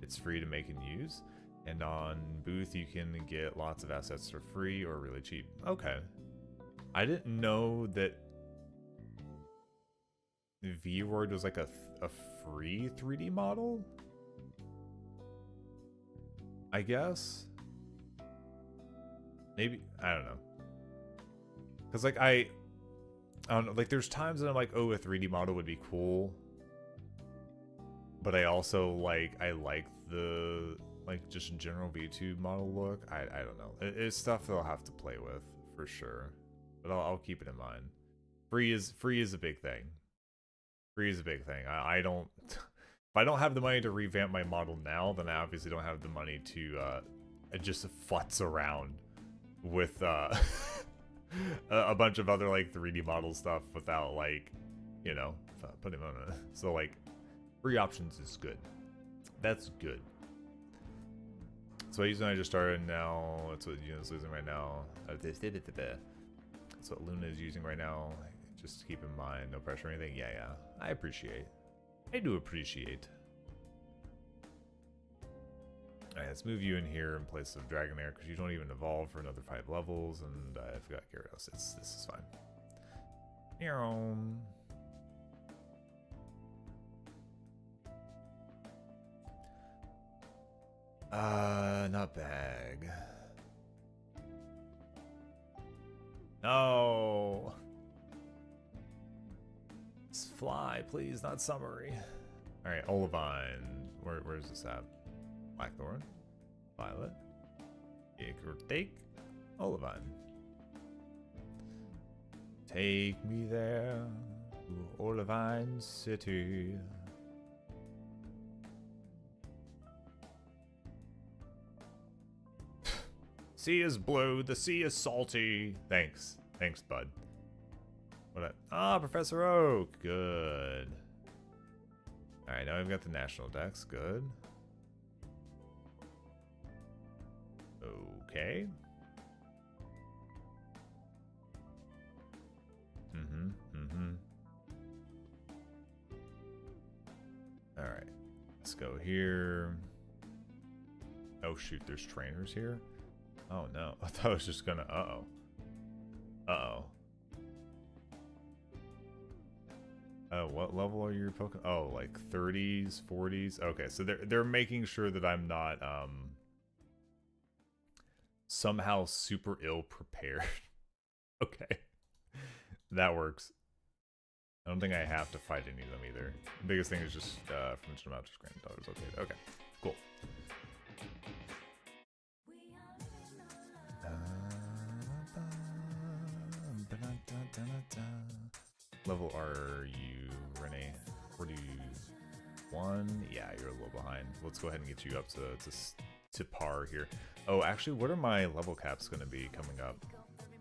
It's free to make and use. And on Booth, you can get lots of assets for free or really cheap. Okay. I didn't know that Vroid was like a free 3D model? I guess? Maybe, I don't know. Because like I don't know, like there's times that I'm like, oh, a 3D model would be cool. But I also like the like just general V2 model look. I don't know. It's stuff that I'll have to play with for sure. But I'll keep it in mind. Free is a big thing. Free is a big thing. I don't if I don't have the money to revamp my model now, then I obviously don't have the money to just futz around with a bunch of other like 3D model stuff without like, you know, putting on it. So like free options is good. That's good. So I just started now. That's what Luna's using right now. That's what Luna is using right now. Just keep in mind, no pressure or anything. Yeah. I appreciate. I do appreciate. Alright, let's move you in here in place of Dragonair because you don't even evolve for another 5 levels, and I forgot Gyarados. This is fine. Nutbag. No. It's fly, please, not summary. Alright, Olivine. Where's this at? Blackthorn. Violet. Take Olivine. Take me there to Olivine City. sea is blue, the sea is salty. Thanks. Thanks, bud. Professor Oak. Good. Alright, now we've got the national decks. Good. Okay. Alright. Let's go here. Oh shoot, there's trainers here? Oh no. I thought I was just gonna what level are you poking? Oh, like 30s, 40s. Okay, so they're making sure that I'm not somehow super ill prepared. Okay. That works. I don't think I have to fight any of them either. The biggest thing is just from the amount of granddaughters. Okay, cool. Level are you, Renee? 41? Yeah, you're a little behind. Let's go ahead and get you up to par here. Oh, actually, what are my level caps going to be coming up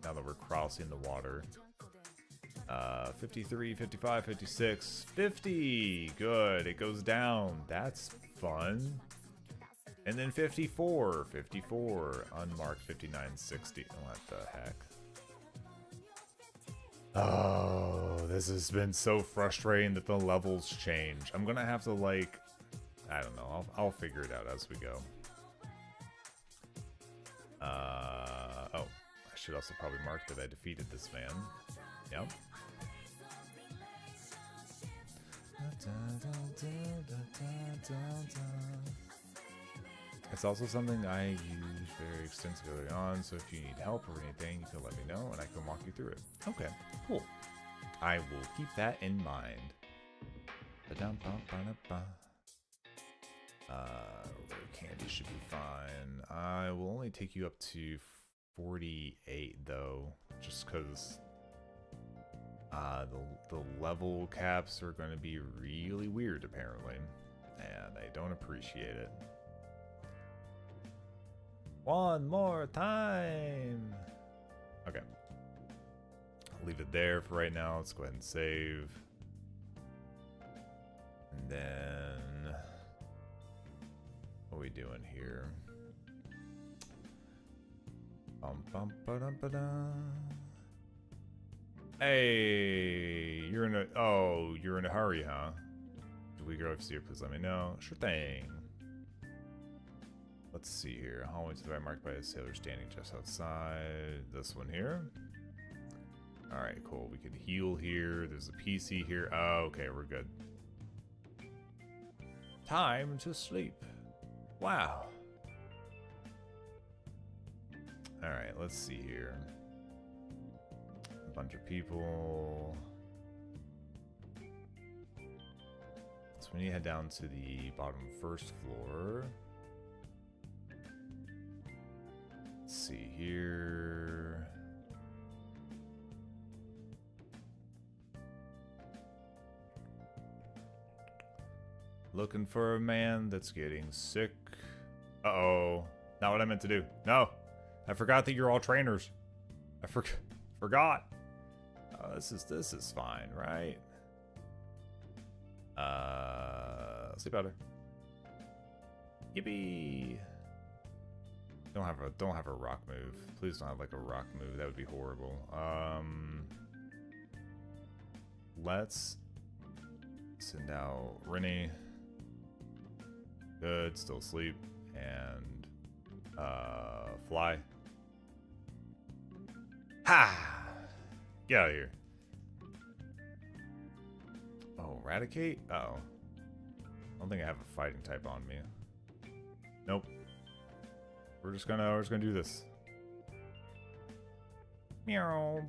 now that we're crossing the water? 53, 55, 56, 50. Good. It goes down. That's fun. And then 54, unmarked 59, 60. What the heck? Oh, this has been so frustrating that the levels change. I'm gonna have to, like, I don't know. I'll figure it out as we go. Oh, I should also probably mark that I defeated this man. Yep. It's also something I use very extensively on, so if you need help or anything, you can let me know and I can walk you through it. Okay, cool. I will keep that in mind. Candy should be fine. I will only take you up to 48 though, just because the level caps are going to be really weird apparently, and I don't appreciate it. One more time. Okay. I'll leave it there for right now. Let's go ahead and save. And then what are we doing here? Hey, you're in a hurry, huh? Do we go over here? Please let me know. Sure thing. Let's see here. Hallway to the right, marked by a sailor standing just outside. This one here. Alright, cool. We could heal here. There's a PC here. Oh, okay, we're good. Time to sleep. Wow. Alright, let's see here. A bunch of people. So we need to head down to the bottom first floor. Let's see here. Looking for a man that's getting sick. Uh-oh. Not what I meant to do. No. I forgot that you're all trainers. I forgot. Oh, this is fine, right? Sleep better. Yippee. Don't have a rock move. Please don't have like a rock move. That would be horrible. Let's send out Rennie. Good, still asleep. And fly. Ha! Get out of here. Oh, eradicate? Uh-oh. I don't think I have a fighting type on me. Nope. We're just gonna do this. Meow.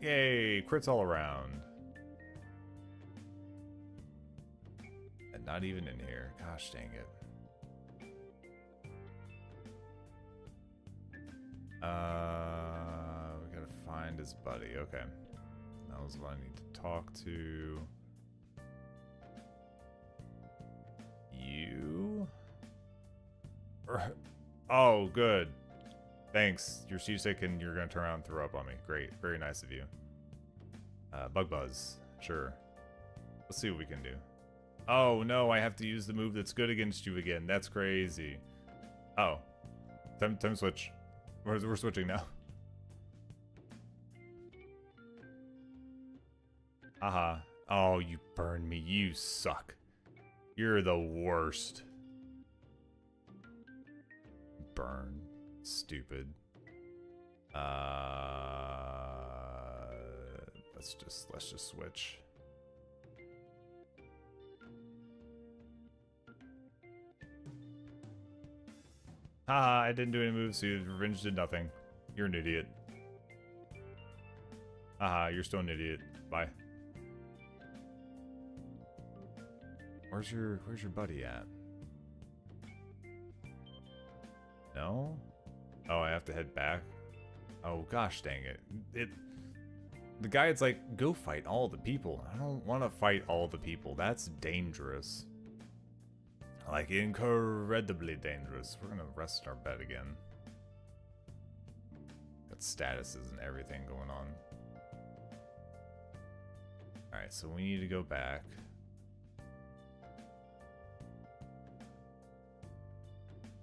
Yay, crits all around. And not even in here. Gosh dang it. We gotta find his buddy. Okay. That was what I need to talk to. You? Oh, good. Thanks. You're seasick and you're gonna turn around and throw up on me. Great. Very nice of you. Bug buzz. Sure. Let's see what we can do. Oh, no. I have to use the move that's good against you again. That's crazy. Oh. Time switch. We're switching now. Haha. Oh, you burned me. You suck. You're the worst. Burn. Stupid. Let's just switch. Haha, I didn't do any moves, so revenge did nothing. You're an idiot. Haha, you're still an idiot. Bye. Where's your buddy at? No? Oh, I have to head back. Oh gosh dang it. The guide's like, go fight all the people. I don't want to fight all the people. That's dangerous. Like, incredibly dangerous. We're gonna rest in our bed again. Got statuses and everything going on. Alright, so we need to go back.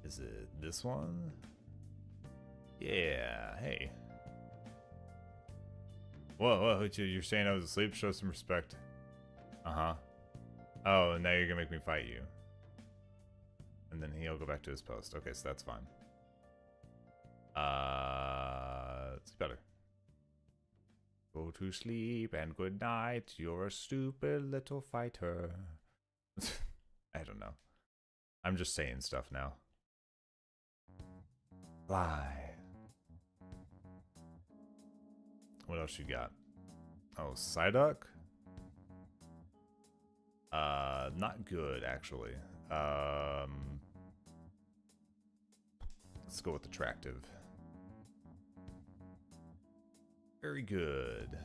Is it this one? Yeah, hey. Whoa, you're saying I was asleep? Show some respect. Uh-huh. Oh, and now you're gonna make me fight you. And then he'll go back to his post. Okay, so that's fine. It's better. Go to sleep and good night. You're a stupid little fighter. I don't know. I'm just saying stuff now. Fly. What else you got? Oh, Psyduck? Not good, actually. Let's go with attractive. Very good.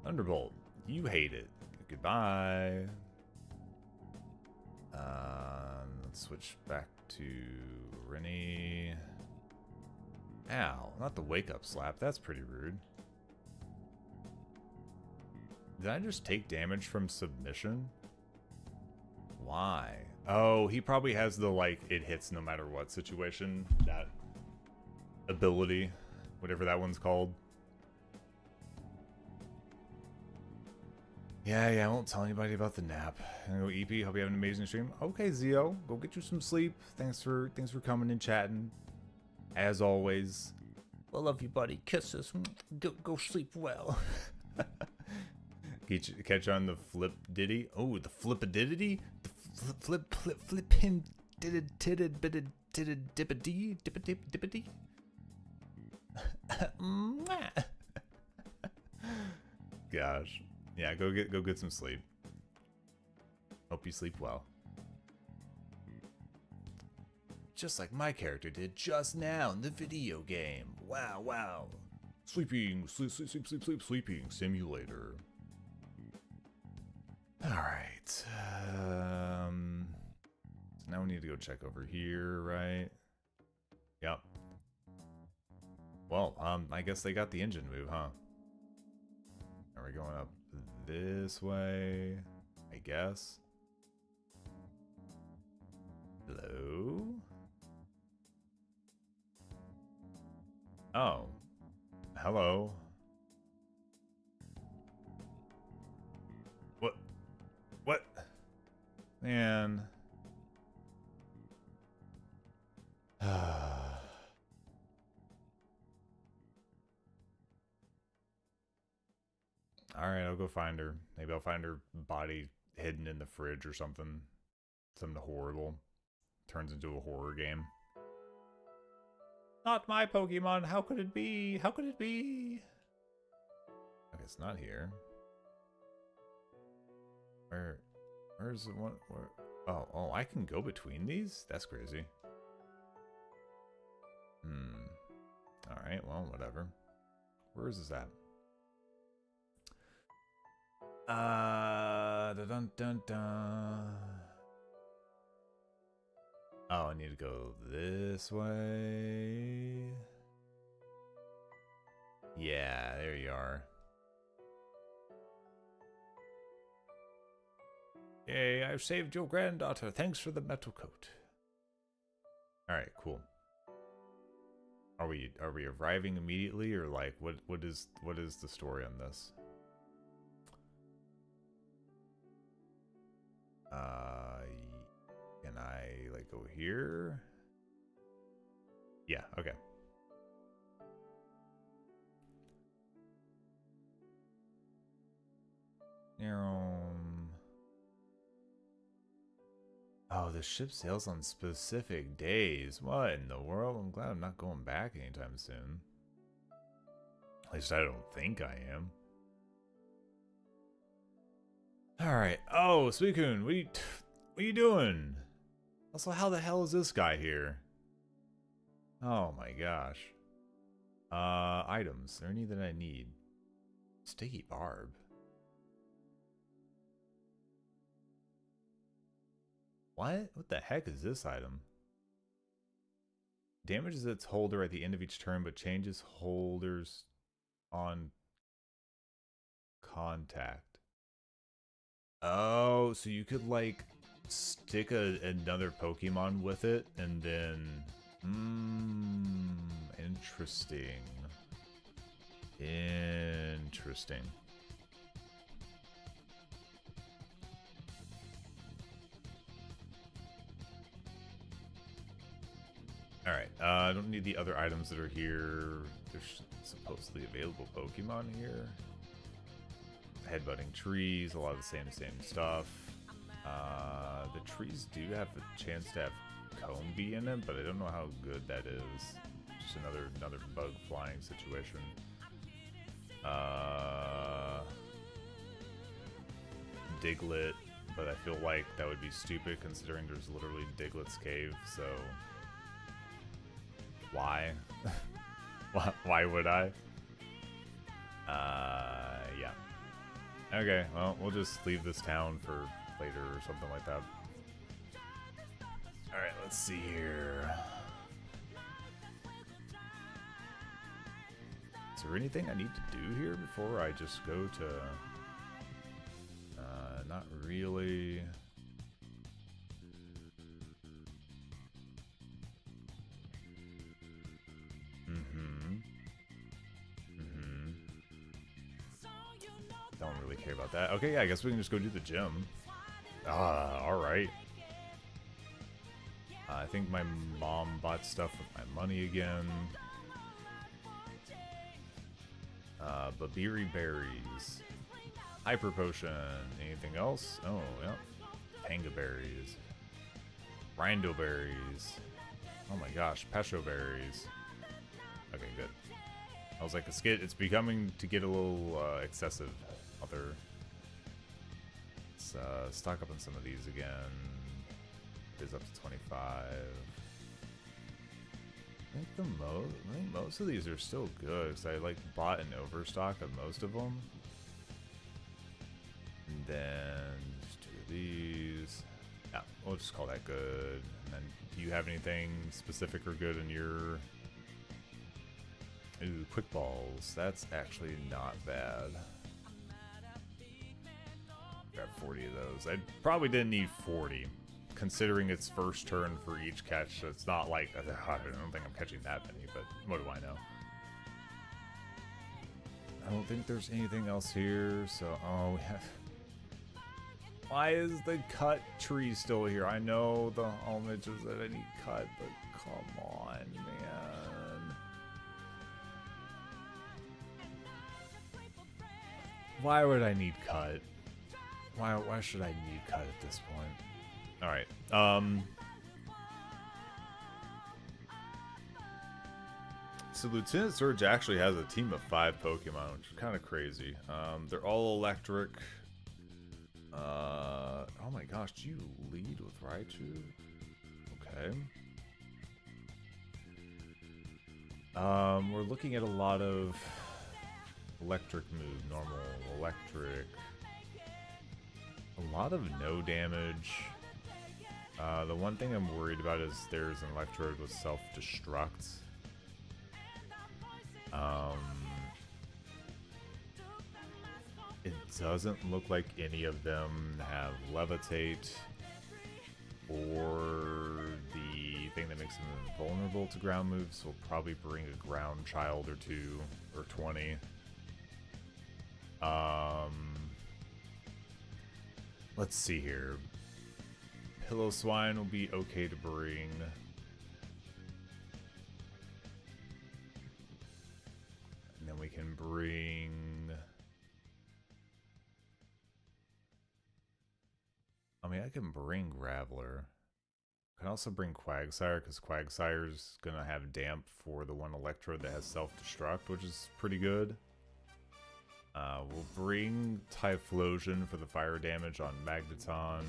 Thunderbolt. You hate it. Goodbye. Let's switch back to Rennie. Ow, not the wake up slap. That's pretty rude. Did I just take damage from submission? Why? Oh, he probably has the, like, it hits no matter what situation. That ability. Whatever that one's called. Yeah, I won't tell anybody about the nap. I'm gonna go EP. Hope you have an amazing stream. Okay, Zio, go get you some sleep. Thanks for coming and chatting. As always. I love you, buddy. Kisses. Go sleep well. Catch on the flip diddy. Oh, the flip-a-diddity? The flippin' dippity. Gosh. Yeah, go get some sleep. Hope you sleep well. Just like my character did just now in the video game. Wow. Sleeping simulator. Alright. So now we need to go check over here, right? Yep. Well, I guess they got the engine move, huh? Are we going up this way? I guess. Hello? Oh. Hello. What? Man. Alright, I'll go find her. Maybe I'll find her body hidden in the fridge or something. Something horrible. Turns into a horror game. Not my Pokemon. How could it be? How could it be? Okay, it's not here. Where's the one? Where? Oh, I can go between these? That's crazy. Alright, well, whatever. Where is this at? Dun. Oh, I need to go this way. Yeah, there you are. Yay, I've saved your granddaughter. Thanks for the metal coat. Alright, cool. Are we arriving immediately, or like what is the story on this? Can I like go here? Yeah, okay. Oh, the ship sails on specific days. What in the world? I'm glad I'm not going back anytime soon. At least I don't think I am. Alright. Oh, Suicune, what are you doing? Also, how the hell is this guy here? Oh my gosh. Items. Is there any that I need? Sticky barb. What? What the heck is this item? Damages its holder at the end of each turn, but changes holders on contact. Oh, so you could like stick another Pokemon with it and then... interesting. Interesting. Alright, I don't need the other items that are here. There's supposedly available Pokemon here. Headbutting trees, a lot of the same stuff. The trees do have a chance to have Combi in them, but I don't know how good that is. Just another bug flying situation. Diglett, but I feel like that would be stupid considering there's literally Diglett's cave, so why? Why would I? Yeah. Okay, well, we'll just leave this town for later or something like that. Alright, let's see here. Is there anything I need to do here before I just go to... not really. Don't really care about that. Okay, yeah, I guess we can just go do the gym. Alright. I think my mom bought stuff with my money again. Babiri berries. Hyper potion. Anything else? Oh, yeah. Panga berries. Rando berries. Oh my gosh, Pesho berries. Okay, good. I was like, it's becoming to get a little excessive. Let's stock up on some of these again. It is up to 25. I think most of these are still good because I like bought an overstock of most of them. And then just do these. Yeah, we'll just call that good. And then, do you have anything specific or good in your? Ooh, quick balls. That's actually not bad. Grab 40 of those. I probably didn't need 40, considering it's first turn for each catch. So it's not like I don't think I'm catching that many, but what do I know? I don't think there's anything else here. So we have. Why is the cut tree still here? I know the homages that I need cut, but come on, man. Why would I need cut? Why should I need cut at this point? Alright, so Lieutenant Surge actually has a team of 5 Pokemon, which is kind of crazy. They're all electric. Oh my gosh, do you lead with Raichu? Okay. We're looking at a lot of electric move, normal, electric. A lot of no damage. The one thing I'm worried about is there's an electrode with self-destruct. It doesn't look like any of them have levitate or the thing that makes them vulnerable to ground moves. So we'll probably bring a ground child or 2 or 20. Let's see here. Pillow Swine will be okay to bring. And then we can bring... I mean, I can bring Graveler. I can also bring Quagsire, because Quagsire's going to have damp for the one electrode that has self-destruct, which is pretty good. We'll bring Typhlosion for the fire damage on Magneton.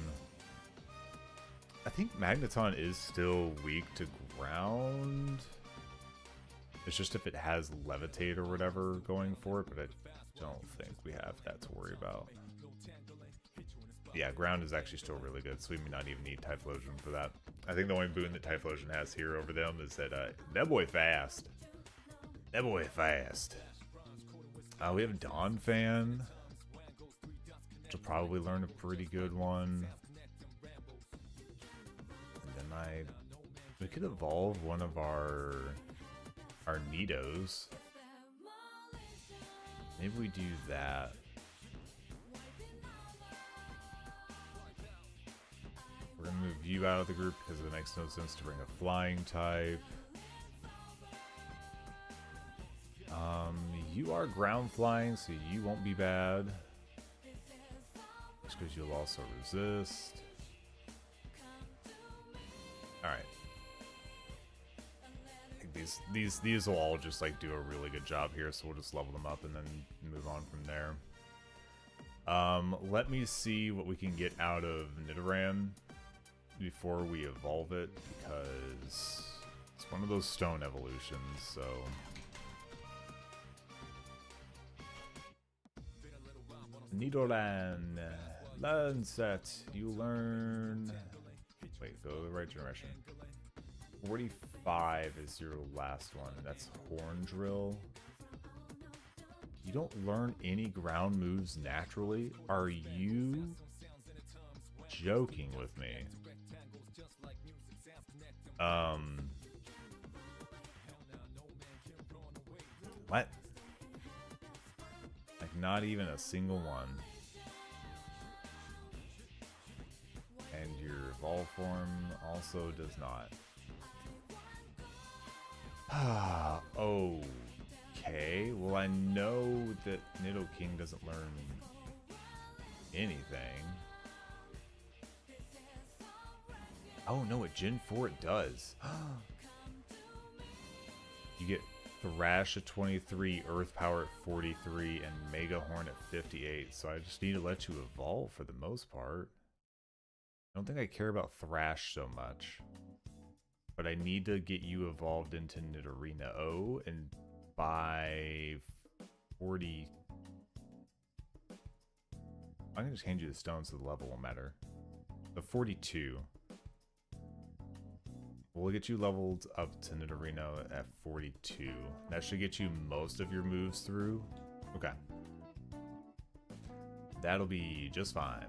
I think Magneton is still weak to ground. It's just if it has Levitate or whatever going for it, but I don't think we have that to worry about. Yeah, ground is actually still really good, so we may not even need Typhlosion for that. I think the only boon that Typhlosion has here over them is that that boy fast. That boy fast. We have Donphan, which will probably learn a pretty good one. And then we could evolve one of our Nidos. Maybe we do that. We're gonna move you out of the group because it makes no sense to bring a flying type. You are ground flying, so you won't be bad. Just because you'll also resist. Alright. I think these will all just like do a really good job here, so we'll just level them up and then move on from there. Let me see what we can get out of Nidoran before we evolve it, because it's one of those stone evolutions, so... Nidoran, learn set. You learn. Wait, go the right direction. 45 is your last one. That's Horn Drill. You don't learn any ground moves naturally? Are you joking with me? What? Not even a single one. And your evolve form also does not. Okay, well I know that Nidoking doesn't learn anything. Oh no, at Gen 4 it does. You get Thrash at 23, Earth Power at 43, and Mega Horn at 58. So I just need to let you evolve for the most part. I don't think I care about Thrash so much. But I need to get you evolved into Nidorino, and by 40... I'm going to just hand you the stones so the level will matter. The 42. We'll get you leveled up to Nidorino at 42. That should get you most of your moves through. Okay. That'll be just fine.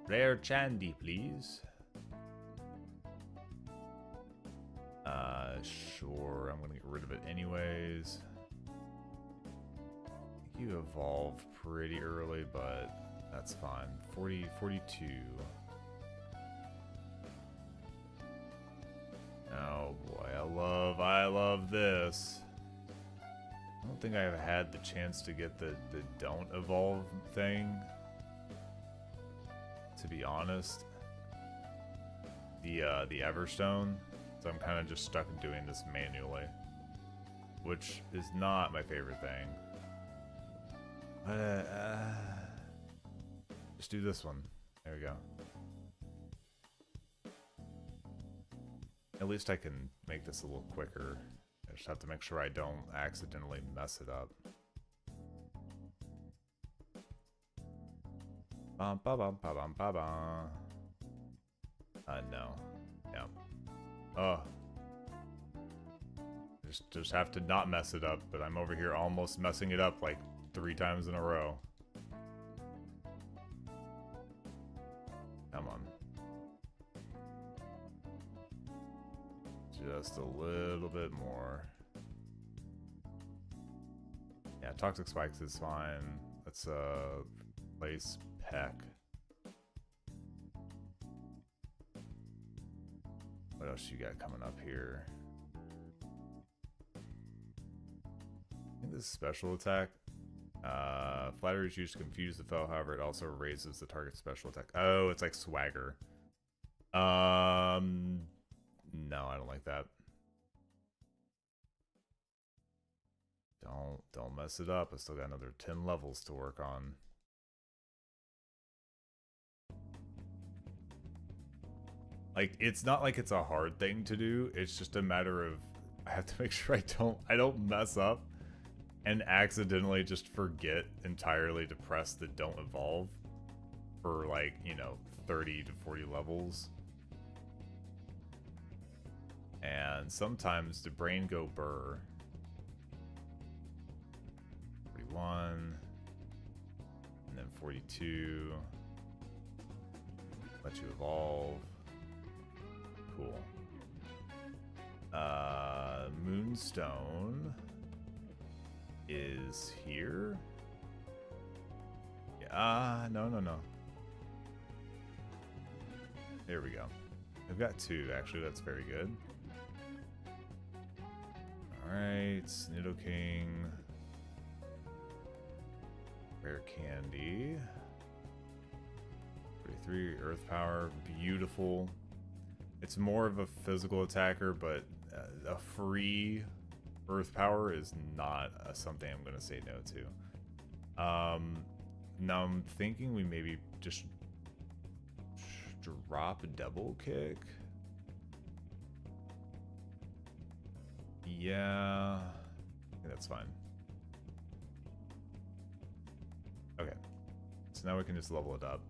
Rare Chandy, please. Sure. I'm gonna get rid of it anyways. I think you evolve pretty early, but that's fine. 40, 42. Oh boy, I love this. I don't think I've had the chance to get the don't evolve thing, to be honest. The Everstone, so I'm kind of just stuck doing this manually, which is not my favorite thing. Just do this one. There we go. At least I can make this a little quicker. I just have to make sure I don't accidentally mess it up. Bum, ba, bum, ba, bum, ba, bum. No. Yeah. Oh. Just have to not mess it up, but I'm over here almost messing it up like 3 times in a row. Come on. Just a little bit more. Yeah, Toxic Spikes is fine. Let's place Peck. What else you got coming up here? I think this is special attack. Flattery is used to confuse the foe, however, it also raises the target's special attack. Oh, it's like swagger. No, I don't like that. Don't mess it up. I still got another 10 levels to work on. Like, it's not like it's a hard thing to do. It's just a matter of I have to make sure I don't mess up and accidentally just forget entirely to press the don't evolve for, like, you know, 30 to 40 levels. And sometimes the brain go burr. 41 and then 42. Let you evolve. Cool. Moonstone is here. Yeah, no. There we go. I've got 2 actually. That's very good. All right, Nidoking. Rare Candy. 43 Earth Power, beautiful. It's more of a physical attacker, but a free Earth Power is not something I'm going to say no to. Now I'm thinking we maybe just drop a double kick. Yeah, I think that's fine. Okay, so now we can just level it up.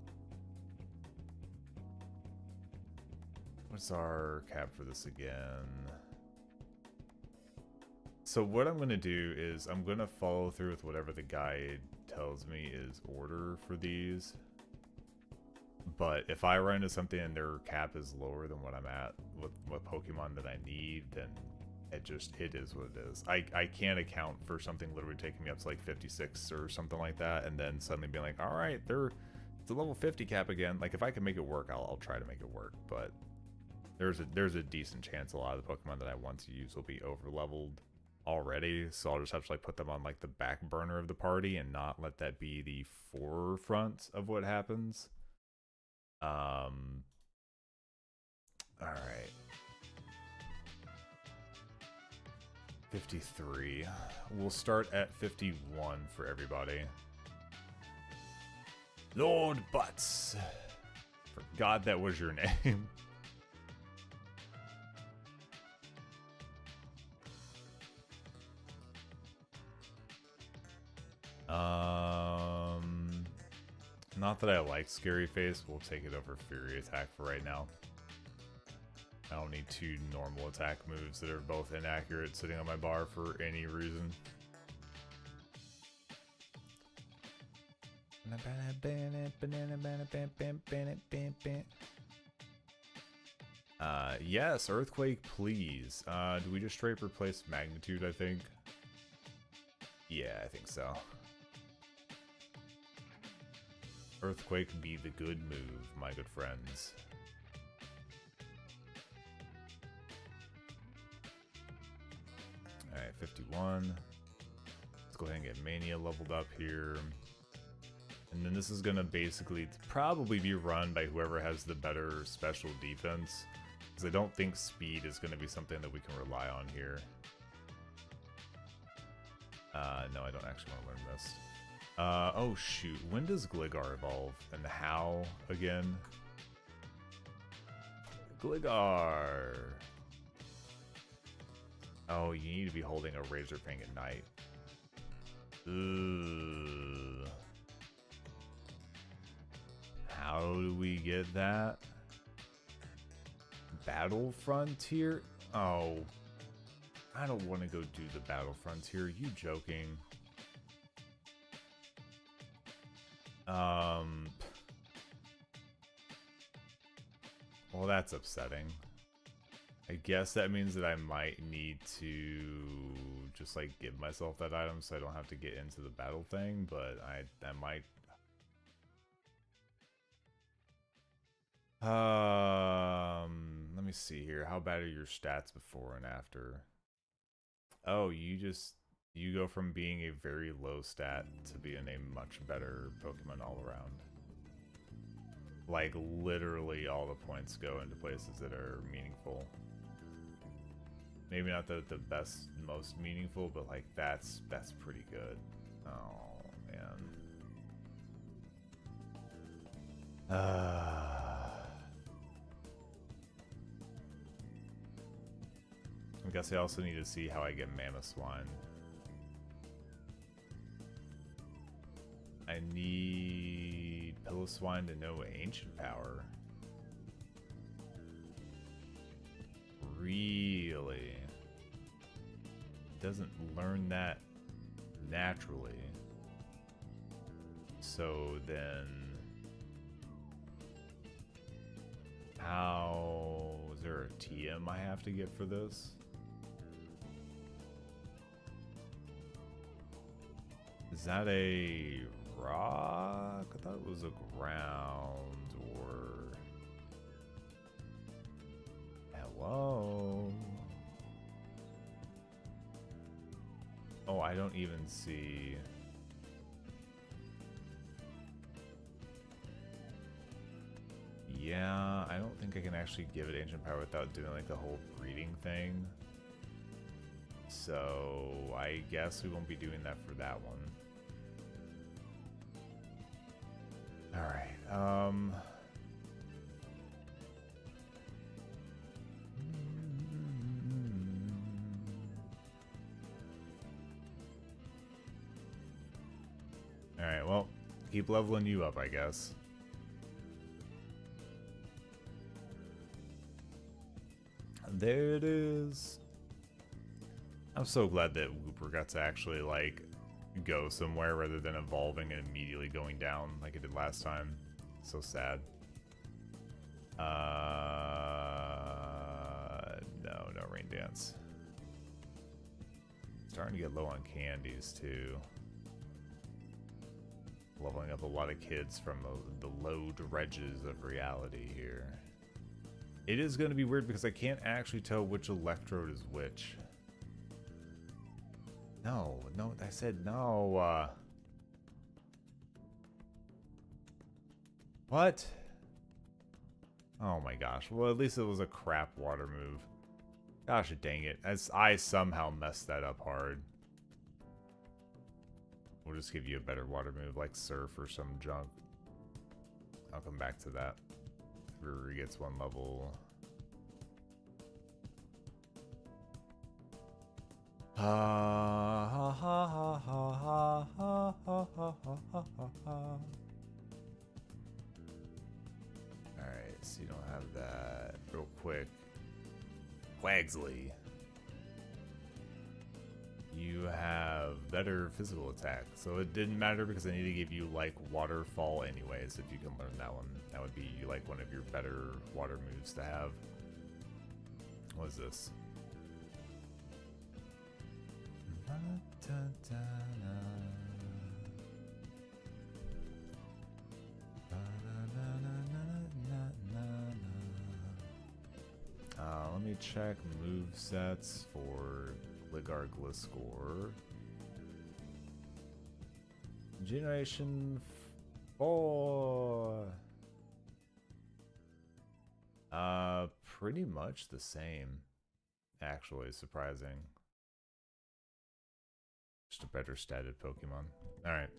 What's our cap for this again? So what I'm going to do is I'm going to follow through with whatever the guide tells me is order for these. But if I run into something and their cap is lower than what I'm at with what Pokemon that I need, then it is what it is. I can't account for something literally taking me up to like 56 or something like that, and then suddenly being like, all right, it's a level 50 cap again. Like, if I can make it work, I'll try to make it work. But there's a decent chance a lot of the Pokemon that I want to use will be over leveled already, so I'll just have to like put them on like the back burner of the party and not let that be the forefront of what happens. All right. 53. We'll start at 51 for everybody. Lord Butts. Forgot that was your name. Not that I like Scary Face. We'll take it over Fury Attack for right now. I don't need 2 normal attack moves that are both inaccurate sitting on my bar for any reason. Yes, Earthquake, please. Do we just straight replace Magnitude, I think? Yeah, I think so. Earthquake be the good move, my good friends. Alright, 51. Let's go ahead and get Mania leveled up here. And then this is going to basically probably be run by whoever has the better special defense. Because I don't think speed is going to be something that we can rely on here. No, I don't actually want to learn this. Oh shoot, when does Gligar evolve? And how again? Gligar! Oh, you need to be holding a Razor Fang at night. Ugh. How do we get that? Battle Frontier? Oh, I don't want to go do the Battle Frontier. Are you joking? Well, that's upsetting. I guess that means that I might need to just like give myself that item so I don't have to get into the battle thing, but I might. Let me see here. How bad are your stats before and after? Oh, you go from being a very low stat to being a much better Pokemon all around. Like literally all the points go into places that are meaningful. Maybe not the best, most meaningful, but like that's pretty good. Oh man. I guess I also need to see how I get Mamoswine. I need Piloswine to know Ancient Power. Really? Doesn't learn that naturally. So then how is there a TM I have to get for this? Is that a rock? I thought it was a ground or hello. Oh, I don't even see. Yeah, I don't think I can actually give it Ancient Power without doing like the whole breeding thing. So I guess we won't be doing that for that one. All right. All right. Well, keep leveling you up, I guess. There it is. I'm so glad that Wooper got to actually like go somewhere rather than evolving and immediately going down like it did last time. So sad. No Rain Dance. Starting to get low on candies too. Leveling up a lot of kids from the low dredges of reality here. It is going to be weird because I can't actually tell which electrode is which. No, I said no. What? Oh my gosh. Well, at least it was a crap water move. Gosh dang it. As I somehow messed that up hard. We'll just give you a better water move like Surf or some junk. I'll come back to that. Brewery gets one level. Alright, so you don't have that. Real quick. Wagsley. You have better physical attack. So it didn't matter because I need to give you like Waterfall anyways if you can learn that one. That would be like one of your better water moves to have. What is this? Let me check movesets for Gligar Gliscor. Generation 4. Pretty much the same. Actually, surprising. Just a better statted Pokemon. Alright.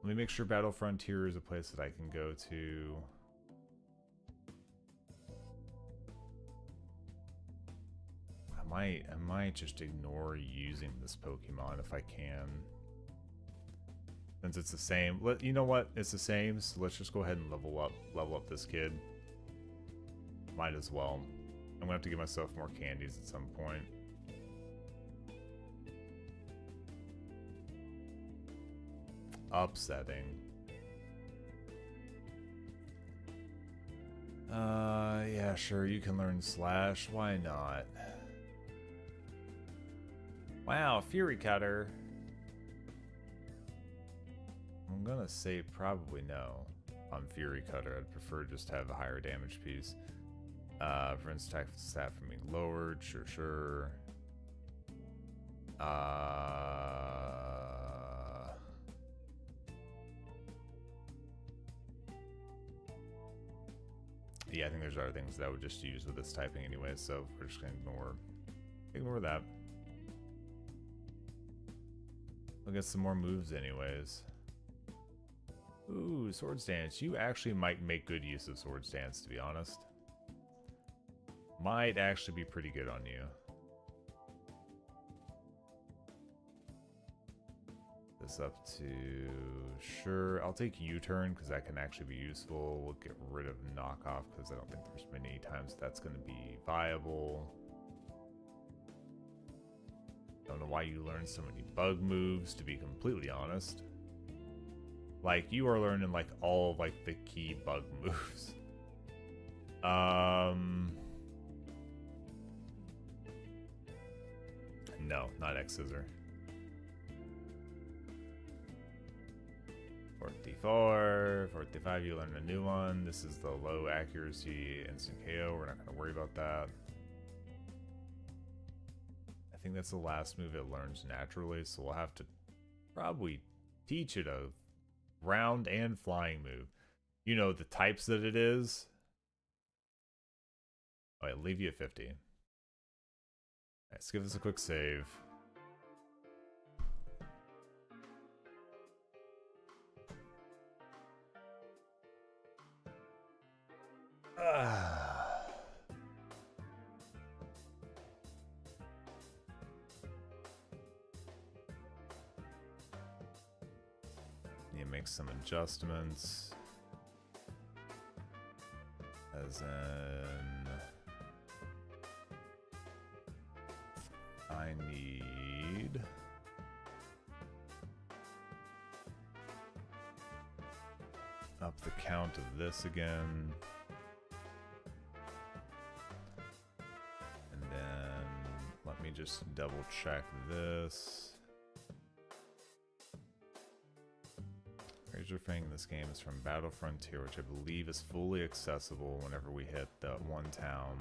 Let me make sure Battle Frontier is a place that I can go to. I might just ignore using this Pokemon if I can. Since it's the same, you know what? It's the same, so let's just go ahead and level up this kid. Might as well. I'm gonna have to give myself more candies at some point. Upsetting. Yeah, sure, you can learn Slash. Why not? Wow, Fury Cutter. I'm gonna say probably no on Fury Cutter. I'd prefer just to have a higher damage piece. For instance, attack stat from being lowered. Sure. Yeah, I think there's other things that I would just use with this typing anyway, so we're just gonna ignore that. We'll get some more moves anyways. Ooh, Sword Stance. You actually might make good use of Sword Stance, to be honest. Might actually be pretty good on you. This up to... Sure, I'll take U-turn because that can actually be useful. We'll get rid of knockoff because I don't think there's many times that's going to be viable. Don't know why you learned so many bug moves, to be completely honest. Like, you are learning, like, all of, like, the key bug moves. No, not X-Scissor. 44, 45, you learn a new one. This is the low accuracy instant KO. We're not going to worry about that. I think that's the last move it learns naturally, so we'll have to probably teach it a ground and flying move. You know the types that it is. Alright, leave you at 50. Alright, let's give this a quick save. Need to make some adjustments. As in, I need up the count of this again. And then let me just double check this. Razor Fang in this game is from Battle Frontier, which I believe is fully accessible whenever we hit that one town.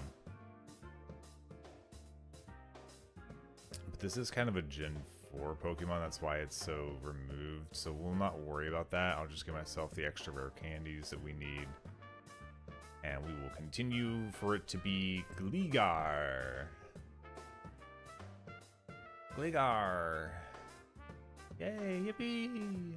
But this is kind of a Gen 4 Pokemon, that's why it's so removed. So we'll not worry about that. I'll just give myself the extra rare candies that we need. And we will continue for it to be Gligar. Gligar! Yay, yippee!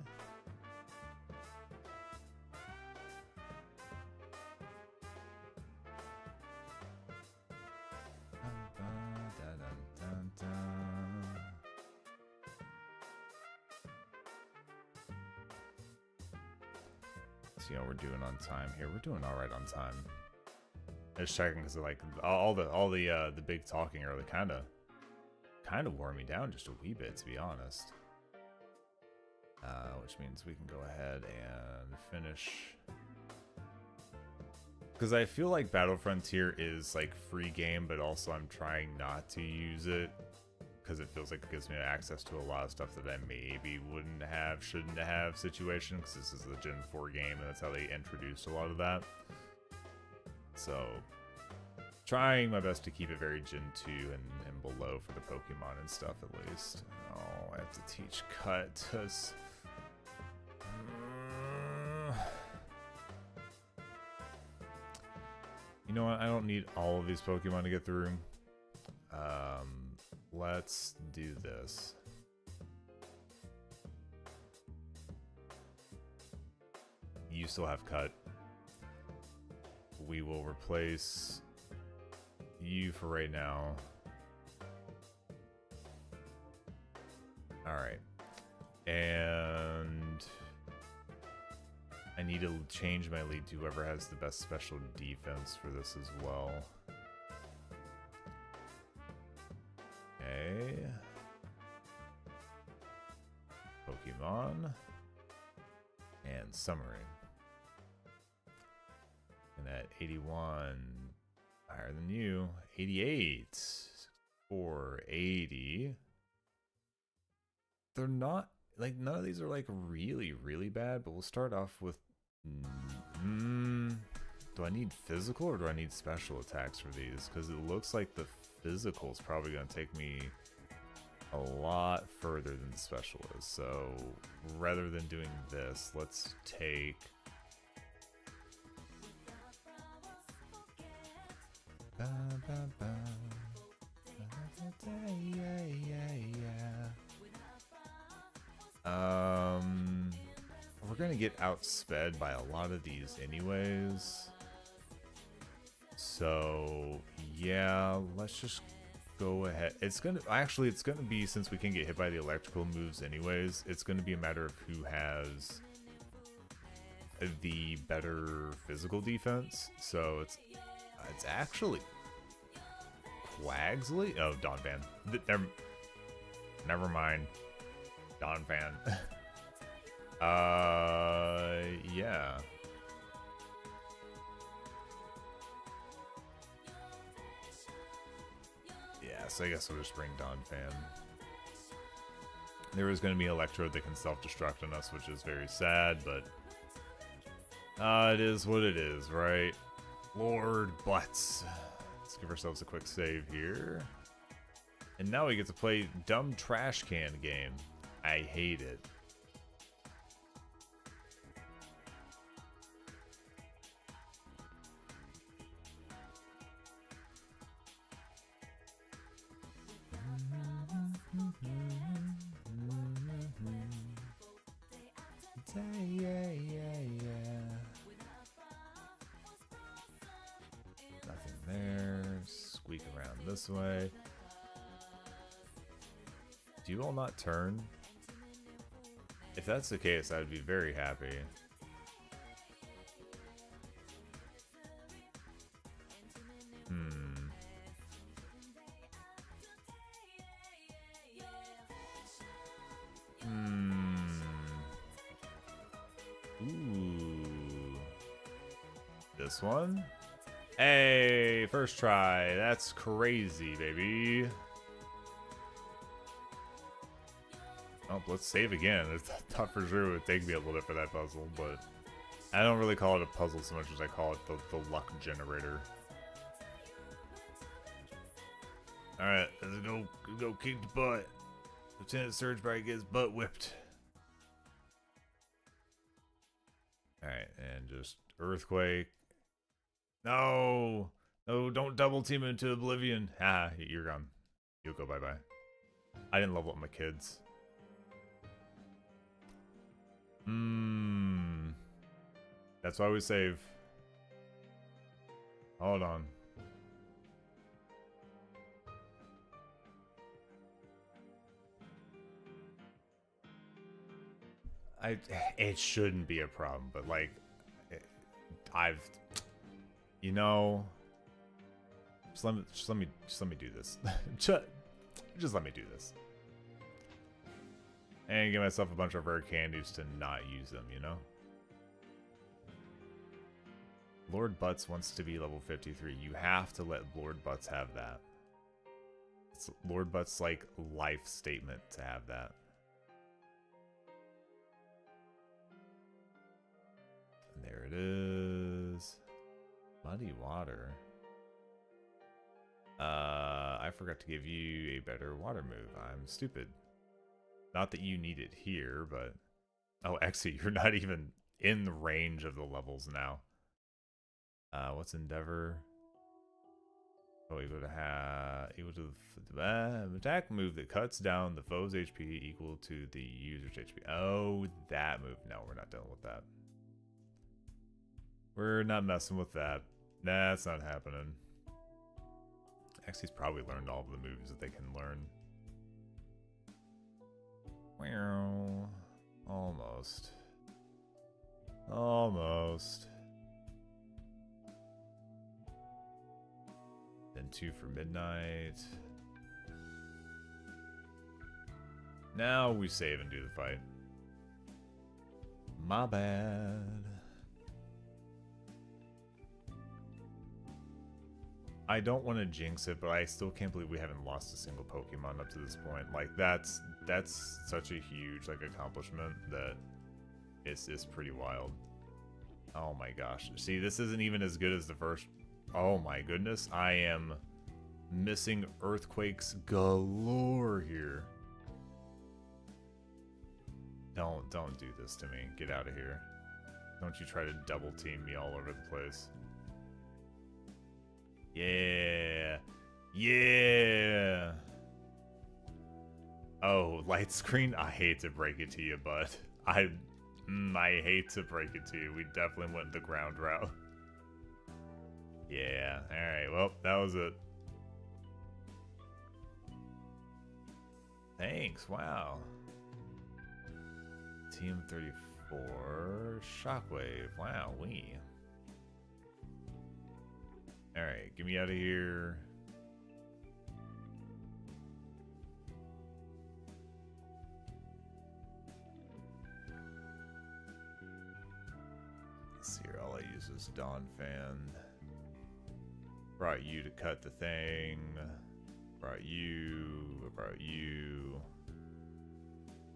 See how we're doing on time here. We're doing all right on time. Just checking because like all the big talking early kind of wore me down just a wee bit, to be honest. Which means we can go ahead and finish. Because I feel like Battle Frontier is like free game, but also I'm trying not to use it because it feels like it gives me access to a lot of stuff that I maybe wouldn't have, shouldn't have situation, because this is the Gen 4 game and that's how they introduced a lot of that. So trying my best to keep it very Gen 2 and below for the Pokemon and stuff at least. Oh, I have to teach Cut. You know what? I don't need all of these Pokemon to get through. Let's do this. You still have Cut. We will replace you for right now. Alright. And need to change my lead to whoever has the best special defense for this as well. Okay. Pokemon. And Summary. And at 81, higher than you. 88. 480. They're not, like, none of these are, like, really, really bad, but we'll start off with... do I need physical or do I need special attacks for these? Because it looks like the physical is probably going to take me a lot further than the special is. So rather than doing this, let's take... We're gonna get outsped by a lot of these anyways. So yeah, let's just go ahead. It's gonna be, since we can get hit by the electrical moves anyways, it's gonna be a matter of who has the better physical defense. So it's actually Quagsley. Oh, Donphan. Never mind. Donphan. Yeah. Yeah, so I guess we'll just bring Donphan. There is going to be Electrode that can self-destruct on us, which is very sad, but it is what it is, right? Lord Butts. Let's give ourselves a quick save here. And now we get to play dumb trash can game. I hate it. Nothing there. Squeak around this way. Do you all not turn? If that's the case, I'd be very happy. Ooh. This one? Hey, first try. That's crazy, baby. Oh, let's save again. I thought for sure it would take me a little bit for that puzzle, but I don't really call it a puzzle so much as I call it the luck generator. Alright, let's go kick the butt. Lieutenant Surgebright gets butt whipped. Alright, and just Earthquake. No! No, don't double team into Oblivion. Ah, you're gone. You'll go bye-bye. I didn't level up my kids. That's why we save. Hold on. It shouldn't be a problem, but like, you know, just let me do this. just let me do this. And give myself a bunch of rare candies to not use them, you know? Lord Butts wants to be level 53. You have to let Lord Butts have that. It's Lord Butts' like life statement to have that. And there it is. Muddy water. I forgot to give you a better water move. I'm stupid. Not that you need it here, but... Oh, actually, you're not even in the range of the levels now. What's Endeavor? Oh, equal to the attack move that cuts down the foe's HP equal to the user's HP. Oh, that move. No, we're not dealing with that. We're not messing with that. That's not happening. Actually, he's probably learned all of the moves that they can learn. Almost. Almost. Then 2 for midnight. Now we save and do the fight. My bad. I don't want to jinx it, but I still can't believe we haven't lost a single Pokemon up to this point. Like, that's such a huge, like, accomplishment that it's pretty wild. Oh my gosh. See, this isn't even as good as the first. Oh my goodness. I am missing earthquakes galore here. Don't do this to me. Get out of here. Don't you try to double team me all over the place. Yeah. Yeah. Oh, light screen? I hate to break it to you, but I hate to break it to you. We definitely went the ground route. Yeah. Alright, well, that was it. Thanks, wow. Team 34, Shockwave, wow, we. Alright, get me out of here. Let's see here, all I use is Dawn Fan. Brought you to cut the thing. Brought you.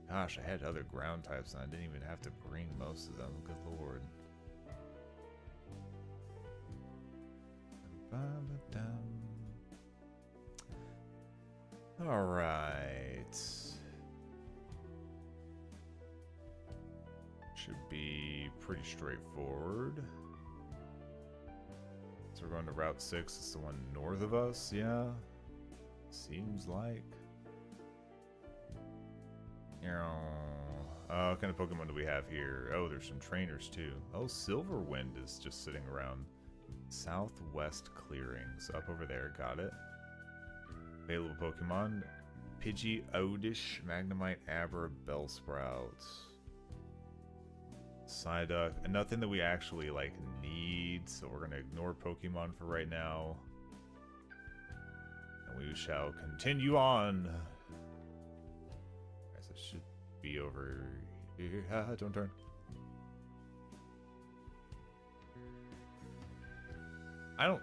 Gosh, I had other ground types and I didn't even have to bring most of them. Good lord. Alright. Should be pretty straightforward. So we're going to Route 6. It's the one north of us, yeah? Seems like. What kind of Pokemon do we have here? Oh, there's some trainers too. Oh, Silverwind is just sitting around. Southwest Clearings. Up over there, got it. Available Pokemon. Pidgey, Oddish, Magnemite, Abra, Bellsprout. Psyduck. And nothing that we actually, like, need, so we're gonna ignore Pokemon for right now. And we shall continue on. Guys, it should be over here. Don't turn. I don't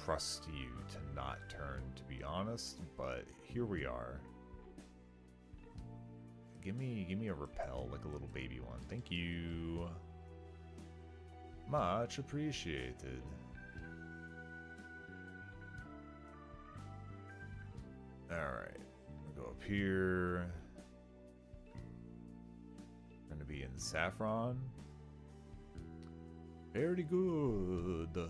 trust you to not turn, to be honest, but here we are. Give me a repel, like a little baby one. Thank you. Much appreciated. Alright. We'll go up here. We're gonna be in Saffron. Very good.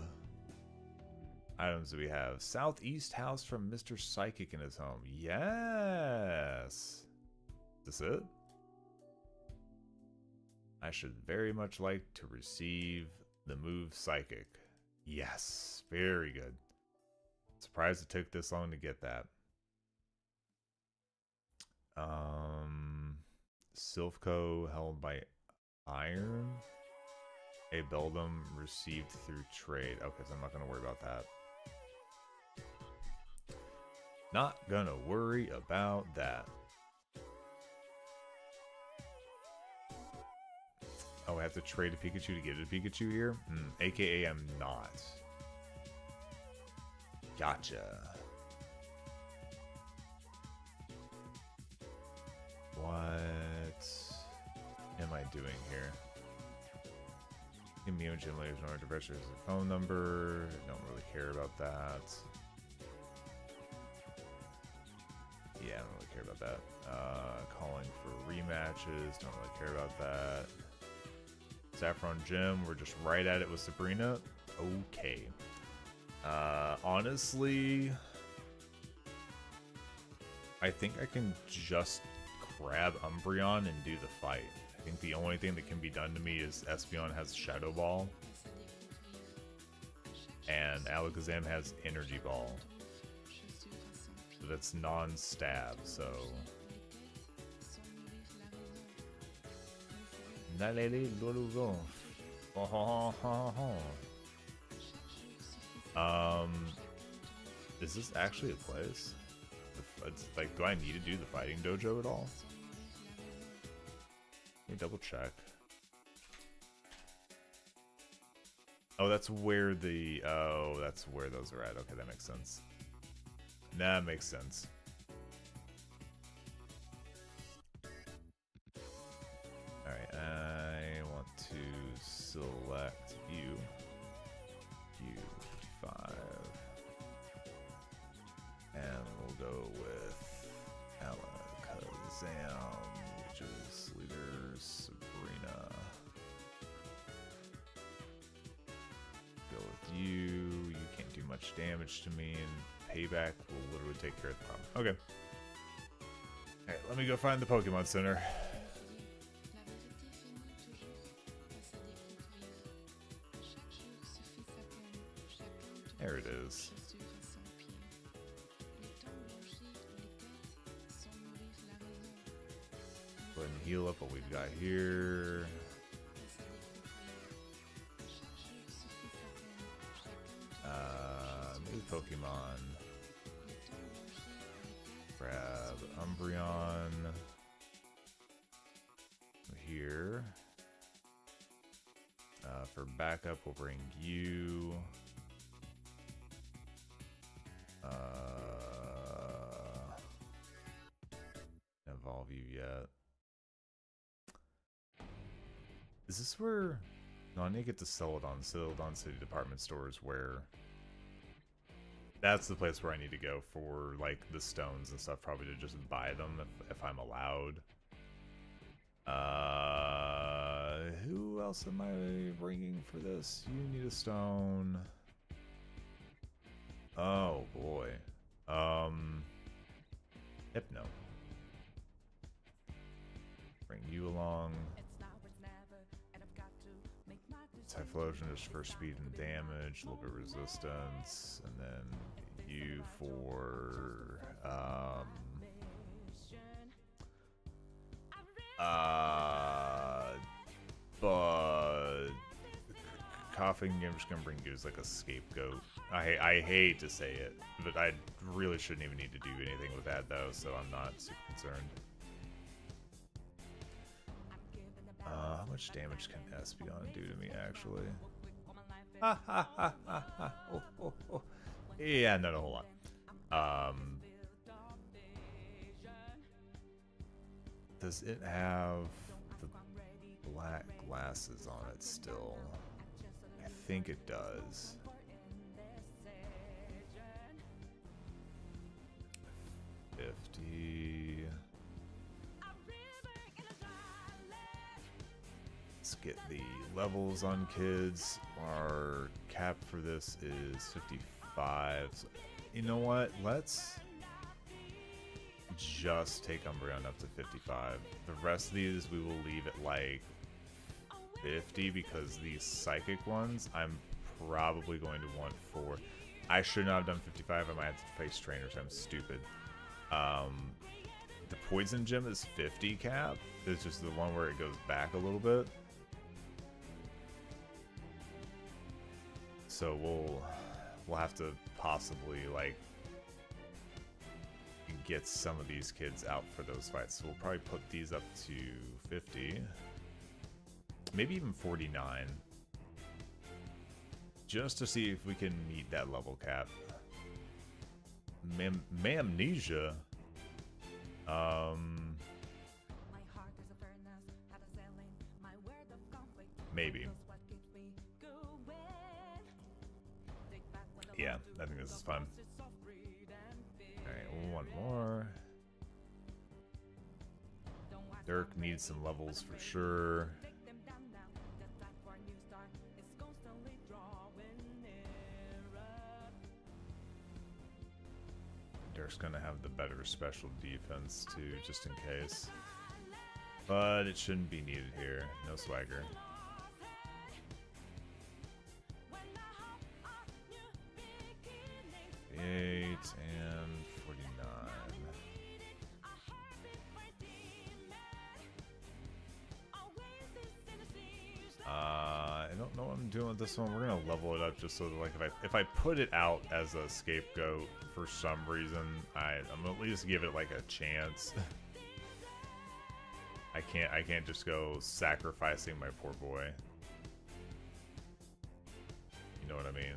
Items that we have. Southeast house from Mr. Psychic in his home. Yes. Is this it? I should very much like to receive the move Psychic. Yes. Very good. Surprised it took this long to get that. Silphco held by Iron. A Beldum received through trade. Okay, so I'm not gonna worry about that. Not gonna worry about that. Oh, I have to trade a Pikachu to get a Pikachu here? AKA I'm not. Gotcha. What am I doing here? Give me a gym leaders in order to register as a phone number. Don't really care about that. Yeah, I don't really care about that. Calling for rematches. Don't really care about that. Saffron Gym. We're just right at it with Sabrina. Okay. Honestly, I think I can just grab Umbreon and do the fight. I think the only thing that can be done to me is Espeon has Shadow Ball. And Alakazam has Energy Ball. So that's non-stab, so... Is this actually a place? It's like, do I need to do the fighting dojo at all? Let me double check. Oh, that's where the... Oh, that's where those are at. Okay, that makes sense. That makes sense. Alright, I want to select you. U5. And we'll go with Alakazam, which is leader Sabrina. Go with you. You can't do much damage to me, and payback will literally take care of the problem. Okay. Alright, let me go find the Pokemon Center. There it is. Go ahead and heal up what we've got here. New Pokemon. Grab Umbreon. Here. For backup, we'll bring you. Evolve you yet. Is this where... No, I need to get to Celadon City department stores where... That's the place where I need to go for, like, the stones and stuff, probably to just buy them if I'm allowed. Who else am I bringing for this? You need a stone. Oh, boy. Hypno. Bring you along. Typhlosion is for speed and damage, a little bit of resistance, and then you for but coughing, I'm just gonna bring you as like a scapegoat. I hate to say it, but I really shouldn't even need to do anything with that though, so I'm not super concerned. How much damage can Espeon do to me, actually? Yeah, not a whole lot. Does it have the black glasses on it still? I think it does. Let's get the levels on kids. Our cap for this is 55. So, you know what? Let's just take Umbreon up to 55. The rest of these we will leave at like 50 because these psychic ones I'm probably going to want for... I should not have done 55. I might have to face trainers. I'm stupid. The poison gym is 50 cap. It's just the one where it goes back a little bit. So we'll have to possibly like get some of these kids out for those fights. So we'll probably put these up to 50. Maybe even 49. Just to see if we can meet that level cap. Mamnesia. Maybe. Yeah, I think this is fun. Alright, one more. Dirk needs some levels for sure. Dirk's gonna have the better special defense too, just in case. But it shouldn't be needed here. No swagger. 8 and 49. I don't know what I'm doing with this one? We're gonna level it up just so that, like, if I put it out as a scapegoat for some reason, I'm gonna at least give it like a chance. I can't just go sacrificing my poor boy. You know what I mean?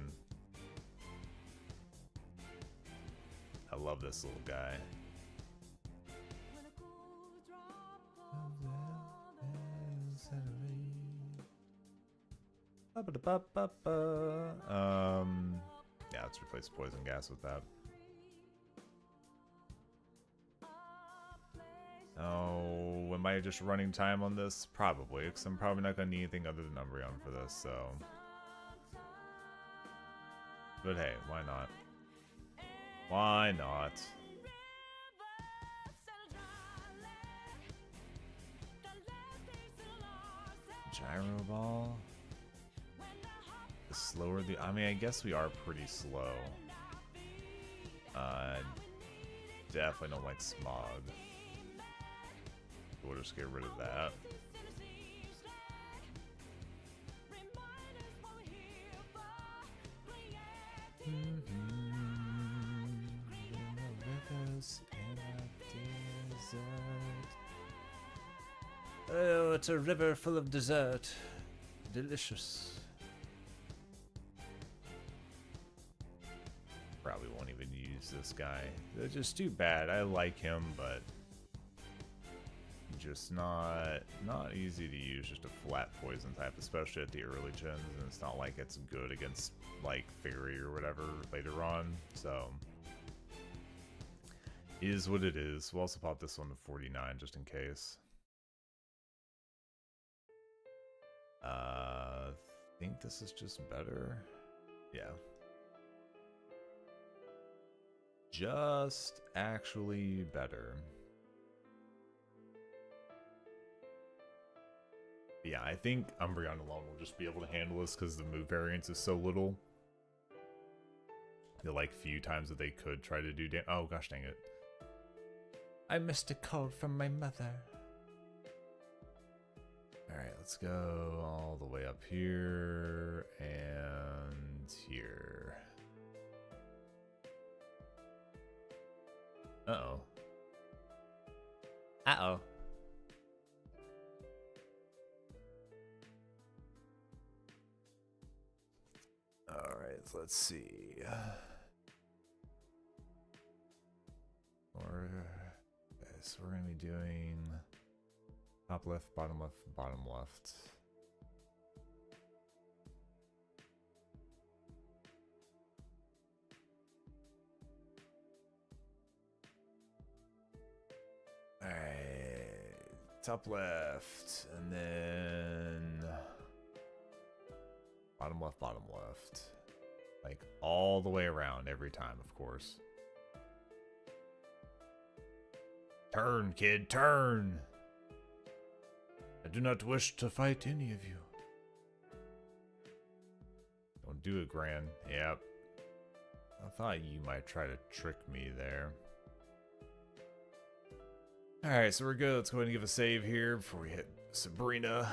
I love this little guy. Yeah, let's replace poison gas with that. Oh, am I just running time on this? Probably, because I'm probably not going to need anything other than Umbreon for this, so... But hey, why not? Why not? Gyro Ball? The slower the... I mean, I guess we are pretty slow. Definitely don't like Smog. We'll just get rid of that. Oh, it's a river full of dessert. Delicious. Probably won't even use this guy. They're just too bad. I like him, but just not easy to use. Just a flat poison type, especially at the early gens, and it's not like it's good against like Fairy or whatever later on. So is what it is. We'll also pop this one to 49 just in case. I think this is just better. Yeah. Just actually better. Yeah, I think Umbreon alone will just be able to handle this because the move variance is so little. The like few times that they could try to do damage. Oh gosh dang it. I missed a call from my mother. Alright, let's go all the way up here and here. Uh-oh. Uh-oh. Alright, let's see. So we're going to be doing top left, bottom left, bottom left. Alright, top left, and then bottom left, bottom left. Like all the way around every time, of course. Turn, kid, turn! I do not wish to fight any of you. Don't do it, Gran. Yep. I thought you might try to trick me there. Alright, so we're good. Let's go ahead and give a save here before we hit Sabrina.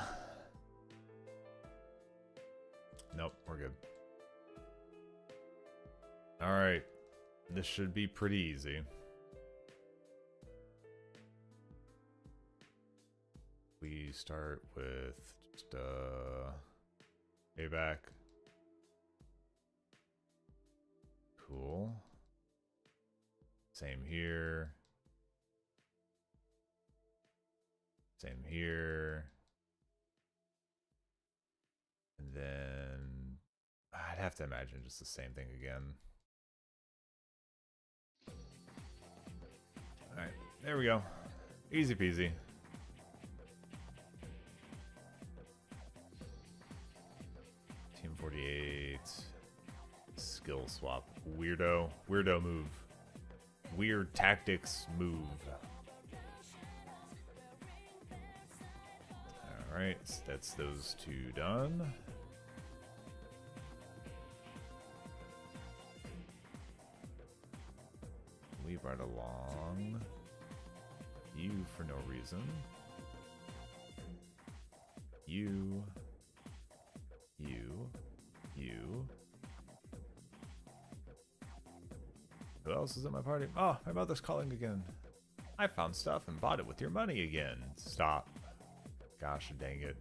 Nope, we're good. Alright. This should be pretty easy. We start with just payback. Cool. Same here. Same here. And then I'd have to imagine just the same thing again. Alright, there we go. Easy peasy. Team 48. Skill swap. Weirdo move. Weird tactics move. Alright, so that's those two done. Leave right along. You for no reason. You. Who else is at my party? Oh, my mother's calling again. I found stuff and bought it with your money again. Stop. Gosh dang it.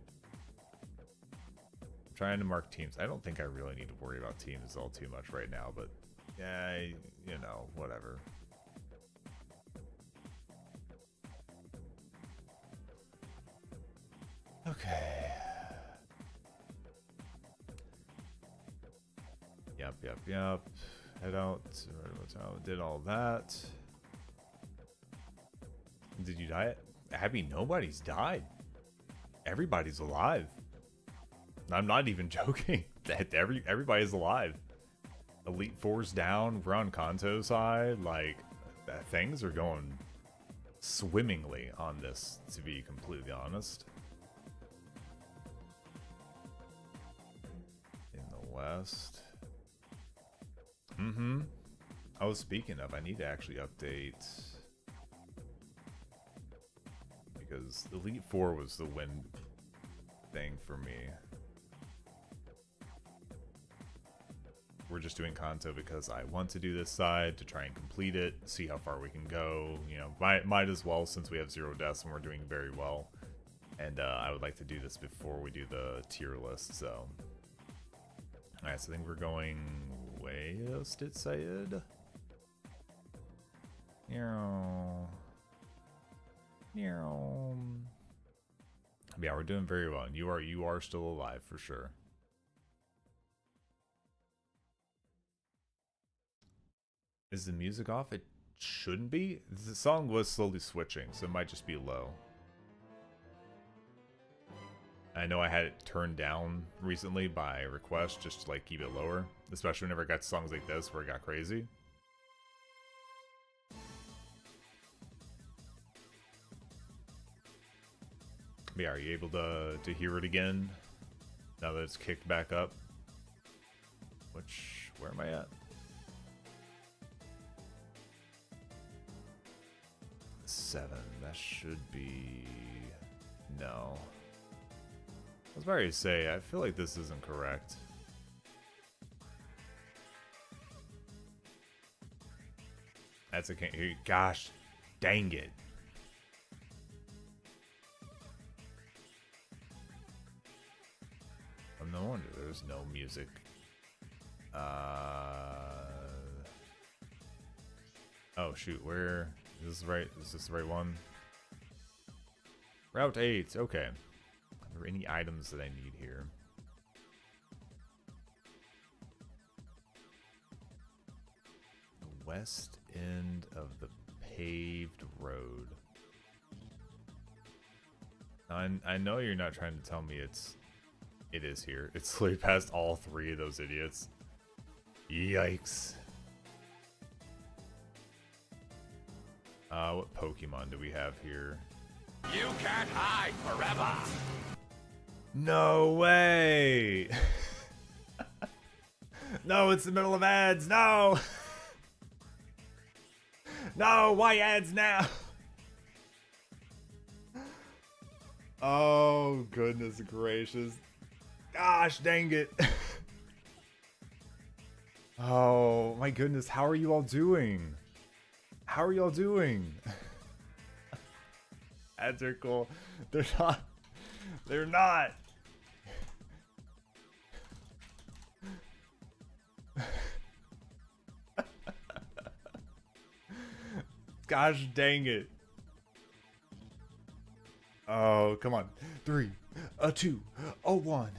I'm trying to mark teams. I don't think I really need to worry about teams all too much right now, but yeah, you know, whatever. Okay. Yep. Head out. Did all that. Did you die? Abby, nobody's died. Everybody's alive. I'm not even joking. Everybody's alive. Elite Four's down. We're on Kanto's side. Like, things are going swimmingly on this, to be completely honest. In the West. I was speaking of, I need to actually update, because Elite Four was the win thing for me. We're just doing Kanto because I want to do this side to try and complete it, see how far we can go. You know, might as well, since we have 0 deaths and we're doing very well. And I would like to do this before we do the tier list, so. Alright, so I think we're going west, it said. Yeah, we're doing very well. And you are still alive for sure. Is the music off? It shouldn't be. The song was slowly switching, so it might just be low. I know I had it turned down recently by request just to like keep it lower, especially whenever I got songs like this where it got crazy. But yeah, are you able to hear it again now that it's kicked back up? Where am I at? 7. That should be... No. I was about to say, I feel like this isn't correct. That's okay. Gosh, dang it. Oh, no wonder there's no music. Oh shoot, where is this right? Is this the right one? Route 8, okay. Are there any items that I need here? The west end of the paved road. I know you're not trying to tell me it is here. It's literally past all 3 of those idiots. Yikes. What Pokemon do we have here? You can't hide forever! No way! No, it's the middle of ads. No! No, why ads now? Oh, goodness gracious. Gosh, dang it. Oh, my goodness. How are you all doing? How are y'all doing? Ads are cool. They're not. They're not. Gosh dang it. Oh, come on. 3, a 2, a 1,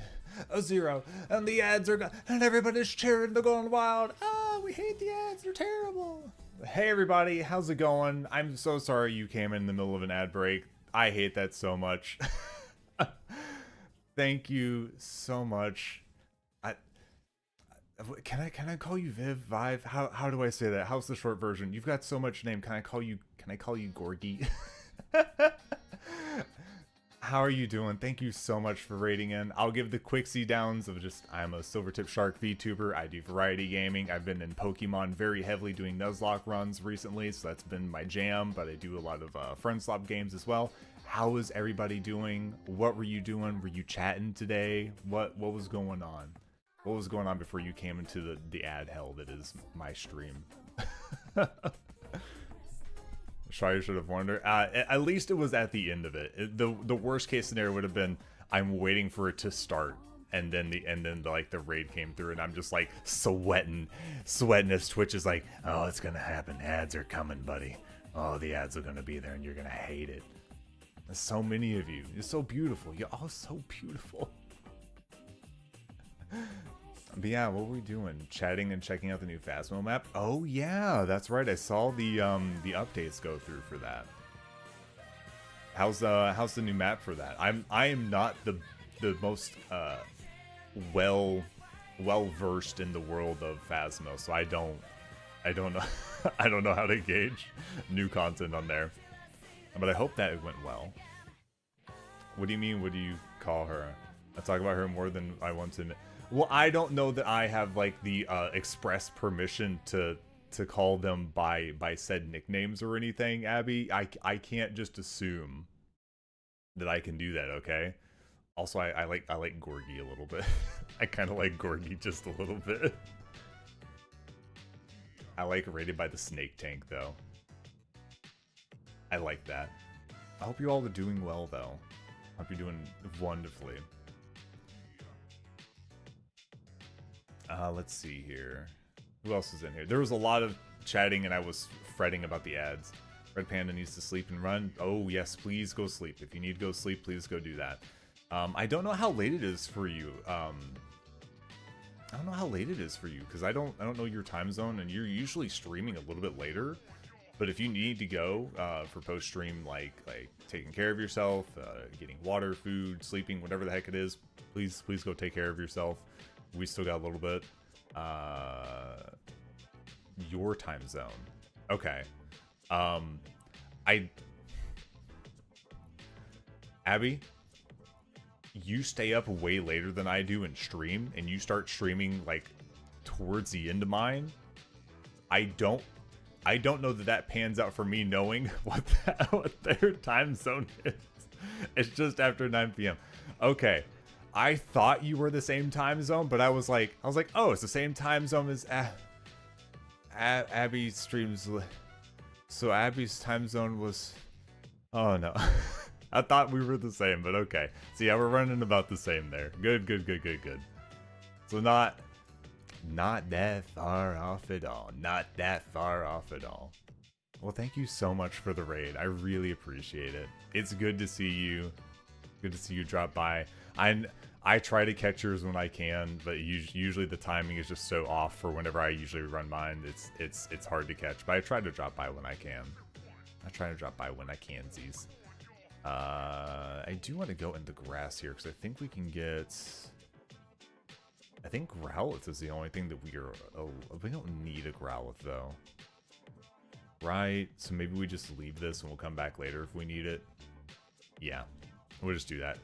a 0, and the ads are gone, and everybody's cheering. They're going wild. Oh, we hate the ads. They're terrible. Hey everybody, how's it going? I'm so sorry you came in the middle of an ad break. I hate that so much. Thank you so much. Can I call you Viv? How do I say that? How's the short version? You've got so much name. Can I call you Gorgie? How are you doing? Thank you so much for rating in. I'll give the quick downs of just, I'm a Silvertip Shark VTuber. I do variety gaming. I've been in Pokemon very heavily doing Nuzlocke runs recently, so that's been my jam, but I do a lot of friend swap games as well. How is everybody doing? What were you doing? Were you chatting today? What was going on? What was going on before you came into the ad hell that is my stream? Shire should have warned her. At least it was at the end of it. The worst case scenario would have been I'm waiting for it to start, and then the raid came through, and I'm just like sweating as Twitch is like, oh, it's gonna happen. Ads are coming, buddy. Oh, the ads are gonna be there, and you're gonna hate it. There's so many of you. You're so beautiful. You're all so beautiful. But yeah, what were we doing? Chatting and checking out the new Phasmo map? Oh yeah, that's right. I saw the updates go through for that. How's the new map for that? I am not the most well versed in the world of Phasmo, so I don't know I don't know how to gauge new content on there. But I hope that it went well. What do you mean? What do you call her? I talk about her more than I want to admit. Well, I don't know that I have like the express permission to call them by said nicknames or anything, Abby. I can't just assume that I can do that, okay? Also, I like Gorgie a little bit. I kind of like Gorgie just a little bit. I like Rated by the Snake Tank though. I like that. I hope you all are doing well though. I hope you're doing wonderfully. Let's see here. Who else is in here? There was a lot of chatting and I was fretting about the ads. Red Panda needs to sleep and run. Oh yes, please go sleep. If you need to go sleep, please go do that. I don't know how late it is for you. I don't know how late it is for you because I don't know your time zone, and you're usually streaming a little bit later. But if you need to go for post stream, like taking care of yourself, getting water, food, sleeping, whatever the heck it is, please go take care of yourself. We still got a little bit. Your time zone. Okay. Abby, you stay up way later than I do and stream, and you start streaming like towards the end of mine. I don't know that pans out for me knowing what their time zone is. It's just after 9 p.m. Okay. I thought you were the same time zone, but I was like, oh, it's the same time zone as Abby streams. So Abby's time zone was, oh no. I thought we were the same, but okay. So yeah, we're running about the same there. Good. So not that far off at all. Not that far off at all. Well, thank you so much for the raid. I really appreciate it. It's good to see you. Good to see you drop by. I try to catch yours when I can, but usually the timing is just so off for whenever I usually run mine. It's hard to catch, but I try to drop by when I can. Z's. I do want to go into grass here because I think we can get. I think Growlithe is the only thing that we don't need a Growlithe though. Right? So maybe we just leave this and we'll come back later if we need it. Yeah, we'll just do that.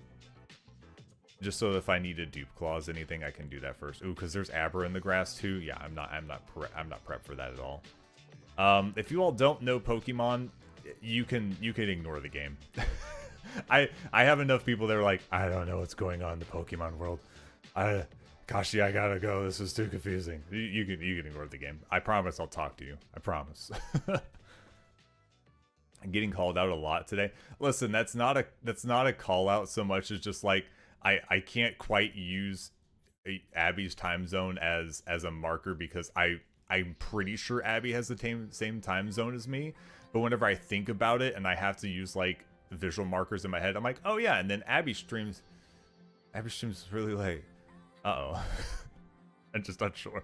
Just so if I need to dupe claws anything, I can do that first. Ooh, because there's Abra in the grass too. Yeah, I'm not prepped for that at all. If you all don't know Pokemon, you can ignore the game. I have enough people that are like, I don't know what's going on in the Pokemon world. Kashi, I gotta go. This is too confusing. You can ignore the game. I promise I'll talk to you. I promise. I'm getting called out a lot today. Listen, that's not a call out so much as just like I can't quite use Abby's time zone as a marker because I'm pretty sure Abby has the same time zone as me. But whenever I think about it and I have to use like visual markers in my head, I'm like, oh yeah, and then Abby streams really late. Uh-oh. I'm just not sure.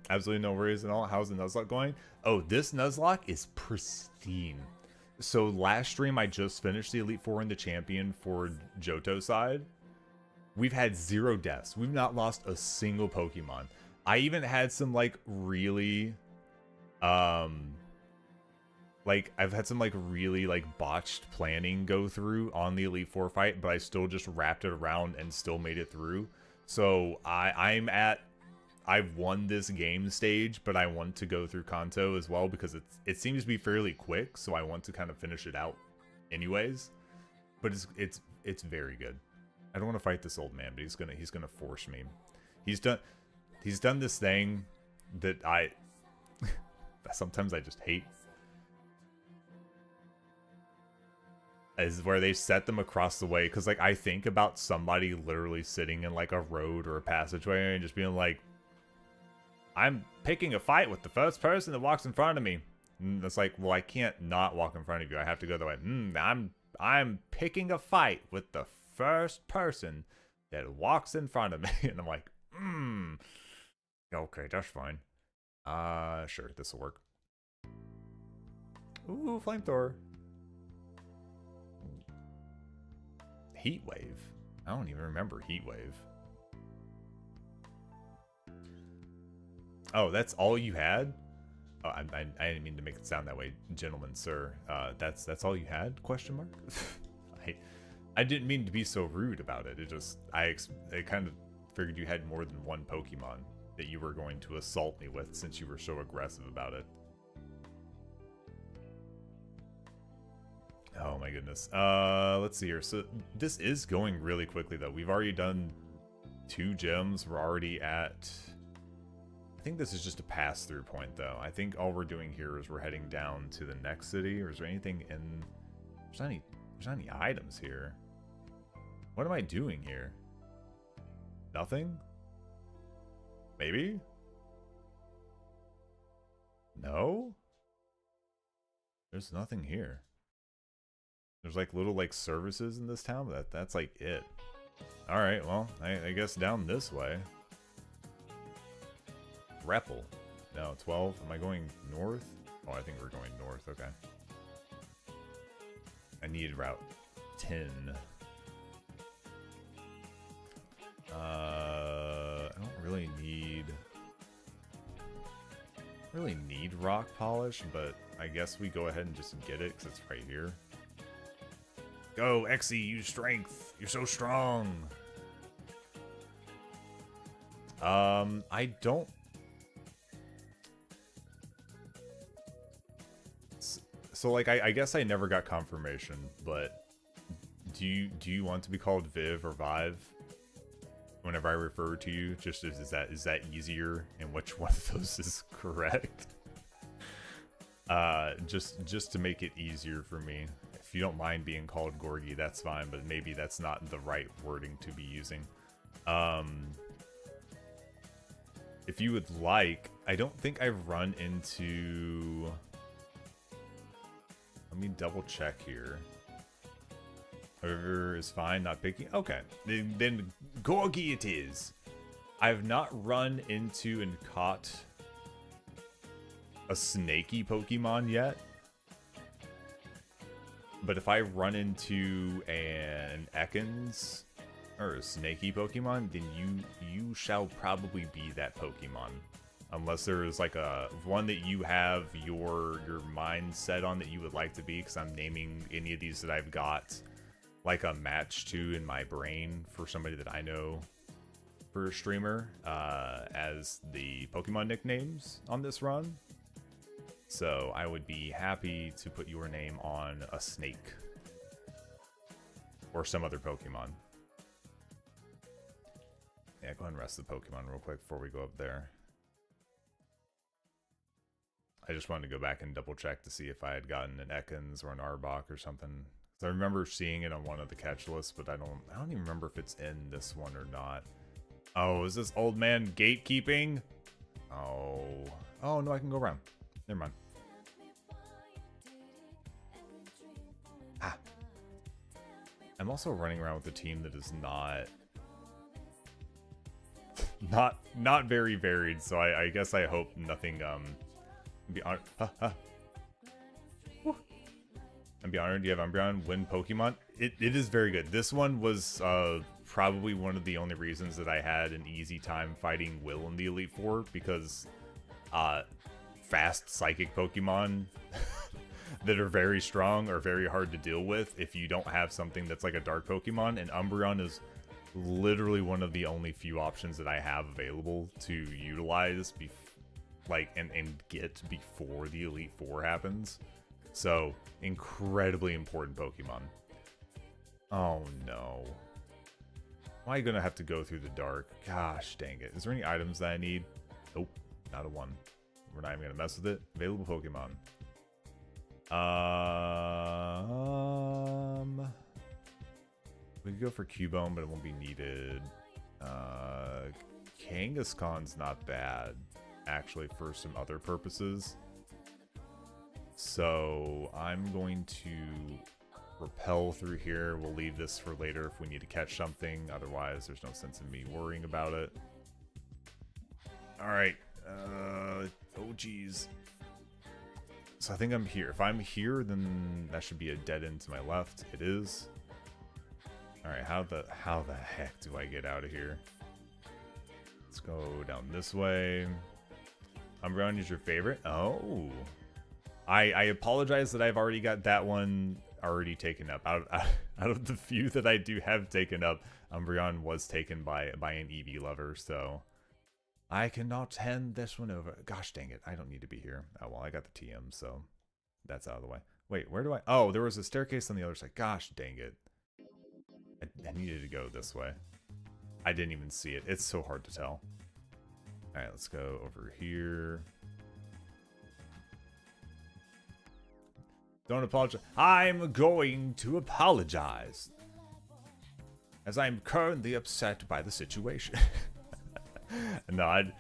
Absolutely no worries at all. How's the Nuzlocke going? Oh, this Nuzlocke is pristine. So last stream, I just finished the Elite Four and the Champion for Johto side. We've had 0 deaths. We've not lost a single Pokemon. I even had some like really, I've had some like really like botched planning go through on the Elite Four fight, but I still just wrapped it around and still made it through. So I've won this game stage, but I want to go through Kanto as well because it seems to be fairly quick. So I want to kind of finish it out, anyways. But it's very good. I don't want to fight this old man, but he's gonna force me. He's done this thing that sometimes I just hate is where they set them across the way, because like I think about somebody literally sitting in like a road or a passageway and just being like, I'm picking a fight with the first person that walks in front of me. And it's like, well, I can't not walk in front of you. I have to go the way. I'm picking a fight with the first person that walks in front of me. And I'm like, okay, that's fine. Sure, this will work. Ooh, flamethrower. Heat wave. I don't even remember heat wave. Oh, that's all you had? Oh, I didn't mean to make it sound that way, gentlemen, sir. That's all you had? Question mark. I didn't mean to be so rude about it. It just I kind of figured you had more than one Pokemon that you were going to assault me with since you were so aggressive about it. Oh my goodness. Let's see here. So this is going really quickly though. We've already done 2 gyms. We're already at, I think this is just a pass-through point though. I think all we're doing here is we're heading down to the next city. Or is there anything in, there's not any items here. What am I doing here? Nothing? Maybe? No? There's nothing here. There's like little like services in this town, but that's like it. Alright, well, I guess down this way. Repple. No, 12. Am I going north? Oh, I think we're going north. Okay. I need route 10. I don't really need rock polish, but I guess we go ahead and just get it because it's right here. Go, Exy, use strength. You're so strong. I don't. So like I guess I never got confirmation, but do you want to be called Viv or Vive whenever I refer to you? Just is that easier, and which one of those is correct? Just to make it easier for me. If you don't mind being called Gorgie, that's fine, but maybe that's not the right wording to be using. If you would like, I don't think I've run into... Let me double check here. However is fine, not picking. Okay, then Gorgie it is. I've not run into and caught a snaky Pokemon yet. But if I run into an Ekans or a snaky Pokemon, then you shall probably be that Pokemon. Unless there is like a one that you have your mind set on that you would like to be, because I'm naming any of these that I've got like a match to in my brain for somebody that I know for a streamer as the Pokemon nicknames on this run. So I would be happy to put your name on a snake or some other Pokemon. Yeah, go ahead and rest the Pokemon real quick before we go up there. I just wanted to go back and double check to see if I had gotten an Ekans or an Arbok or something. So I remember seeing it on one of the catch lists, but I don't even remember if it's in this one or not. Oh, is this old man gatekeeping? Oh no, I can go around. Never mind. I'm also running around with a team that is not very varied, so I guess I hope nothing be honored. And be honored. You have Umbreon win Pokemon. It is very good. This one was probably one of the only reasons that I had an easy time fighting Will in the Elite Four, because fast psychic Pokemon that are very strong are very hard to deal with if you don't have something that's like a dark Pokemon, and Umbreon is literally one of the only few options that I have available to utilize and get before the Elite Four happens. So incredibly important Pokemon. Oh no. Why are you gonna have to go through the dark? Gosh dang it. Is there any items that I need? Nope, not a one. We're not even gonna mess with it. Available Pokemon. We could go for Cubone, but it won't be needed. Kangaskhan's not bad, actually, for some other purposes. So I'm going to repel through here. We'll leave this for later if we need to catch something. Otherwise, there's no sense in me worrying about it. Alright. Oh, geez. So I think I'm here. If I'm here, then that should be a dead end to my left. It is. Alright, how the heck do I get out of here? Let's go down this way. Umbreon is your favorite? Oh. I apologize that I've already got that one already taken up. Out of the few that I do have taken up, Umbreon was taken by an Eevee lover, so I cannot hand this one over. Gosh dang it, I don't need to be here. Oh well, I got the TM, so that's out of the way. Wait, where do I... Oh, there was a staircase on the other side. Gosh dang it. I needed to go this way. I didn't even see it. It's so hard to tell. Alright, let's go over here. Don't apologize. I'm going to apologize, as I'm currently upset by the situation. No, I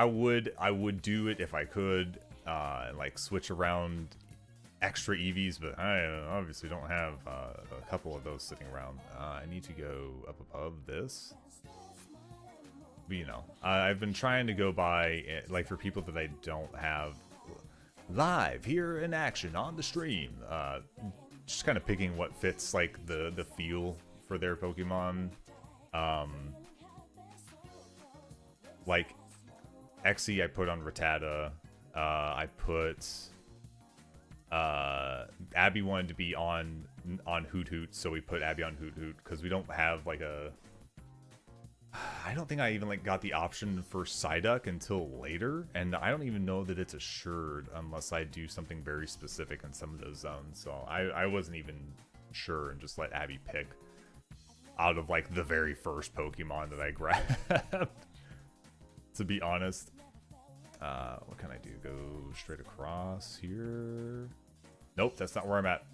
would do it if I could, like switch around extra EVs, but I obviously don't have a couple of those sitting around. I need to go up above this. But, you know, I've been trying to go by, like, for people that I don't have live here in action on the stream, just kind of picking what fits like the feel for their Pokemon. Like Exy I put on Rattata. I put Abby wanted to be on Hoot Hoot, so we put Abby on Hoot Hoot because we don't have like a... I don't think I even like got the option for Psyduck until later, and I don't even know that it's assured unless I do something very specific in some of those zones. So I wasn't even sure and just let Abby pick out of like the very first Pokemon that I grabbed. To be honest, what can I do? Go straight across here? Nope, that's not where I'm at.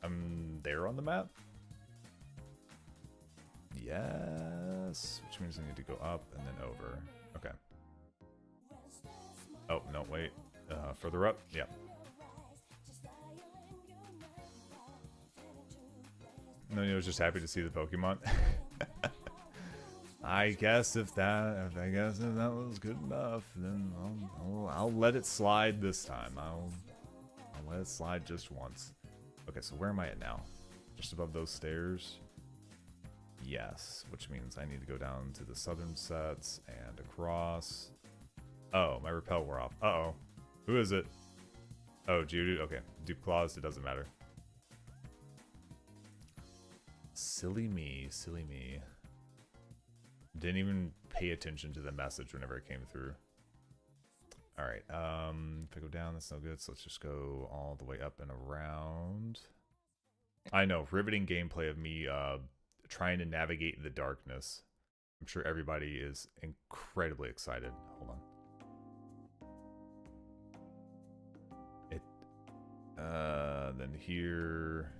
I'm there on the map. Yes, which means I need to go up and then over. Okay. Oh, no, wait. Further up? Yep. No, I was just happy to see the Pokemon. I guess if that was good enough, then I'll let it slide this time. I'll let it slide just once. Okay, so where am I at now? Just above those stairs? Yes, which means I need to go down to the southern sets and across. Oh, my repel wore off. Uh-oh. Who is it? Oh, Geodude. Okay. Dupe Claws, it doesn't matter. Silly me, silly me. Didn't even pay attention to the message whenever it came through. Alright, if I go down, that's no good, so let's just go all the way up and around. I know, riveting gameplay of me, trying to navigate the darkness. I'm sure everybody is incredibly excited. Hold on. Then here,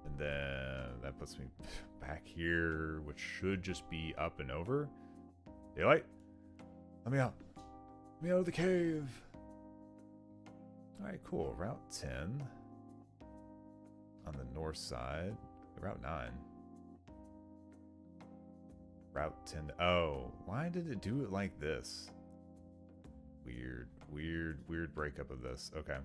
and then that puts me back here, which should just be up and over. Daylight, let me out. Let me out of the cave. All right, cool. Route 10 on the north side. Route 9. Route 10. Oh, why did it do it like this? Weird breakup of this. Okay.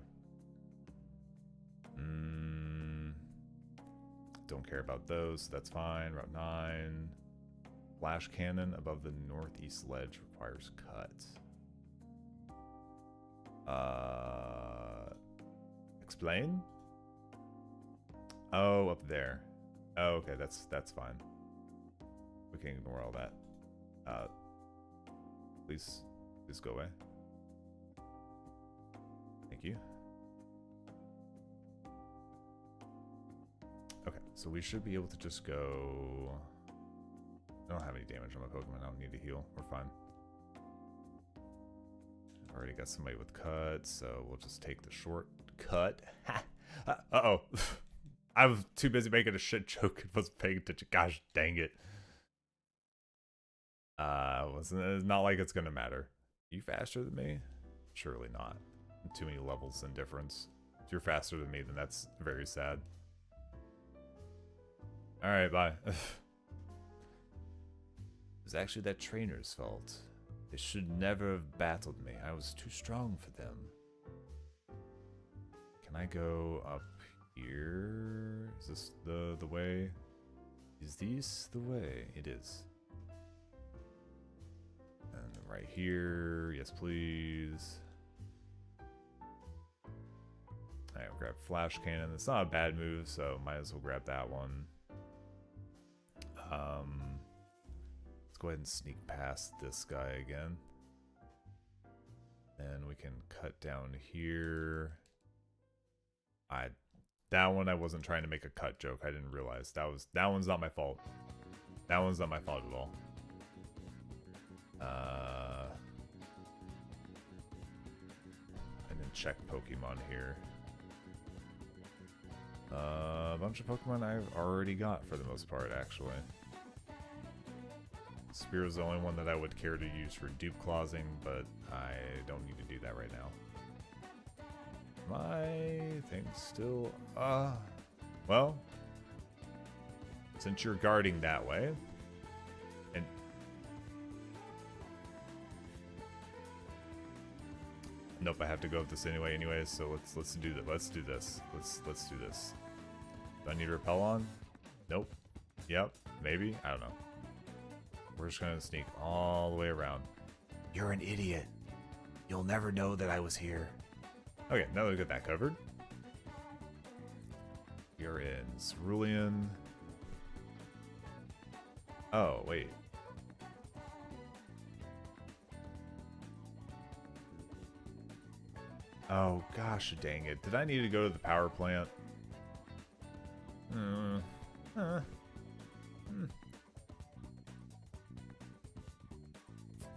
Don't care about those. That's fine. Route 9. Flash cannon above the northeast ledge requires cut. Explain? Oh, up there. Oh, okay, that's fine. We can ignore all that. Please go away. Thank you. Okay, so we should be able to just go... I don't have any damage on my Pokemon. I don't need to heal. We're fine. Already got somebody with cut, so we'll just take the short cut. Uh-oh. I was too busy making a shit joke and wasn't paying attention. Gosh dang it. It's not like it's gonna matter. Are you faster than me? Surely not. Too many levels in difference. If you're faster than me, then that's very sad. Alright, bye. It was actually that trainer's fault. They should never have battled me. I was too strong for them. Can I go up here? Is this the way? Is this the way? It is. And right here. Yes, please. Alright, we'll grab flash cannon. It's not a bad move, so might as well grab that one. Let's go ahead and sneak past this guy again. And we can cut down here. That one I wasn't trying to make a cut joke. I didn't realize that one's not my fault. That one's not my fault at all. And then check Pokemon here. A bunch of Pokemon I've already got for the most part, actually. Spear is the only one that I would care to use for dupe clausing, but I don't need to do that right now. My thing's still, well, since you're guarding that way, and nope, I have to go with this anyways, so let's do that. Let's do this. Let's do this. Do I need to repel on? Nope. Yep, maybe. I don't know. We're just gonna sneak all the way around. You're an idiot. You'll never know that I was here. Okay, now that we got that covered. You're in Cerulean. Oh, wait. Oh, gosh dang it. Did I need to go to the power plant?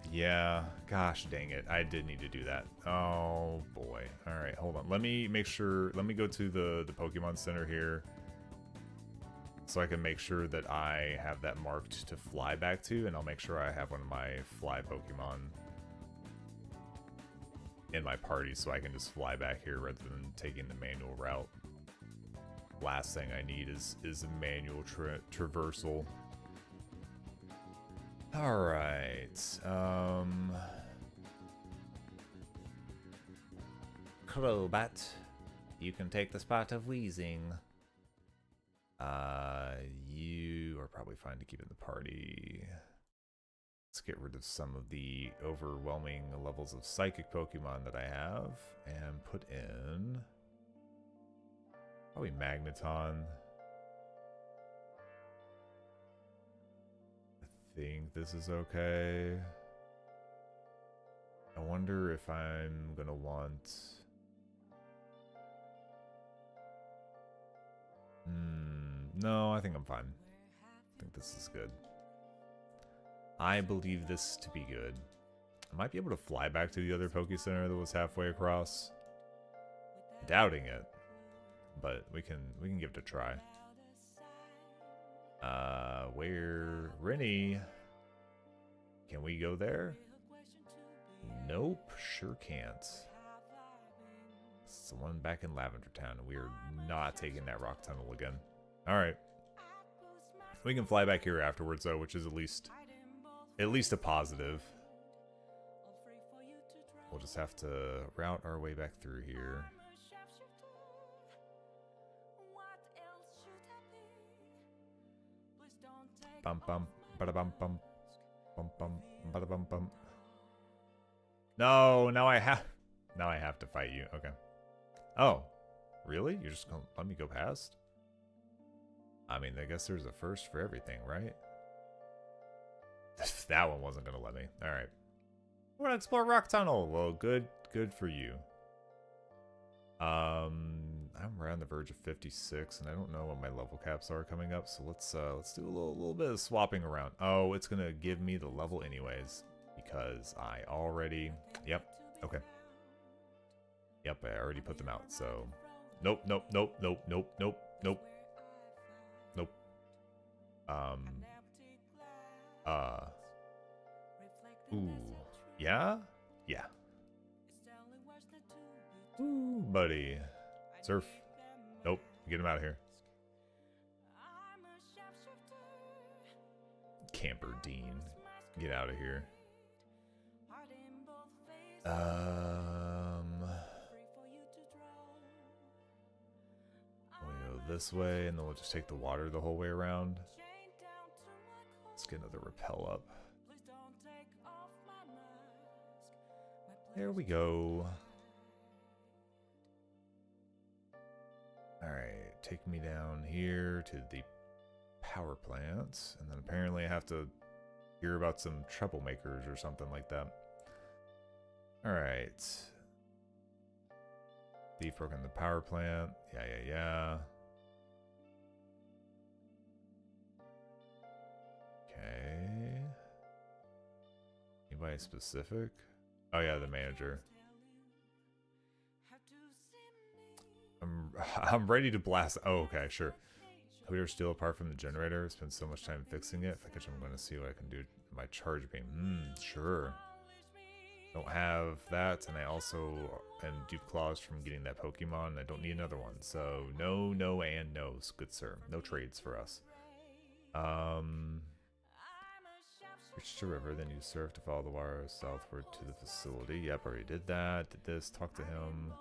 Yeah, gosh dang it. I did need to do that. Oh boy. Alright, hold on. Let me make sure. Let me go to the Pokemon Center here. So I can make sure that I have that marked to fly back to. And I'll make sure I have one of my fly Pokemon in my party. So I can just fly back here rather than taking the manual route. Last thing I need is a manual traversal. Alright, Crobat, you can take the spot of Weezing. You are probably fine to keep in the party. Let's get rid of some of the overwhelming levels of psychic Pokemon that I have and put in probably Magneton. I think this is okay. I wonder if I'm gonna want... No, I think I'm fine. I think this is good. I believe this to be good. I might be able to fly back to the other Poke Center that was halfway across. Doubting it, but we can give it a try. Where Rennie? Can we go there? Nope, sure can't. It's the one back in Lavender Town. We are not taking that rock tunnel again. Alright. We can fly back here afterwards though, which is at least a positive. We'll just have to route our way back through here. Bum bum bada bum bum bum bum bada bum bum. No, now I have to fight you. Okay. Oh, really? You're just gonna let me go past? I mean, I guess there's a first for everything, right? That one wasn't gonna let me. All right. We're gonna explore Rock Tunnel. Well, good for you. I'm right on the verge of 56, and I don't know what my level caps are coming up. So let's do a little bit of swapping around. Oh, it's gonna give me the level anyways because I already. Yep, Okay. Yep, I already put them out, so... Nope, nope, nope, nope, nope, nope, nope. Nope. Ooh. Yeah? Yeah. Ooh, buddy. Surf. Nope. Get him out of here. Camper Dean. Get out of here. We'll go this way, and then we'll just take the water the whole way around. Let's get another rappel up. There we go. Alright, take me down here to the power plants, and then apparently I have to hear about some troublemakers or something like that. Alright. Thief broke in the power plant. Yeah. Okay. Anybody specific? Oh yeah, the manager. I'm ready to blast. Oh, okay, sure. We are still apart from the generator. Spent so much time fixing it. If I catch, I'm going to see what I can do. My charge beam. Sure. Don't have that, and I also am dupe claws from getting that Pokemon. I don't need another one. So no, and no's, good sir. No trades for us. Reach the river, then you surf to follow the wire southward to the facility. Yep, already did that. Did this. Talk to him.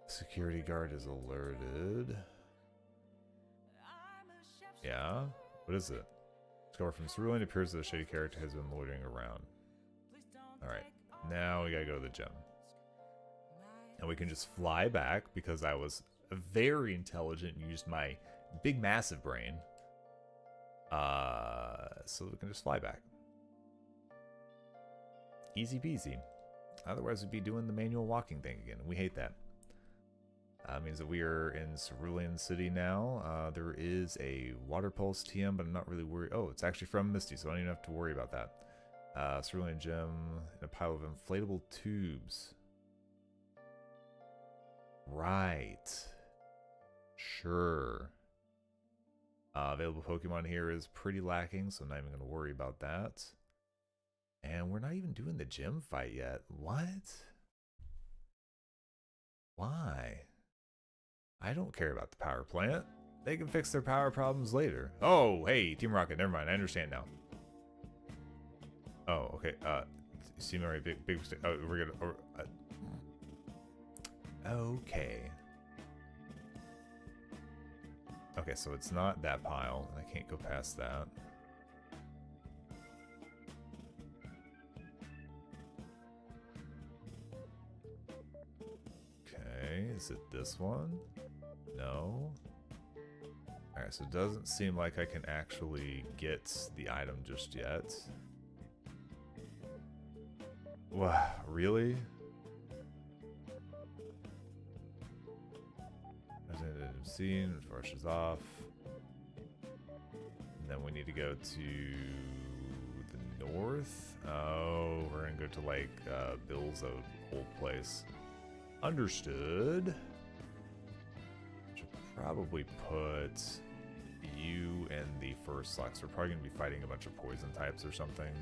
Security guard is alerted. Yeah? What is it? Discover from Cerulean, it appears that a shady character has been loitering around. Alright, now we gotta go to the gym. And we can just fly back because I was very intelligent and used my big massive brain. So we can just fly back. Easy peasy. Otherwise we'd be doing the manual walking thing again. We hate that. Means that we are in Cerulean City now. There is a Water Pulse TM, but I'm not really worried. Oh, it's actually from Misty, so I don't even have to worry about that. Cerulean Gem in a pile of inflatable tubes. Right. Sure. Available Pokemon here is pretty lacking, so I'm not even going to worry about that. And we're not even doing the gym fight yet. What? Why? I don't care about the power plant. They can fix their power problems later. Oh, hey, Team Rocket, never mind. I understand now. Oh, okay. See my big mistake. Oh, we're gonna. Okay. Okay, so it's not that pile, and I can't go past that. Okay, is it this one? No. Alright, so it doesn't seem like I can actually get the item just yet. Wow, really? Scene, brushes off. And then we need to go to the north. Oh, we're gonna go to like Bill's old place. Understood. Should probably put you in the first slot. So we're probably gonna be fighting a bunch of poison types or something.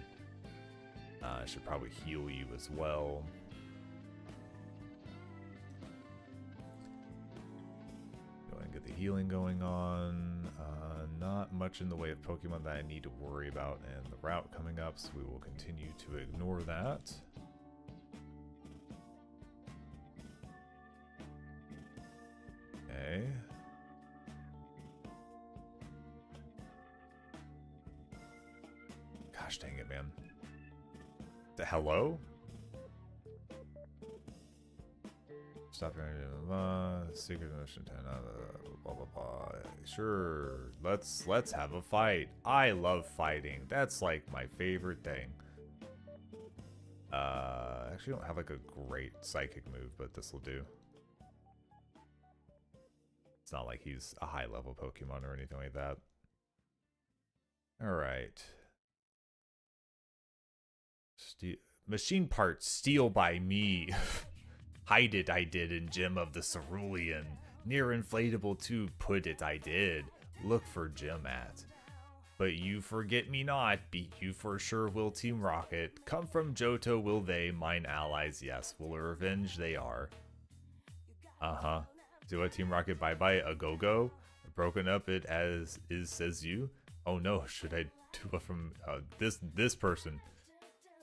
I should probably heal you as well. Get the healing going on. Not much in the way of Pokemon that I need to worry about and the route coming up, so we will continue to ignore that. Okay. Gosh dang it, man. The hello? Stop here. Secret mission 10. Blah blah blah. Sure. Let's have a fight. I love fighting. That's like my favorite thing. Actually don't have like a great psychic move, but this will do. It's not like he's a high level Pokemon or anything like that. Alright. Machine part steal by me. Hide it I did in Gem of the Cerulean. Near inflatable tube put it I did. Look for Gem at. But you forget me not, beat you for sure will Team Rocket. Come from Johto will they, mine allies, yes. Will revenge they are. Uh-huh. Do a Team Rocket bye-bye, a go-go? Broken up it as is says you? Oh no, should I do it from this person?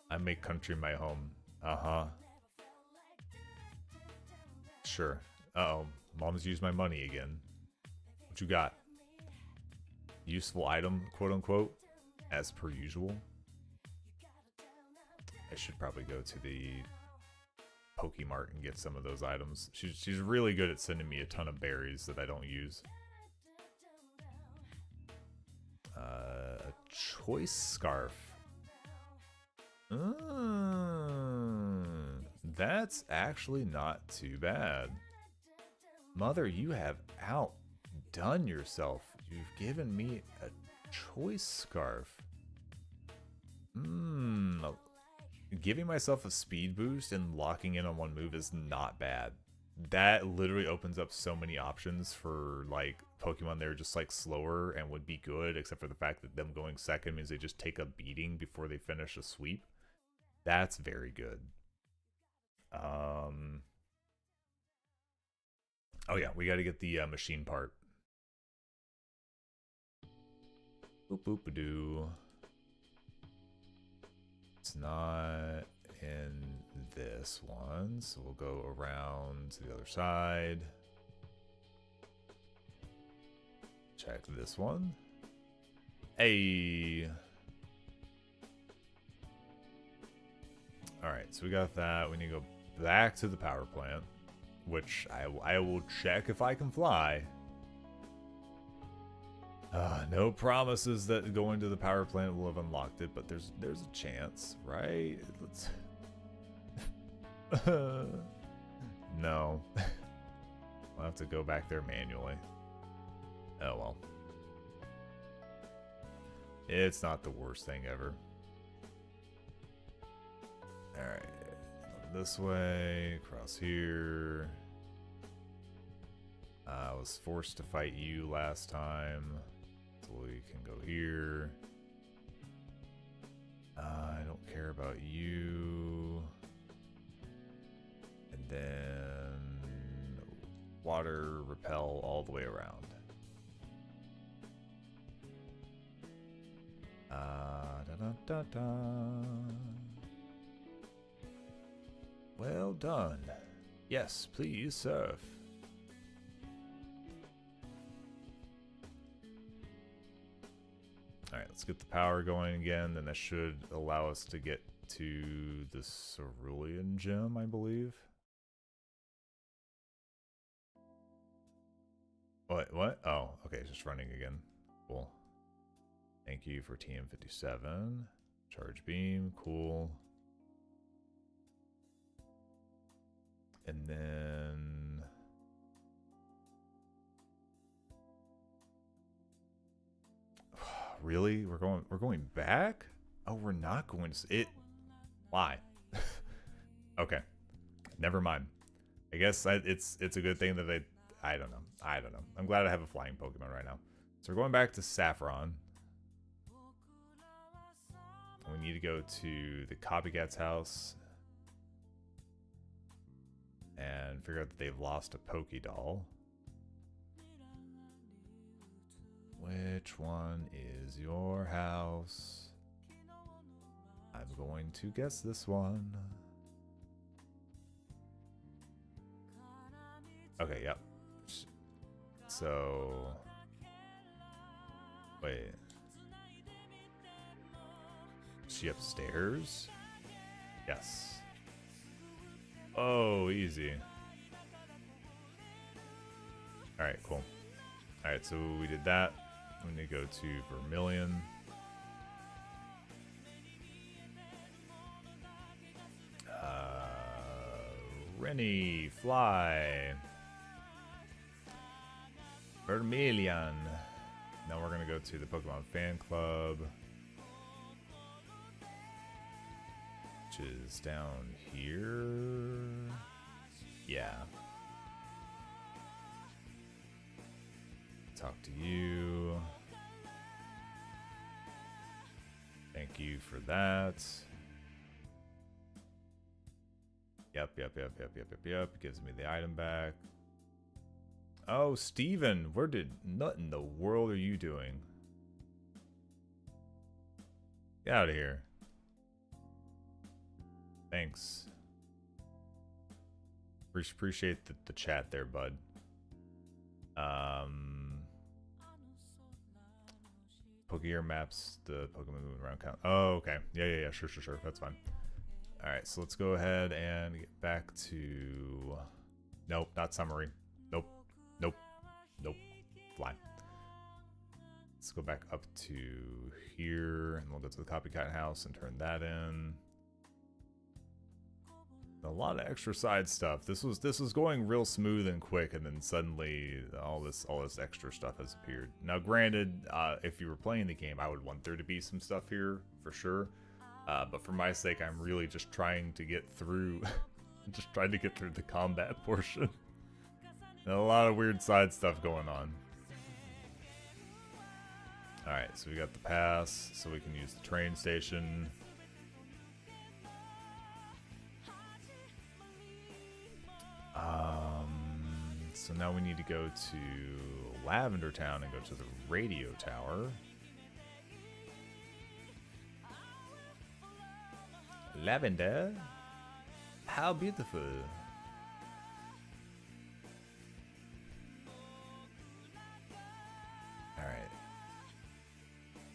I make country my home. Uh-huh. Sure. Uh-oh. Mom's used my money again. What you got? Useful item, quote unquote, as per usual. I should probably go to the Pokemart and get some of those items. She's really good at sending me a ton of berries that I don't use. A choice scarf. That's actually not too bad. Mother, you have outdone yourself. You've given me a choice scarf. Giving myself a speed boost and locking in on one move is not bad. That literally opens up so many options for like Pokemon that are just like slower and would be good, except for the fact that them going second means they just take a beating before they finish a sweep. That's very good. Oh yeah, we got to get the machine part. Boop boop a doo. It's not in this one, so we'll go around to the other side. Check this one. Hey. All right, so we got that. We need to go back to the power plant, which I will check if I can fly. No promises that going to the power plant will have unlocked it, but there's a chance, right? Let's. No. I'll have to go back there manually. Oh well. It's not the worst thing ever. Alright. This way, across here. I was forced to fight you last time. So we can go here. I don't care about you. And then water repel all the way around. Well done. Yes, please surf. Alright, let's get the power going again, then that should allow us to get to the Cerulean Gem, I believe. What? Oh, okay, it's just running again. Cool. Thank you for TM57. Charge beam, cool. And then... Really? We're going back? Oh, we're not going to it. Why? Okay. Never mind. I guess it's a good thing that I don't know. I'm glad I have a flying Pokemon right now. So we're going back to Saffron. We need to go to the Copycat's house and figure out that they've lost a Pokédoll. Which one is your house? I'm going to guess this one. Okay, yep. So... Wait. Is she upstairs? Yes. Oh, easy. Alright, cool. Alright, so we did that. I'm going to go to Vermilion. Rennie, fly. Vermilion. Now we're going to go to the Pokemon Fan Club. which is down here. Yeah. Talk to you. Thank you for that. Yep. Gives me the item back. Oh, Steven, what in the world are you doing? Get out of here. Thanks. Appreciate the chat there, bud. Pokegear maps the Pokemon moving around count. Oh, okay. Yeah. Sure. That's fine. All right, so let's go ahead and get back to. Nope, not summary. Nope. Fly. Let's go back up to here, and we'll go to the copycat house and turn that in. A lot of extra side stuff. This was going real smooth and quick, and then suddenly all this extra stuff has appeared. Now, granted, if you were playing the game, I would want there to be some stuff here for sure. But for my sake, I'm really just trying to get through, the combat portion. And a lot of weird side stuff going on. All right, so we got the pass, so we can use the train station. So now we need to go to Lavender Town and go to the radio tower. Lavender? How beautiful. Alright.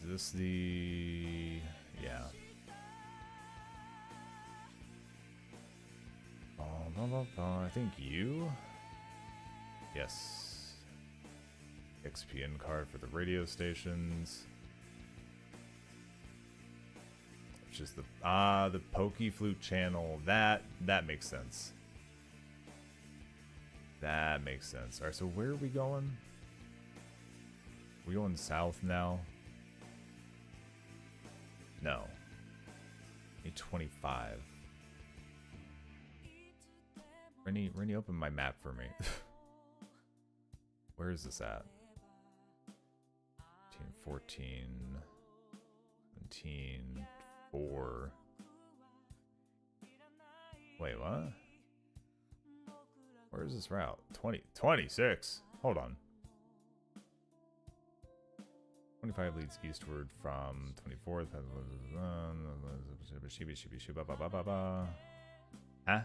Is this the... yeah. I think you? Yes. XPN card for the radio stations. Which is the Poke Flute channel. That makes sense. That makes sense. Alright, so where are we going? We going south now? No. 825. Rennie, open my map for me. Where is this at? 14, 17, 4. Wait, what? Where is this route? 26. Hold on. 25 leads eastward from 24th. Huh?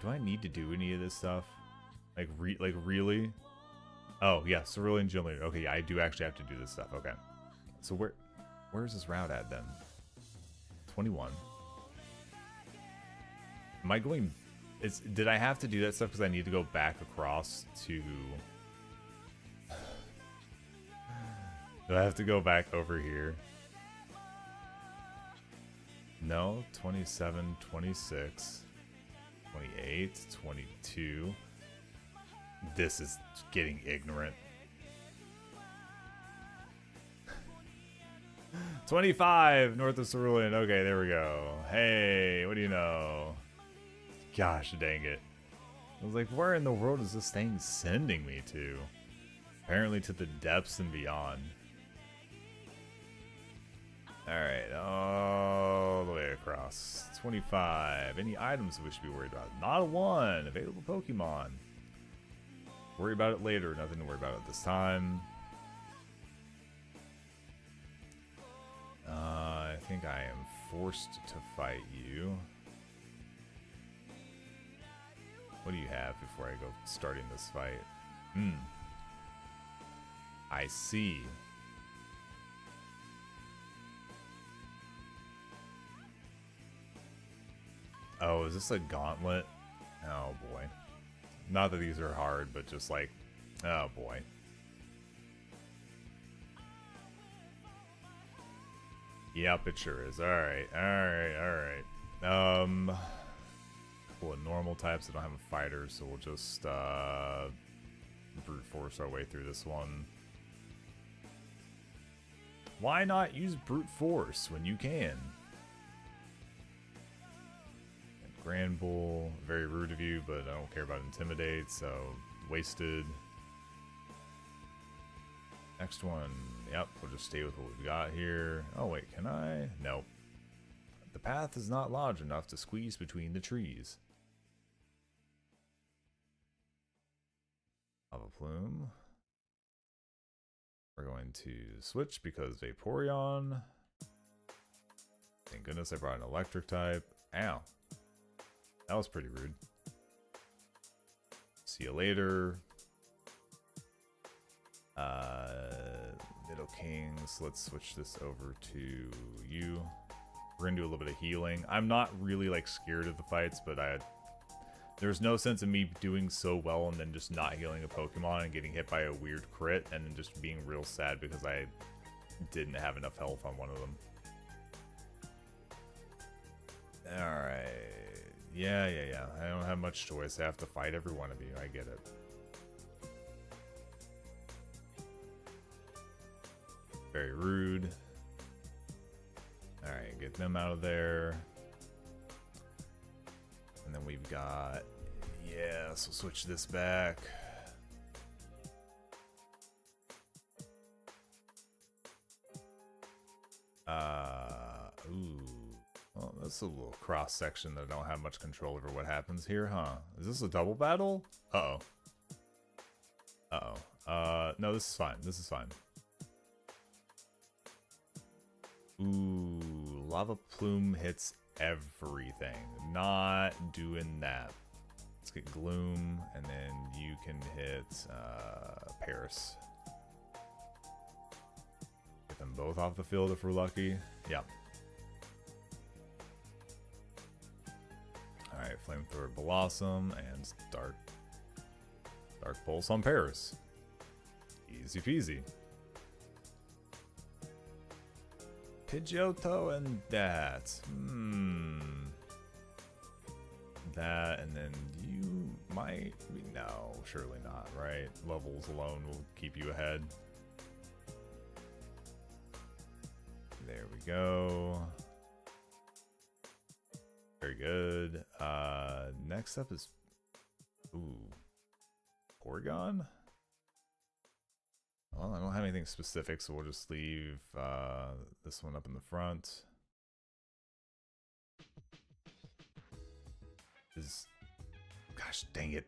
Do I need to do any of this stuff? Like really? Oh yeah, Cerulean Gym Leader. Okay, yeah, I do actually have to do this stuff. Okay. So where's this route at then? 21. Am I going? Did I have to do that stuff because I need to go back across to? Do I have to go back over here? No, 27, 26. 28, 22. This is getting ignorant. 25 north of Cerulean. Okay, there we go. Hey, what do you know? Gosh dang it. I was like, where in the world is this thing sending me to? Apparently to the depths and beyond. Alright, all the way across. 25. Any items we should be worried about? Not a one. Available Pokemon. Worry about it later. Nothing to worry about at this time. I think I am forced to fight you. What do you have before I go starting this fight? I see. Oh, is this a gauntlet? Oh boy. Not that these are hard, but just like, oh boy. Yep, it sure is. Alright. Couple of normal types that don't have a fighter, so we'll just brute force our way through this one. Why not use brute force when you can? And Grand Bull, very rude of you, but I don't care about intimidate, so wasted. Next one, yep, we'll just stay with what we've got here. Oh wait, can I? Nope. The path is not large enough to squeeze between the trees. Lava Plume. We're going to switch because Vaporeon. Thank goodness I brought an electric type. Ow. That was pretty rude. See you later. Middle Kings. Let's switch this over to you. We're gonna do a little bit of healing. I'm not really like scared of the fights, but there's no sense in me doing so well and then just not healing a Pokemon and getting hit by a weird crit and then just being real sad because I didn't have enough health on one of them. Alright. Yeah. I don't have much choice. I have to fight every one of you. I get it. Very rude. Alright, get them out of there. And then we've got... Yeah, so switch this back. Ooh. Well, that's a little cross section that I don't have much control over what happens here, huh? Is this a double battle? Uh-oh. No, this is fine. This is fine. Ooh, Lava Plume hits everything. Not doing that. Let's get Gloom, and then you can hit Paris. Get them both off the field if we're lucky. Yep. Alright, Flamethrower Blossom, and Dark Pulse on Paris. Easy peasy. Pidgeotto and that. That, and then you might be... No, surely not, right? Levels alone will keep you ahead. There we go. Very good. Next up is... Ooh. Porygon? Well, I don't have anything specific, so we'll just leave this one up in the front. Gosh dang it.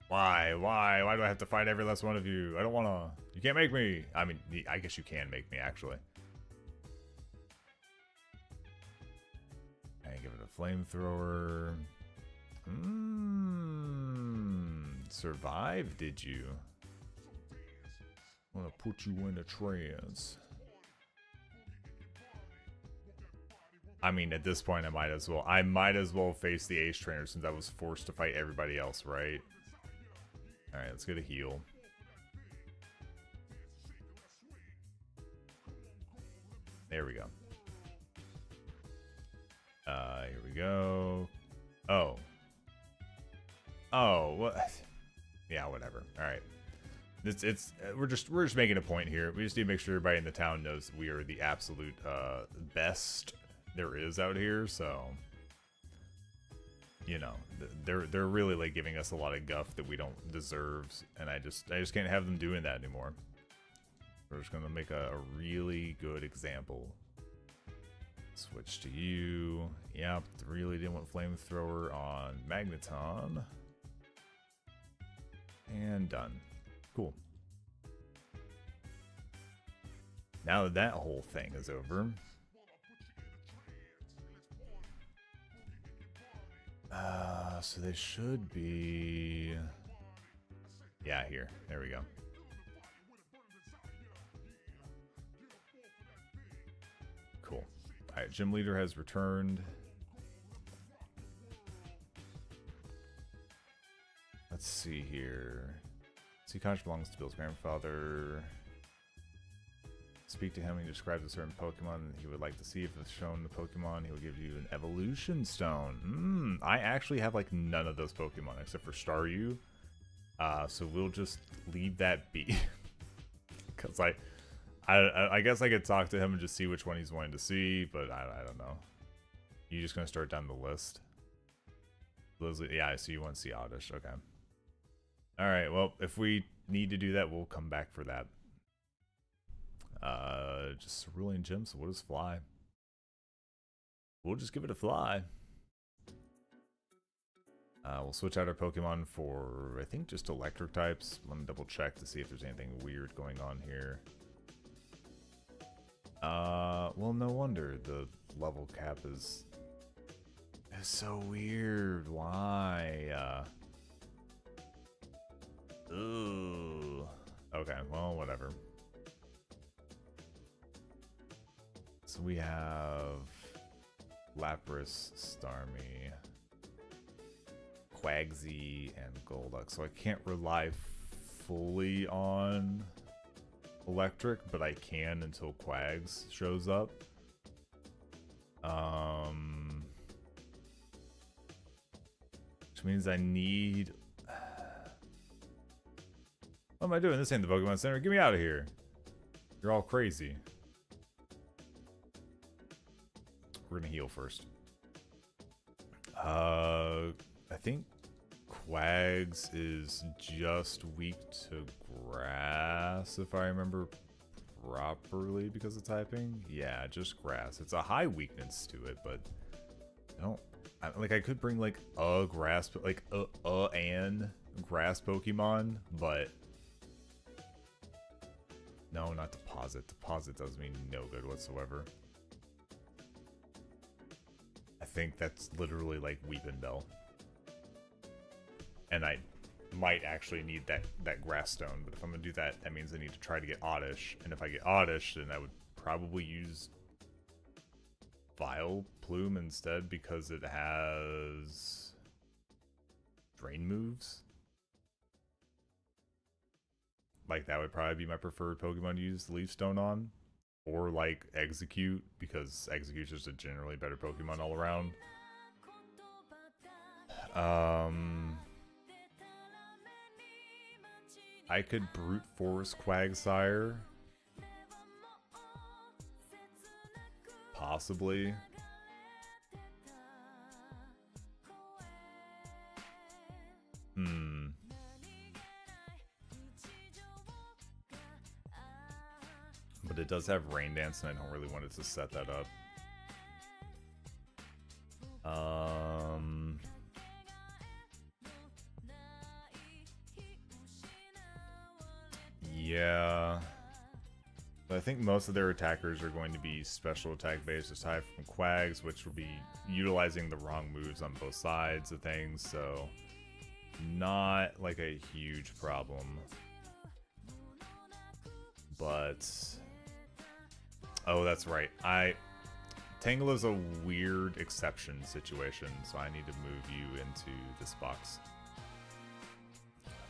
Why do I have to fight every last one of you? I don't want to. You can't make me. I mean, I guess you can make me, actually. I give it a flamethrower. Survive, did you? I'm gonna put you in a trance. I mean, at this point, I might as well face the Ace Trainer since I was forced to fight everybody else, right? Alright, let's get a heal. There we go. Here we go. Oh, what? Yeah, whatever. Alright. We're just making a point here. We just need to make sure everybody in the town knows we are the absolute best there is out here, so you know, they're really like giving us a lot of guff that we don't deserve, and I just can't have them doing that anymore. We're just gonna make a really good example. Switch to you. Yep, really didn't want flamethrower on Magneton. And done. Cool. Now that that whole thing is over, so they should be, yeah, here. There we go. Cool. All right, gym leader has returned. Let's see here. Seaconch belongs to Bill's grandfather. Speak to him. He describes a certain Pokemon he would like to see. If it's shown the Pokemon, he will give you an evolution stone. I actually have like none of those Pokemon except for Staryu. So we'll just leave that be. Because I guess I could talk to him and just see which one he's wanting to see, but I don't know. You just gonna start down the list? Leslie, yeah, I see you want to see Oddish. Okay. All right. Well, if we need to do that, we'll come back for that. Just cerulean gems. So what is fly? We'll just give it a fly. We'll switch out our Pokemon for, I think, just electric types. Let me double check to see if there's anything weird going on here. Well, no wonder the level cap is so weird. Why? Ooh. Okay, well, whatever. So we have Lapras, Starmie, Quagsy, and Golduck. So I can't rely fully on electric, but I can until Quags shows up. Which means I need... What am I doing? This ain't the Pokemon Center. Get me out of here. You're all crazy. We're gonna heal first. I think Quags is just weak to grass, if I remember properly, because of typing. Yeah, just grass. It's a high weakness to it, but I don't... like, I could bring, like, a grass... like, and grass Pokemon, but... No, not Deposit. Deposit does me no good whatsoever. I think that's literally like Weepinbell. And I might actually need that grass stone, but if I'm gonna do that, that means I need to try to get Oddish. And if I get Oddish, then I would probably use Vile Plume instead because it has Drain moves. Like, that would probably be my preferred Pokemon to use Leaf Stone on. Or, like, Execute, because Execute's just a generally better Pokemon all around. I could Brute Force Quagsire. Possibly. But it does have Rain Dance, and I don't really want it to set that up. Yeah. But I think most of their attackers are going to be special attack based aside from Quags, which will be utilizing the wrong moves on both sides of things, so not like a huge problem. But oh, that's right. Tangle is a weird exception situation, so I need to move you into this box.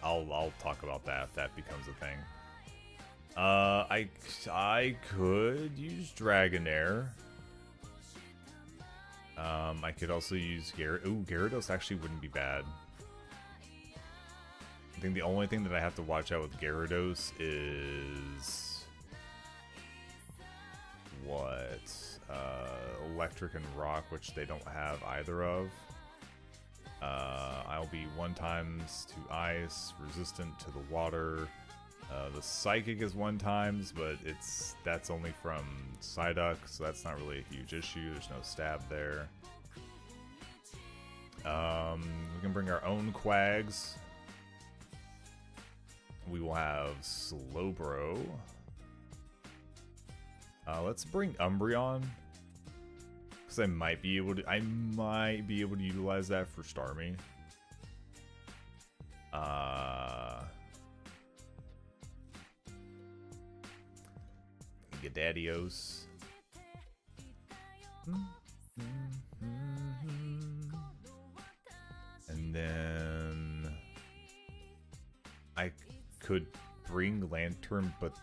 I'll talk about that if that becomes a thing. I could use Dragonair. I could also use Gyarados. Ooh, Gyarados actually wouldn't be bad. I think the only thing that I have to watch out with Gyarados is what? Electric and Rock, which they don't have either of. I'll be 1x to Ice, resistant to the water. The Psychic is 1x, but that's only from Psyduck, so that's not really a huge issue. There's no stab there. We can bring our own Quags. We will have Slowbro. Let's bring Umbreon, because I might be able to utilize that for Starmie. Gadadios. And then I could bring Lantern, but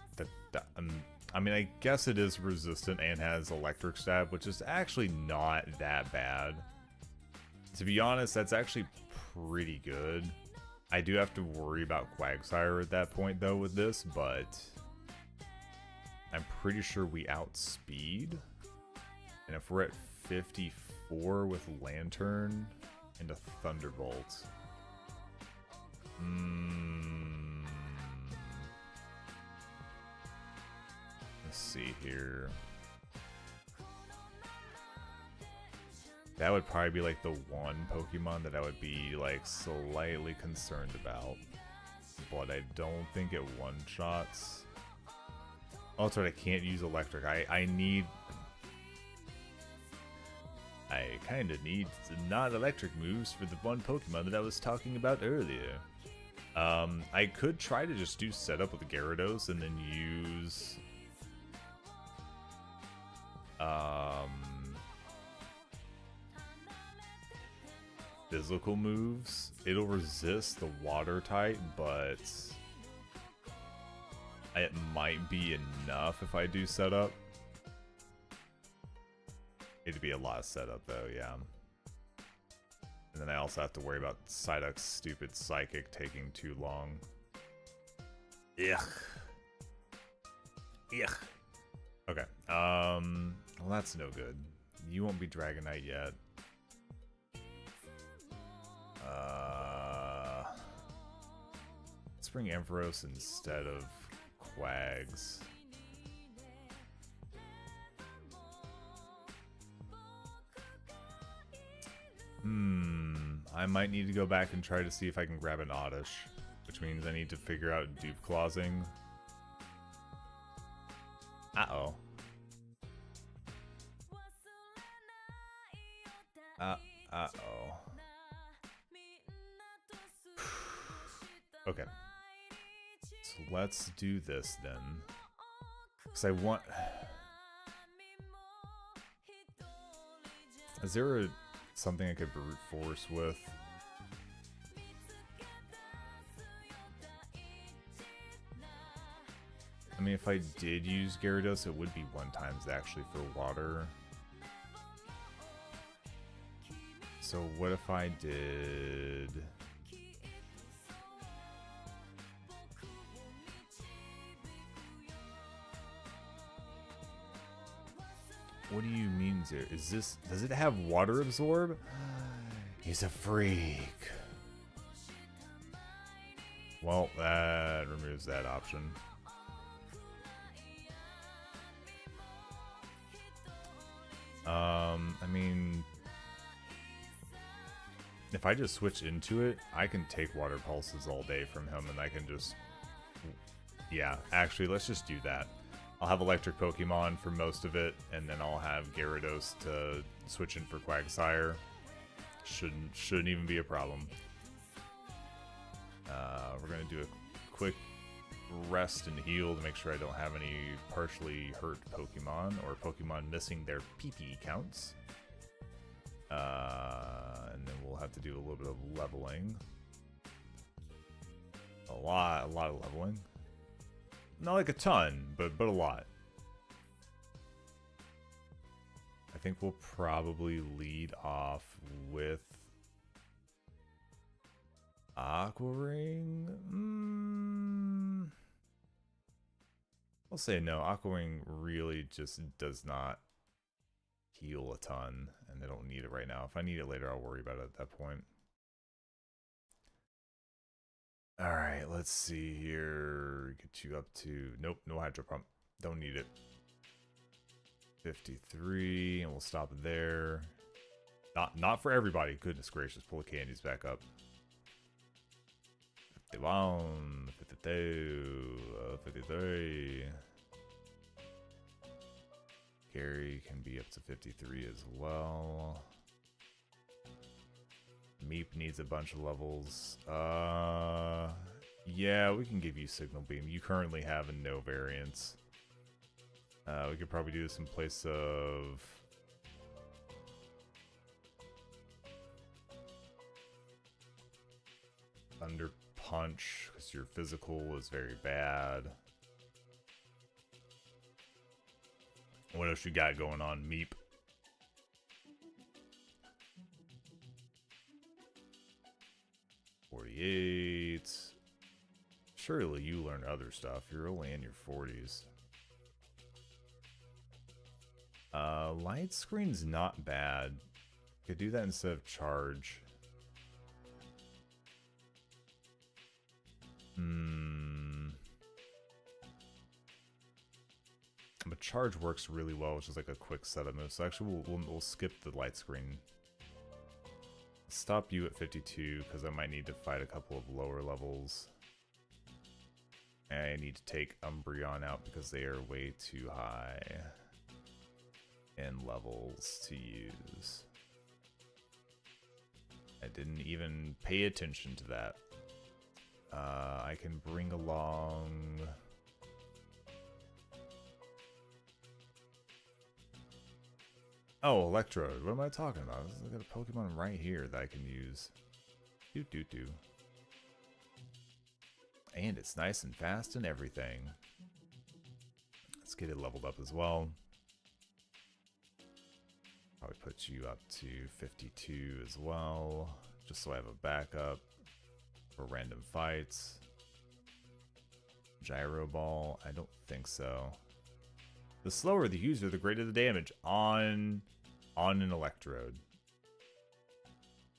I mean, I guess it is resistant and has electric stab, which is actually not that bad. To be honest, that's actually pretty good. I do have to worry about Quagsire at that point, though, with this, but I'm pretty sure we outspeed. And if we're at 54 with Lantern and a Thunderbolt. Let's see here. That would probably be like the one Pokemon that I would be like slightly concerned about. But I don't think it one-shots. Oh, that's right, I can't use electric. I kind of need not electric moves for the one Pokemon that I was talking about earlier. I could try to just do setup with Gyarados and then use physical moves. It'll resist the water type, but it might be enough if I do setup. It'd be a lot of setup though, yeah. And then I also have to worry about Psyduck's stupid Psychic taking too long. Ugh. Ugh. Okay. Well, that's no good. You won't be Dragonite yet. Let's bring Ampharos instead of Quags. I might need to go back and try to see if I can grab an Oddish, which means I need to figure out dupe clausing. Uh-oh. Uh-oh. Okay. So let's do this then. Because I want... Is there something I could brute force with? I mean, if I did use Gyarados, it would be 1x actually for water. So what if I did... What do you mean, Zero? Is this... Does it have water absorb? He's a freak. Well, that removes that option. I mean... If I just switch into it, I can take water pulses all day from him and I can just... Yeah, actually, let's just do that. I'll have electric Pokemon for most of it, and then I'll have Gyarados to switch in for Quagsire. Shouldn't even be a problem. We're gonna do a quick rest and heal to make sure I don't have any partially hurt Pokemon or Pokemon missing their PP counts. And then we'll have to do a little bit of leveling. A lot of leveling. Not like a ton, but a lot. I think we'll probably lead off with Aqua Ring. I'll say no. Aqua Ring really just does not heal a ton, and I don't need it right now. If I need it later, I'll worry about it at that point. Alright, let's see here. Get you up to... Nope, no Hydro Pump. Don't need it. 53, and we'll stop there. Not for everybody. Goodness gracious, pull the candies back up. 51, 52, 53. Gary can be up to 53 as well. Meep needs a bunch of levels. Yeah, we can give you Signal Beam. You currently have a no variance. We could probably do this in place of... Thunder Punch, because your physical is very bad. What else you got going on, Meep? Surely you learn other stuff. You're only in your 40s. Light screen's not bad. Could do that instead of charge. But charge works really well, which is like a quick setup move. So actually, we'll skip the light screen. Stop you at 52 because I might need to fight a couple of lower levels. And I need to take Umbreon out because they are way too high in levels to use. I didn't even pay attention to that. I can bring along... Oh, Electrode. What am I talking about? I got a Pokemon right here that I can use. Do. And it's nice and fast and everything. Let's get it leveled up as well. Probably put you up to 52 as well, just so I have a backup for random fights. Gyro Ball? I don't think so. The slower the user, the greater the damage on an Electrode.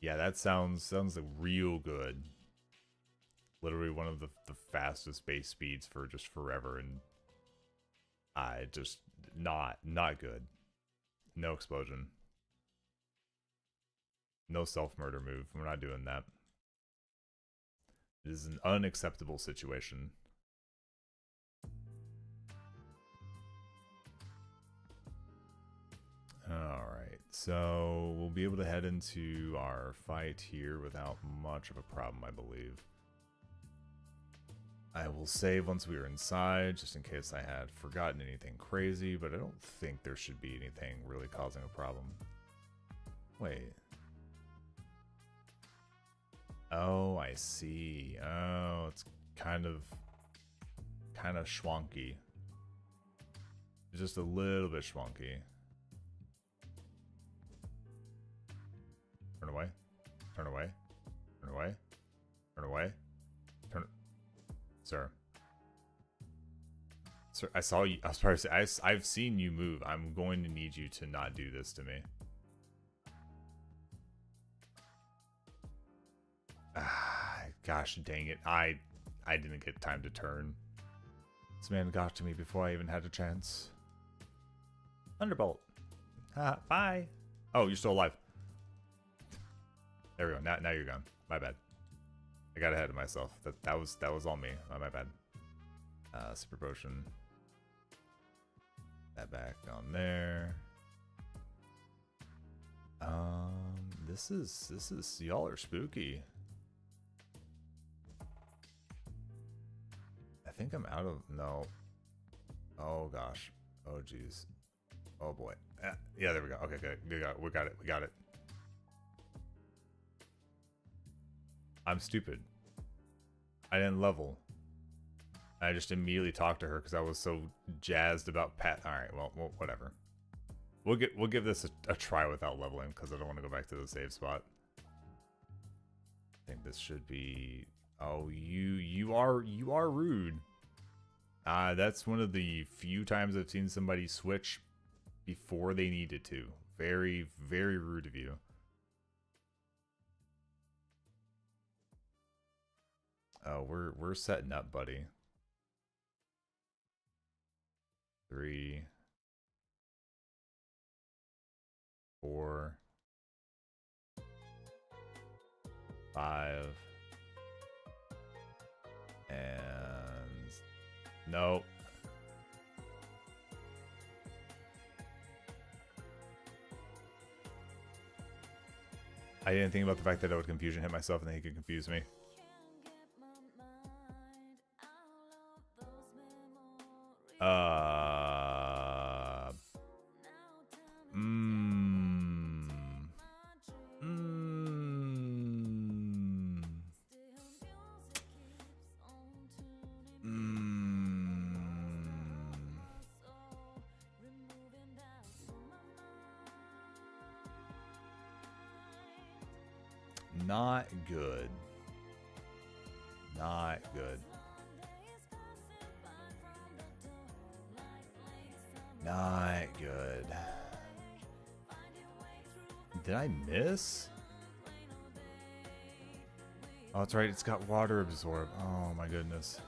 Yeah, that sounds like real good. Literally one of the fastest base speeds for just forever, and I just not good. No explosion. No self-murder move. We're not doing that. It is an unacceptable situation. Alright, so we'll be able to head into our fight here without much of a problem, I believe. I will save once we are inside, just in case I had forgotten anything crazy, but I don't think there should be anything really causing a problem. Wait. Oh, I see. Oh, it's kind of schwonky. Just a little bit schwonky. Turn away. Turn away. Turn away. Turn away. Turn. Sir. Sir, I saw you. I was probably say, I've seen you move. I'm going to need you to not do this to me. Ah, gosh dang it. I didn't get time to turn. This man got to me before I even had a chance. Thunderbolt. Bye. Oh, you're still alive. There we go. Now you're gone. My bad. I got ahead of myself. That was all me. My bad. Super potion. That back on there. This is y'all are spooky. I think I'm out of no. Oh gosh. Oh geez. Oh boy. Yeah, there we go. Okay, good. We got it. I'm stupid. I didn't level. I just immediately talked to her because I was so jazzed about Pat. All right, well, whatever. We'll give this a try without leveling because I don't want to go back to the save spot. I think this should be. Oh, you are rude. That's one of the few times I've seen somebody switch before they needed to. Very, very rude of you. Oh, we're setting up, buddy. 3, 4, 5, and nope. I didn't think about the fact that I would confusion hit myself and then he could confuse me. Not good. Not good. Not good. did I miss? Oh, that's right. It's got water absorb. Oh my goodness.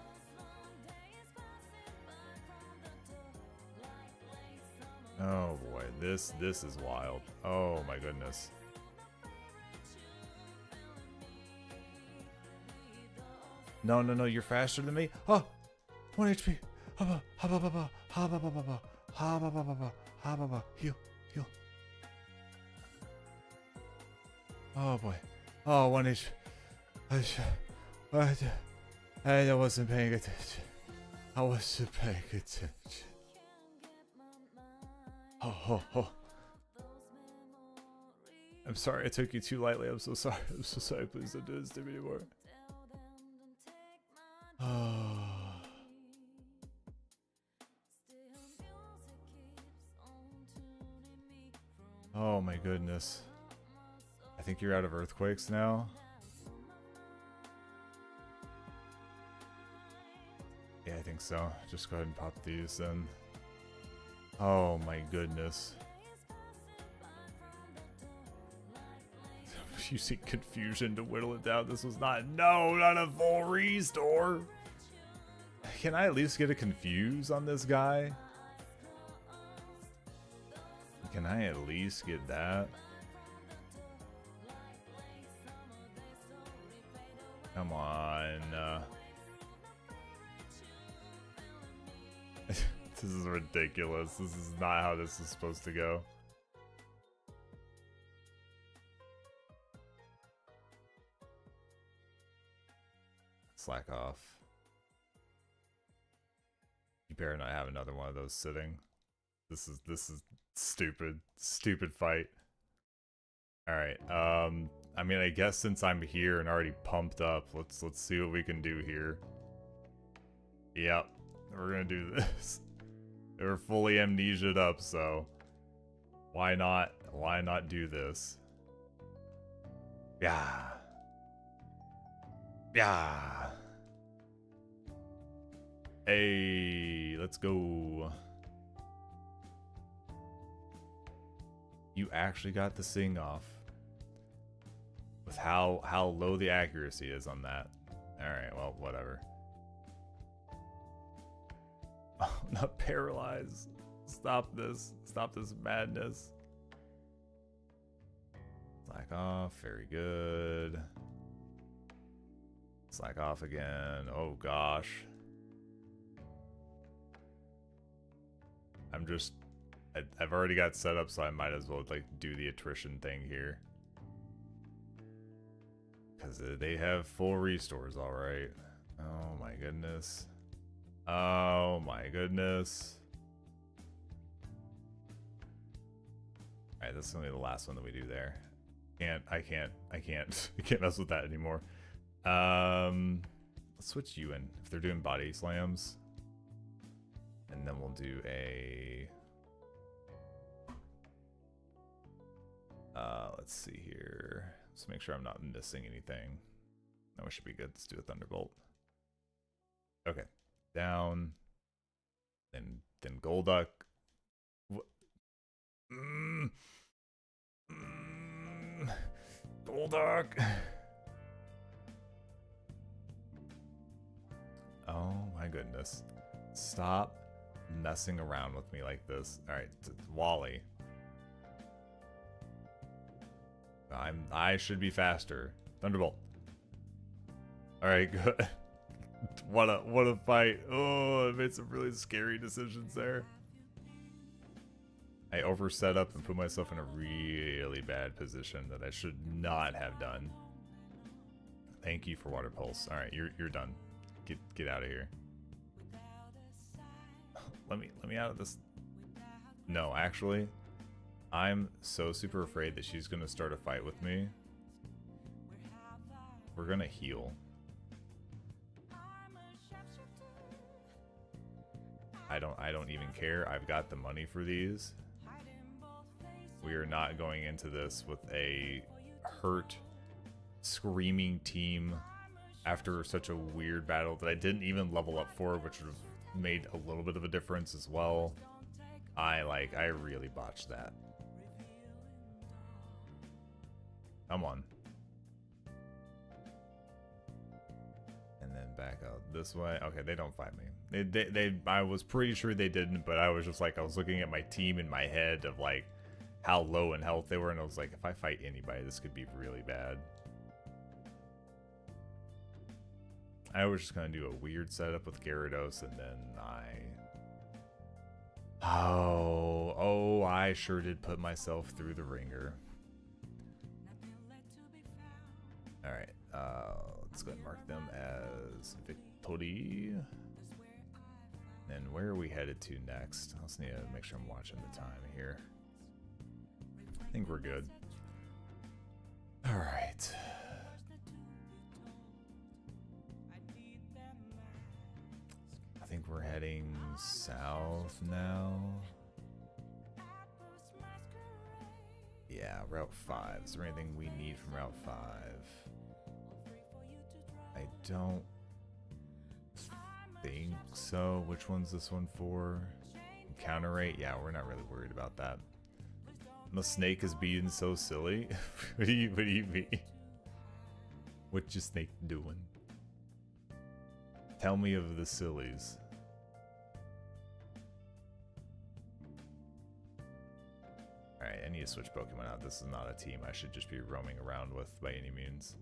Oh boy, this is wild. Oh my goodness. No, no, no, you're faster than me. Oh, 1 HP. Haba, haba, haba, haba, haba, haba, haba, haba, haba, haba. Heal, heal. Oh boy. Oh, 1 HP. I wasn't paying attention. I wasn't paying attention. Oh, I'm sorry I took you too lightly. I'm so sorry. I'm so sorry. Please don't do this to me anymore. Oh my goodness. I think you're out of earthquakes now. Yeah, I think so. Just go ahead and pop these then. Oh my goodness. Using confusion to whittle it down. This was not a full restore. Can I at least get a confuse on this guy? Can I at least get that? Come on. This is ridiculous. This is not how this is supposed to go. Slack off. You better not have another one of those sitting. This is stupid. Stupid fight. Alright, I mean, I guess since I'm here and already pumped up, let's see what we can do here. Yep, we're gonna do this. We're fully amnesia'd up, so why not do this? Yeah. Yeah. Hey, let's go. You actually got the sing off. With how low the accuracy is on that. Alright, well, whatever. Oh, not paralyzed. Stop this. Stop this madness. Slack off. Very good. Slack off again. Oh gosh. I've already got set up, so I might as well like do the attrition thing here. Because they have full restores, alright. Oh my goodness. Oh my goodness. Alright, this is gonna be the last one that we do there. I can't mess with that anymore. Let's switch you in if they're doing body slams. And then we'll do a let's see here. Let's make sure I'm not missing anything. No, we should be good. Let's do a Thunderbolt. Okay. Down. Then Golduck. Golduck. Oh my goodness. Stop messing around with me like this. Alright, Wally. I should be faster. Thunderbolt. Alright, good. What a fight. Oh, I made some really scary decisions there. I overset up and put myself in a really bad position that I should not have done. Thank you for Water Pulse. Alright, you're done. Get out of here. Let me out of this. No, actually, I'm so super afraid that she's gonna start a fight with me. We're gonna heal. I don't even care. I've got the money for these. We are not going into this with a hurt, screaming team after such a weird battle that I didn't even level up for, which would have made a little bit of a difference as well. I really botched that. Come on. And then back out this way. Okay, they don't fight me. I was pretty sure they didn't, but I was just like, I was looking at my team in my head of like how low in health they were, and I was like, if I fight anybody, this could be really bad. I was just gonna do a weird setup with Gyarados, and then I sure did put myself through the ringer. Alright, let's go ahead and mark them as victory. And where are we headed to next? I just need to make sure I'm watching the time here. I think we're good. Alright. I think we're heading south now. Yeah, Route 5. Is there anything we need from Route 5? I don't think so. Which one's this one for? Counter rate? Yeah, we're not really worried about that. The snake is being so silly. What do you mean? What your snake doing? Tell me of the sillies. Alright, I need to switch Pokemon out. This is not a team I should just be roaming around with by any means.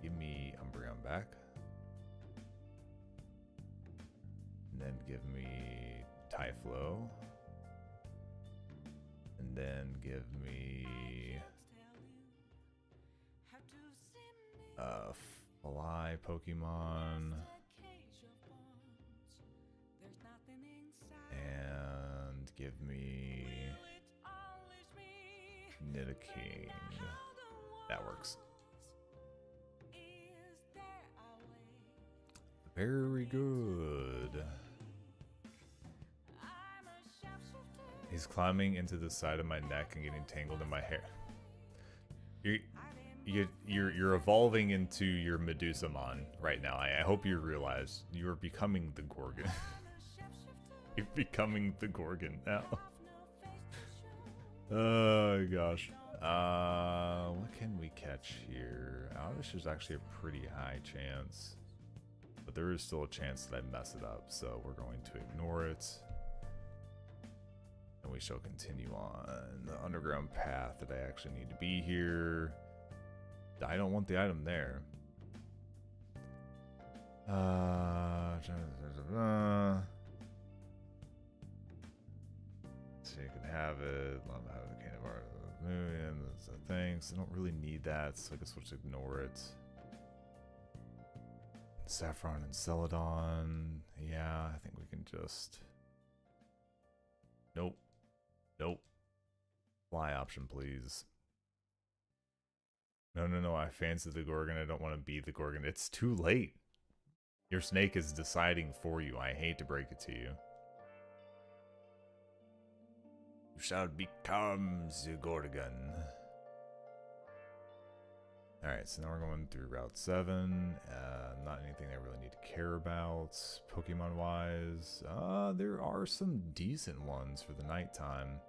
Give me Umbreon back. And then give me Typhlo. And then give me Fly Pokemon. And give me Nidoking. That works. Very good. He's climbing into the side of my neck and getting tangled in my hair. You're evolving into your Medusomon right now. I hope you realize you're becoming the Gorgon. You're becoming the Gorgon now. Oh gosh. What can we catch here? Oddish is actually a pretty high chance, but there is still a chance that I mess it up, so we're going to ignore it. And we shall continue on the underground path that I actually need to be here. I don't want the item there. So you can have it. Love having the cane of art. So thanks. I don't really need that, so I guess we'll just ignore it. Saffron and Celadon. Yeah, I think we can just. Nope. Nope. Fly option, please. No, I fancy the Gorgon. I don't want to be the Gorgon. It's too late. Your snake is deciding for you. I hate to break it to you. You shall become the Gorgon. Alright, so now we're going through Route 7. Not anything I really need to care about, Pokemon-wise. There are some decent ones for the nighttime.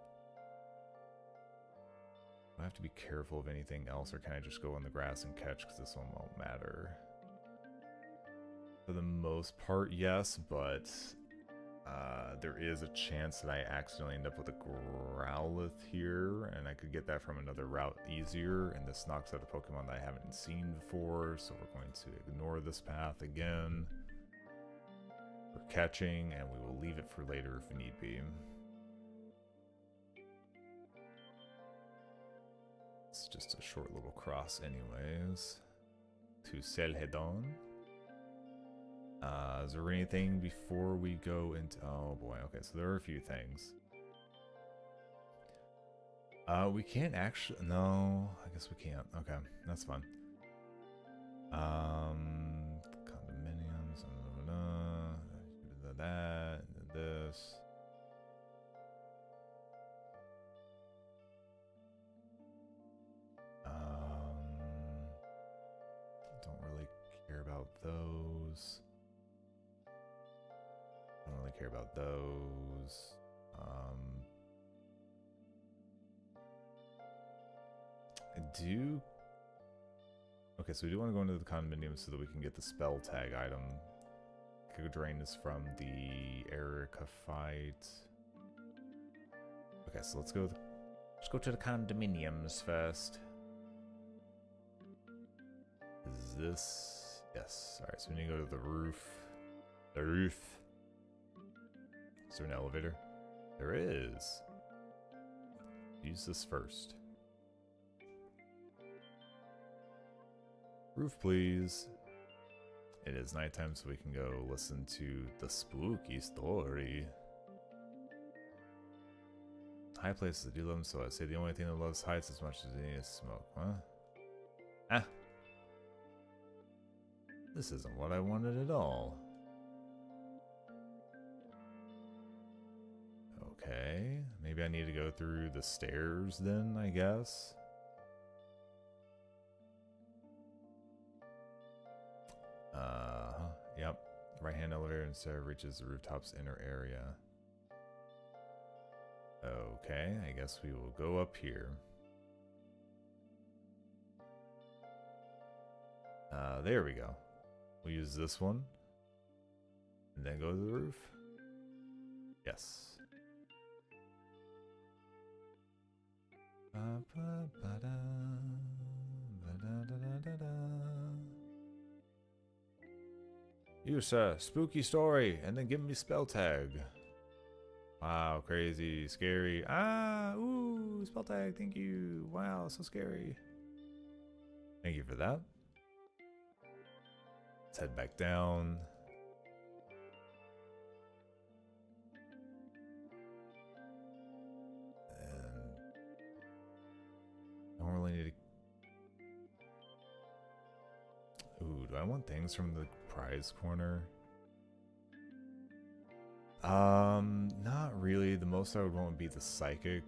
I have to be careful of anything else, or can I just go in the grass and catch, because this one won't matter. For the most part, yes, but there is a chance that I accidentally end up with a Growlithe here, and I could get that from another route easier, and this knocks out a Pokemon that I haven't seen before, so we're going to ignore this path again. We're catching, and we will leave it for later if need be. It's just a short little cross anyways. To Selhedon. Is there anything before we go into... Oh boy, okay, so there are a few things. We can't actually... No, I guess we can't. Okay, that's fine. Condominiums, that, this... Don't really care about those. Don't really care about those. do... Okay, so we do want to go into the condominium so that we can get the spell tag item. Drain is from the Erica fight. Okay, so let's go to the condominiums first. Is this... Yes. Alright, so we need to go to the roof. The roof. Is there an elevator? There is. Use this first. Roof, please. It is nighttime, so we can go listen to the spooky story. High places, I do love them, so I say the only thing that loves heights as much as any is smoke, huh? Ah. This isn't what I wanted at all. Okay, maybe I need to go through the stairs then, I guess. Yep. Right-hand elevator instead reaches the rooftops inner area. Okay, I guess we will go up here. There we go. We'll use this one. And then go to the roof. Yes. You, sir, spooky story, and then give me spell tag. Wow, crazy, scary. Ah, ooh, spell tag, thank you. Wow, so scary. Thank you for that. Let's head back down. And I don't really need to... Ooh, do I want things from the prize corner? Not really. The most I would want would be the psychic,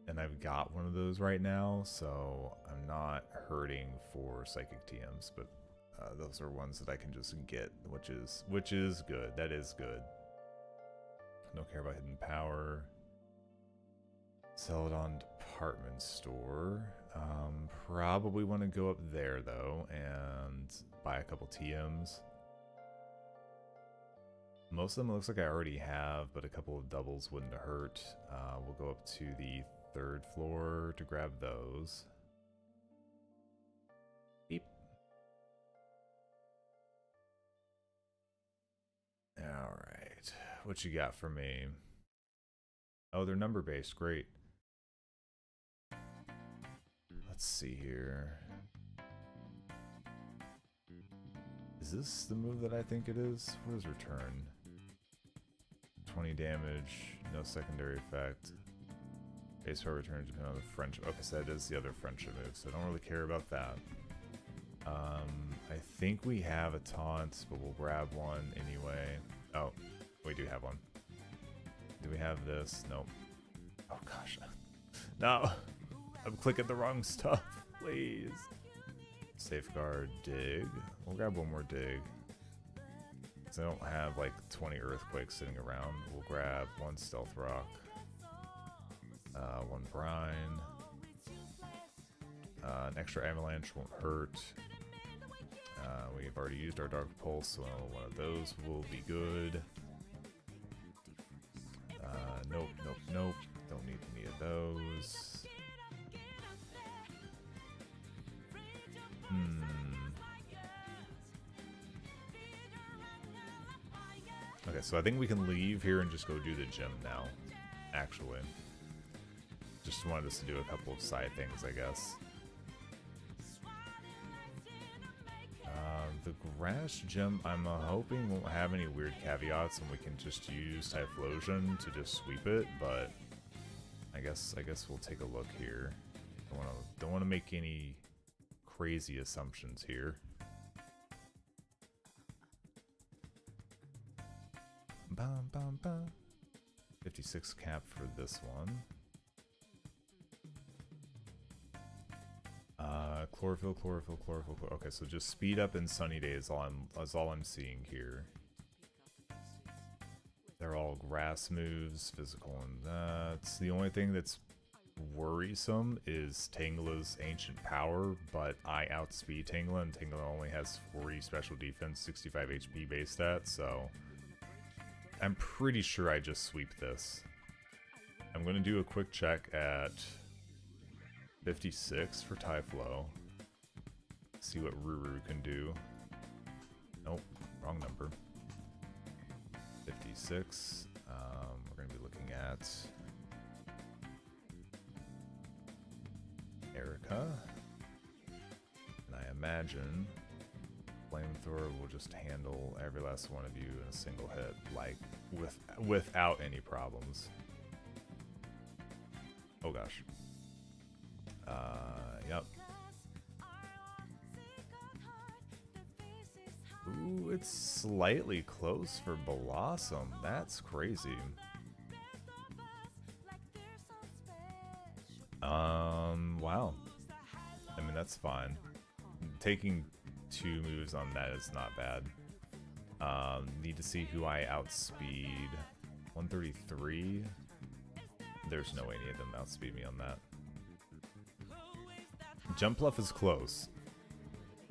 and I've got one of those right now, so I'm not hurting for psychic TMs, but those are ones that I can just get, which is good. That is good. Don't care about hidden power. Celadon department store. Probably want to go up there though and buy a couple TMs. Most of them looks like I already have, but a couple of doubles wouldn't hurt. We'll go up to the 3rd floor to grab those. Beep. Alright. What you got for me? Oh, they're number based. Great. Let's see here. Is this the move that I think it is? What is return? 20 damage, no secondary effect. Base power return depending on the friendship. Okay, so that is the other friendship move, so I don't really care about that. I think we have a taunt, but we'll grab one anyway. Oh, we do have one. Do we have this? Nope. Oh gosh. No! I'm clicking the wrong stuff, please. Safeguard, dig. We'll grab one more dig. Because I don't have like 20 earthquakes sitting around. We'll grab one stealth rock. One brine. An extra avalanche won't hurt. We've already used our dark pulse, so one of those will be good. Nope, nope, nope. Don't need any of those. Okay, so I think we can leave here and just go do the gym now, actually. Just wanted us to do a couple of side things, I guess. The grass gym, I'm hoping won't have any weird caveats and we can just use Typhlosion to just sweep it, but I guess we'll take a look here. Don't want to make any crazy assumptions here. Bum, bum, bum. 56 cap for this one. Chlorophyll. Okay, so just speed up in sunny days is all I'm seeing here. They're all grass moves, physical, and that's the only thing that's worrisome is Tangela's Ancient Power, but I outspeed Tangela, and Tangela only has 40 special defense, 65 HP base stat, so I'm pretty sure I just sweep this. I'm going to do a quick check at 56 for Typhlo. See what Ruru can do. Nope, wrong number. 56. We're going to be looking at Erica. And I imagine Flamethrower will just handle every last one of you in a single hit, like without any problems. Oh gosh. Yep. Ooh, it's slightly close for Blossom. That's crazy. Wow. I mean, that's fine. Taking 2 moves on that is not bad. Need to see who I outspeed. 133. There's no way any of them outspeed me on that. Jump Bluff is close.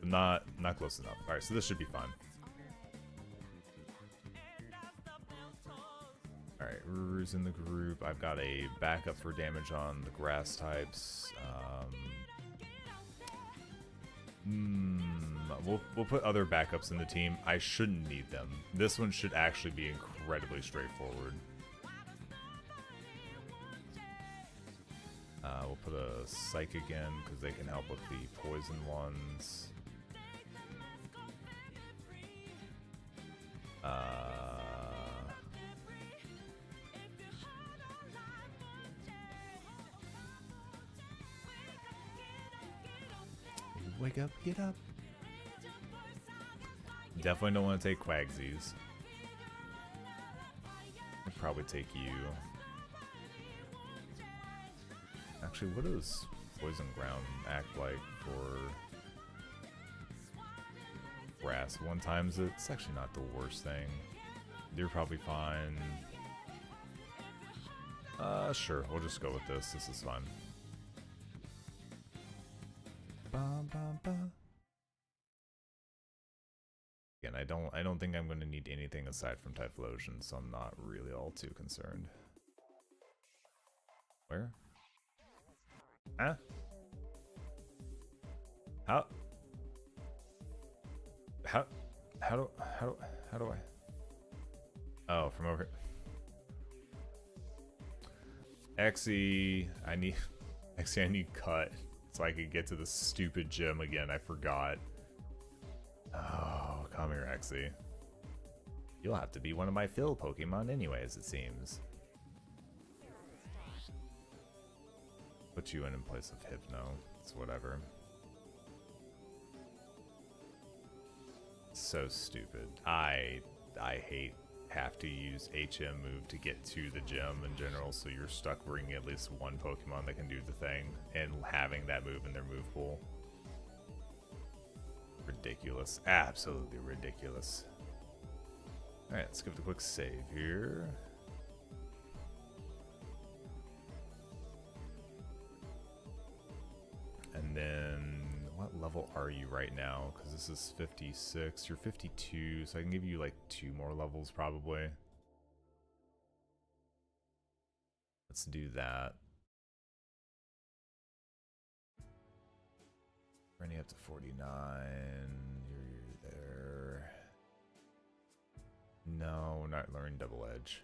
Not close enough. Alright, so this should be fine. Alright, Ruru's in the group. I've got a backup for damage on the grass types. We'll put other backups in the team. I shouldn't need them. This one should actually be incredibly straightforward. We'll put a Psych again, because they can help with the poison ones. Wake up, get up. Definitely don't want to take Quagsies. I'll probably take you. Actually, what does Poison Ground act like for grass? 1 times it. It's actually not the worst thing. You're probably fine. Sure, we'll just go with this. This is fine. Again, I don't think I'm going to need anything aside from Typhlosion, so I'm not really all too concerned. Where? Huh? How do I? Oh, from over here. Exy, I need cut so I could get to the stupid gym again. I forgot. Oh, come here, Exy. You'll have to be one of my fill Pokemon anyways, it seems. Put you in place of Hypno. It's whatever. So stupid. I hate have to use HM move to get to the gym in general, so you're stuck bringing at least one Pokemon that can do the thing and having that move in their move pool. Ridiculous. Absolutely ridiculous. Alright, let's give it a quick save here. And then, what level are you right now? Because this is 56. You're 52, so I can give you like 2 more levels probably. Let's do that. Running up to 49. You're there. No, we're not learning Double Edge.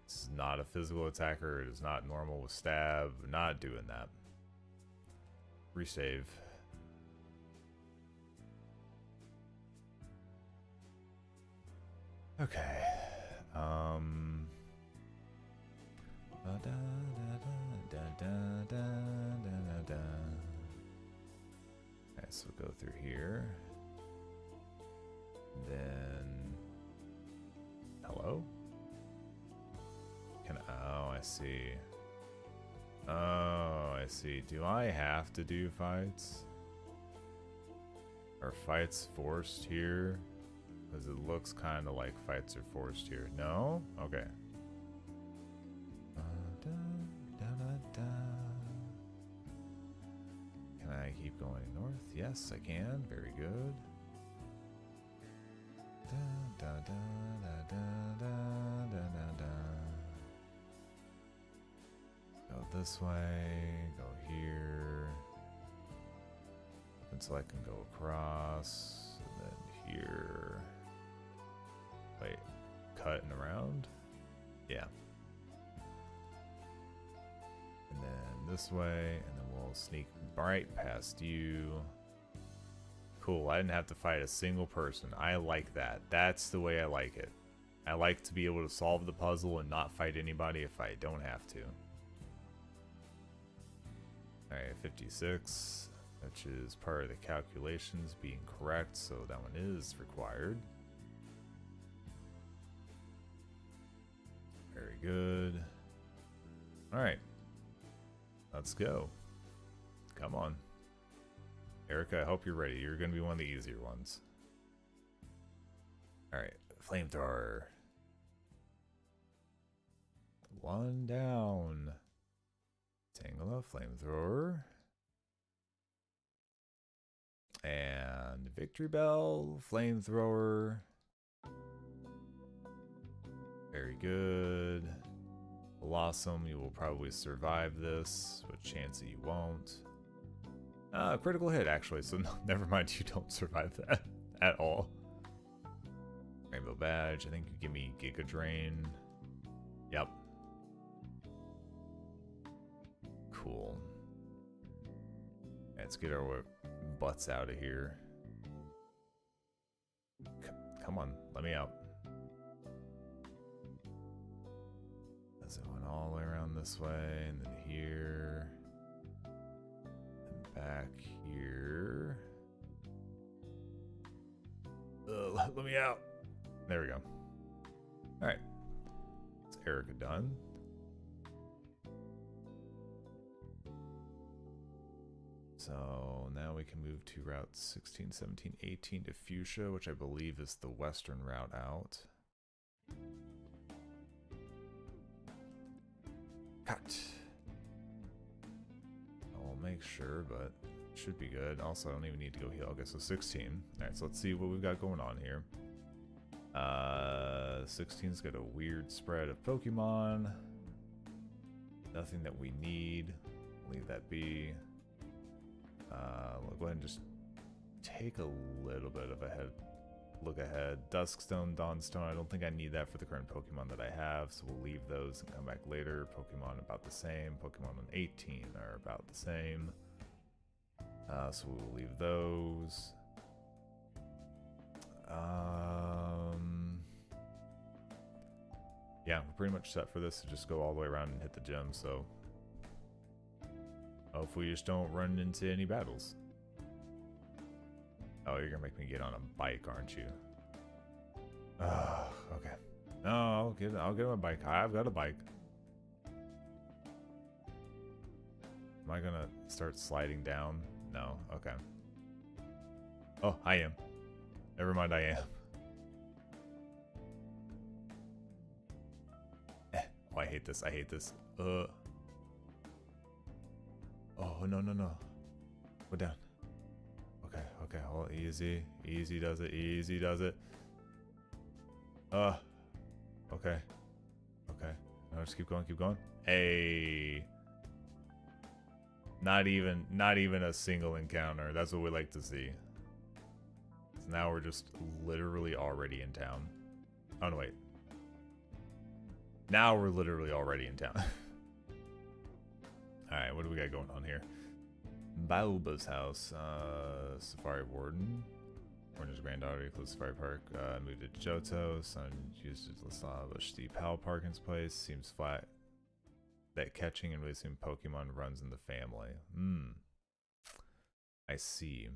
This is not a physical attacker. It is not normal with stab. Not doing that. Resave. Okay. Okay, so we'll go through here. Then, hello? Oh, I see. Oh, I see. Do I have to do fights? Are fights forced here? Because it looks kind of like fights are forced here. No? Okay. Can I keep going north? Yes, I can. Very good. Da, da, da, da, da, da, da, da. Go this way. Go here. And so I can go across. And then here. Wait. Cut and around? Yeah. And then this way. And then we'll sneak right past you. Cool, I didn't have to fight a single person. I like that. That's the way I like it. I like to be able to solve the puzzle and not fight anybody if I don't have to. Alright, 56, which is part of the calculations being correct, so that one is required. Very good. Alright, let's go. Come on. Erica, I hope you're ready. You're going to be one of the easier ones. Alright, flamethrower. One down. Tangela, flamethrower. And victory bell, flamethrower. Very good. Blossom, you will probably survive this, but chance that you won't. Critical hit, actually, so no, never mind, you don't survive that at all. Rainbow badge, I think you give me Giga Drain. Yep. Cool. Let's get our butts out of here. Come on, let me out. As it went all the way around this way, and then here. Back here. Let me out. There we go. Alright. It's Erica done. So now we can move to route 16, 17, 18 to Fuchsia, which I believe is the western route out. Cut. I'll make sure, but it should be good. Also, I don't even need to go heal. Okay, so 16. Alright, so let's see what we've got going on here. 16's got a weird spread of Pokemon. Nothing that we need. Leave that be. We'll go ahead and just take a little bit of a look ahead. Duskstone, Dawnstone, I don't think I need that for the current Pokemon that I have, so we'll leave those and come back later. Pokemon about the same. Pokemon on 18 are about the same. So we'll leave those. Yeah, we're pretty much set for this to just go all the way around and hit the gym, so hopefully we just don't run into any battles. Oh, you're gonna make me get on a bike, aren't you? Okay. No, I'll get on a bike. I've got a bike. Am I gonna start sliding down? No. Okay. Oh, I am. Never mind, I am. Oh, I hate this. I hate this. Oh, no, no, no. Go down. Okay, okay. Hold easy. Easy does it. Easy does it. Okay. Okay. No, just keep going, keep going. Hey. Not even a single encounter. That's what we like to see. So now we're just literally already in town. Oh, no, wait. Now we're literally already in town. Alright, what do we got going on here? Baoba's house. Safari Warden. Warden's granddaughter, close to Safari Park. Moved to Johto. Son used to establish the Pal Parkins place. Seems flat that catching and releasing Pokemon runs in the family. I see.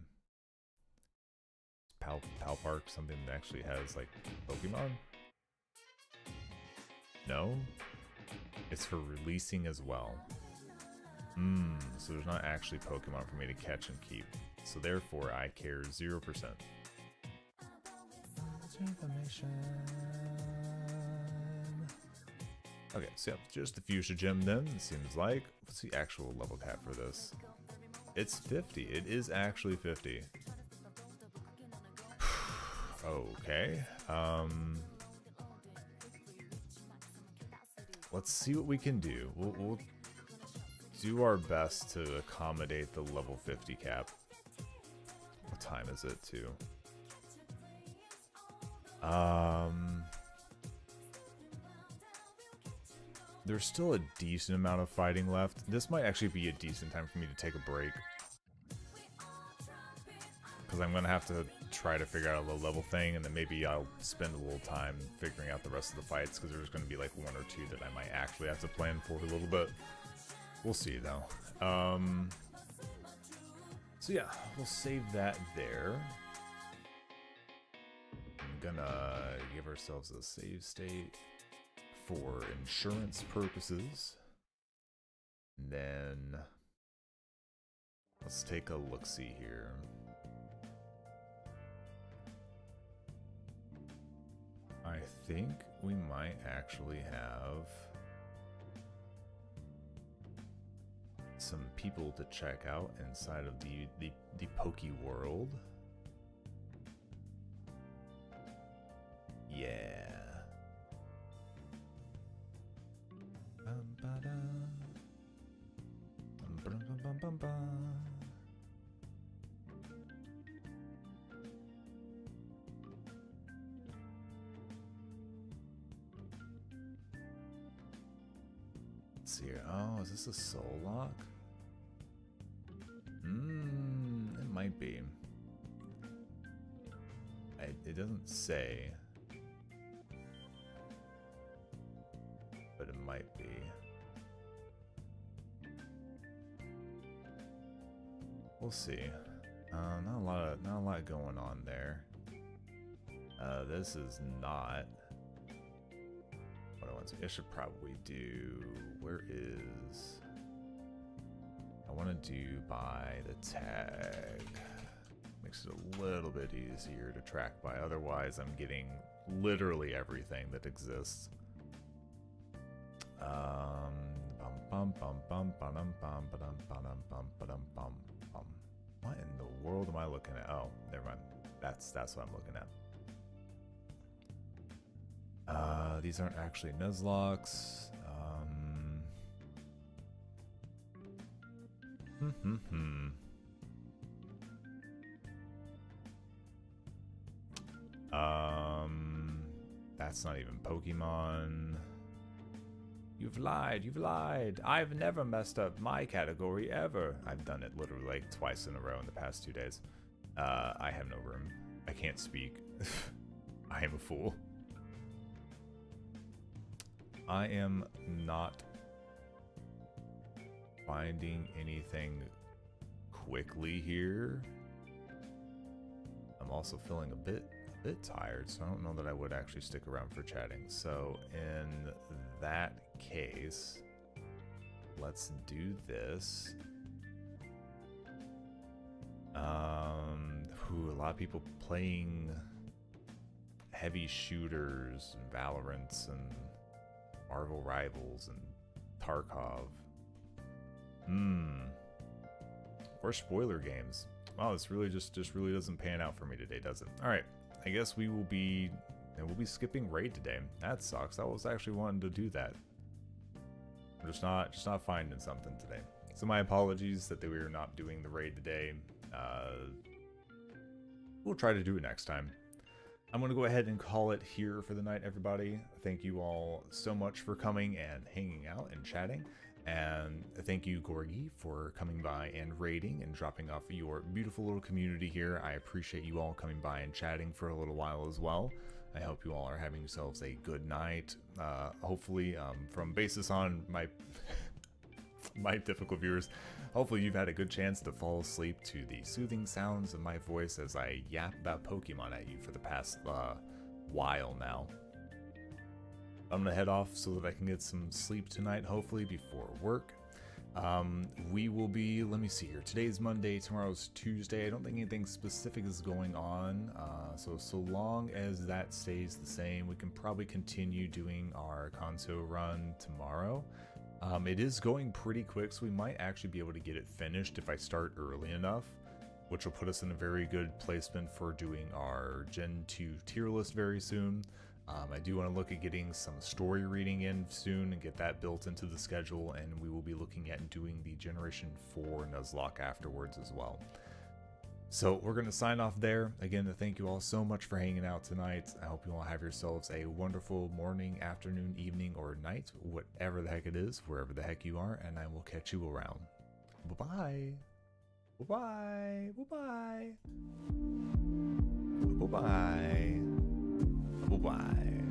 Pal Park something that actually has like Pokemon? No? It's for releasing as well. So there's not actually Pokemon for me to catch and keep. So therefore I care 0%. Okay, so yep, just the Fuchsia Gym then, it seems like. What's the actual level cap for this? It's 50. It is actually 50. Okay. Let's see what we can do. We'll do our best to accommodate the level 50 cap. What time is it, too? There's still a decent amount of fighting left. This might actually be a decent time for me to take a break. Because I'm going to have to try to figure out a low level thing, and then maybe I'll spend a little time figuring out the rest of the fights, because there's going to be like one or two that I might actually have to plan for a little bit. We'll see, though. So yeah, we'll save that there. I'm gonna give ourselves a save state for insurance purposes. And then let's take a look-see here. I think we might actually have some people to check out inside of the Poke world. Yeah. Let's see here. Oh, is this a soul lock? It might be. It doesn't say, but it might be. We'll see. Not a lot going on there. This is not what I want to. I should probably do. Where is? I want to do by the tag. Makes it a little bit easier to track by. Otherwise, I'm getting literally everything that exists. What in the world am I looking at? Oh, never mind. That's what I'm looking at. These aren't actually Nuzlocks. That's not even Pokemon. You've lied. I've never messed up my category ever. I've done it literally like twice in a row in the past 2 days. I have no room. I can't speak. I am a fool. I am not finding anything quickly here. I'm also feeling a bit tired, so I don't know that I would actually stick around for chatting. So in that case, let's do this. A lot of people playing heavy shooters and Valorants and Marvel Rivals and Tarkov. Or spoiler games. Wow, this really just really doesn't pan out for me today, does it? All right, I guess we'll be skipping raid today. That sucks. I was actually wanting to do that. I'm just not finding something today. So my apologies that we were not doing the raid today. We'll try to do it next time. I'm going to go ahead and call it here for the night, everybody. Thank you all so much for coming and hanging out and chatting. And thank you, Gorgie, for coming by and raiding and dropping off your beautiful little community here. I appreciate you all coming by and chatting for a little while as well. I hope you all are having yourselves a good night. Hopefully, from basis on my my difficult viewers, hopefully you've had a good chance to fall asleep to the soothing sounds of my voice as I yap about Pokemon at you for the past while now. I'm gonna head off so that I can get some sleep tonight, hopefully before work. We will be, let me see here, today's Monday, tomorrow's Tuesday. I don't think anything specific is going on, so long as that stays the same, we can probably continue doing our Kanto run tomorrow. It is going pretty quick, so we might actually be able to get it finished if I start early enough, which will put us in a very good placement for doing our Gen 2 tier list very soon. I do want to look at getting some story reading in soon and get that built into the schedule, and we will be looking at doing the Generation 4 Nuzlocke afterwards as well. So we're going to sign off there. Again, thank you all so much for hanging out tonight. I hope you all have yourselves a wonderful morning, afternoon, evening, or night, whatever the heck it is, wherever the heck you are, and I will catch you around. Bye-bye. Bye-bye. Bye-bye. Bye-bye. Bye-bye.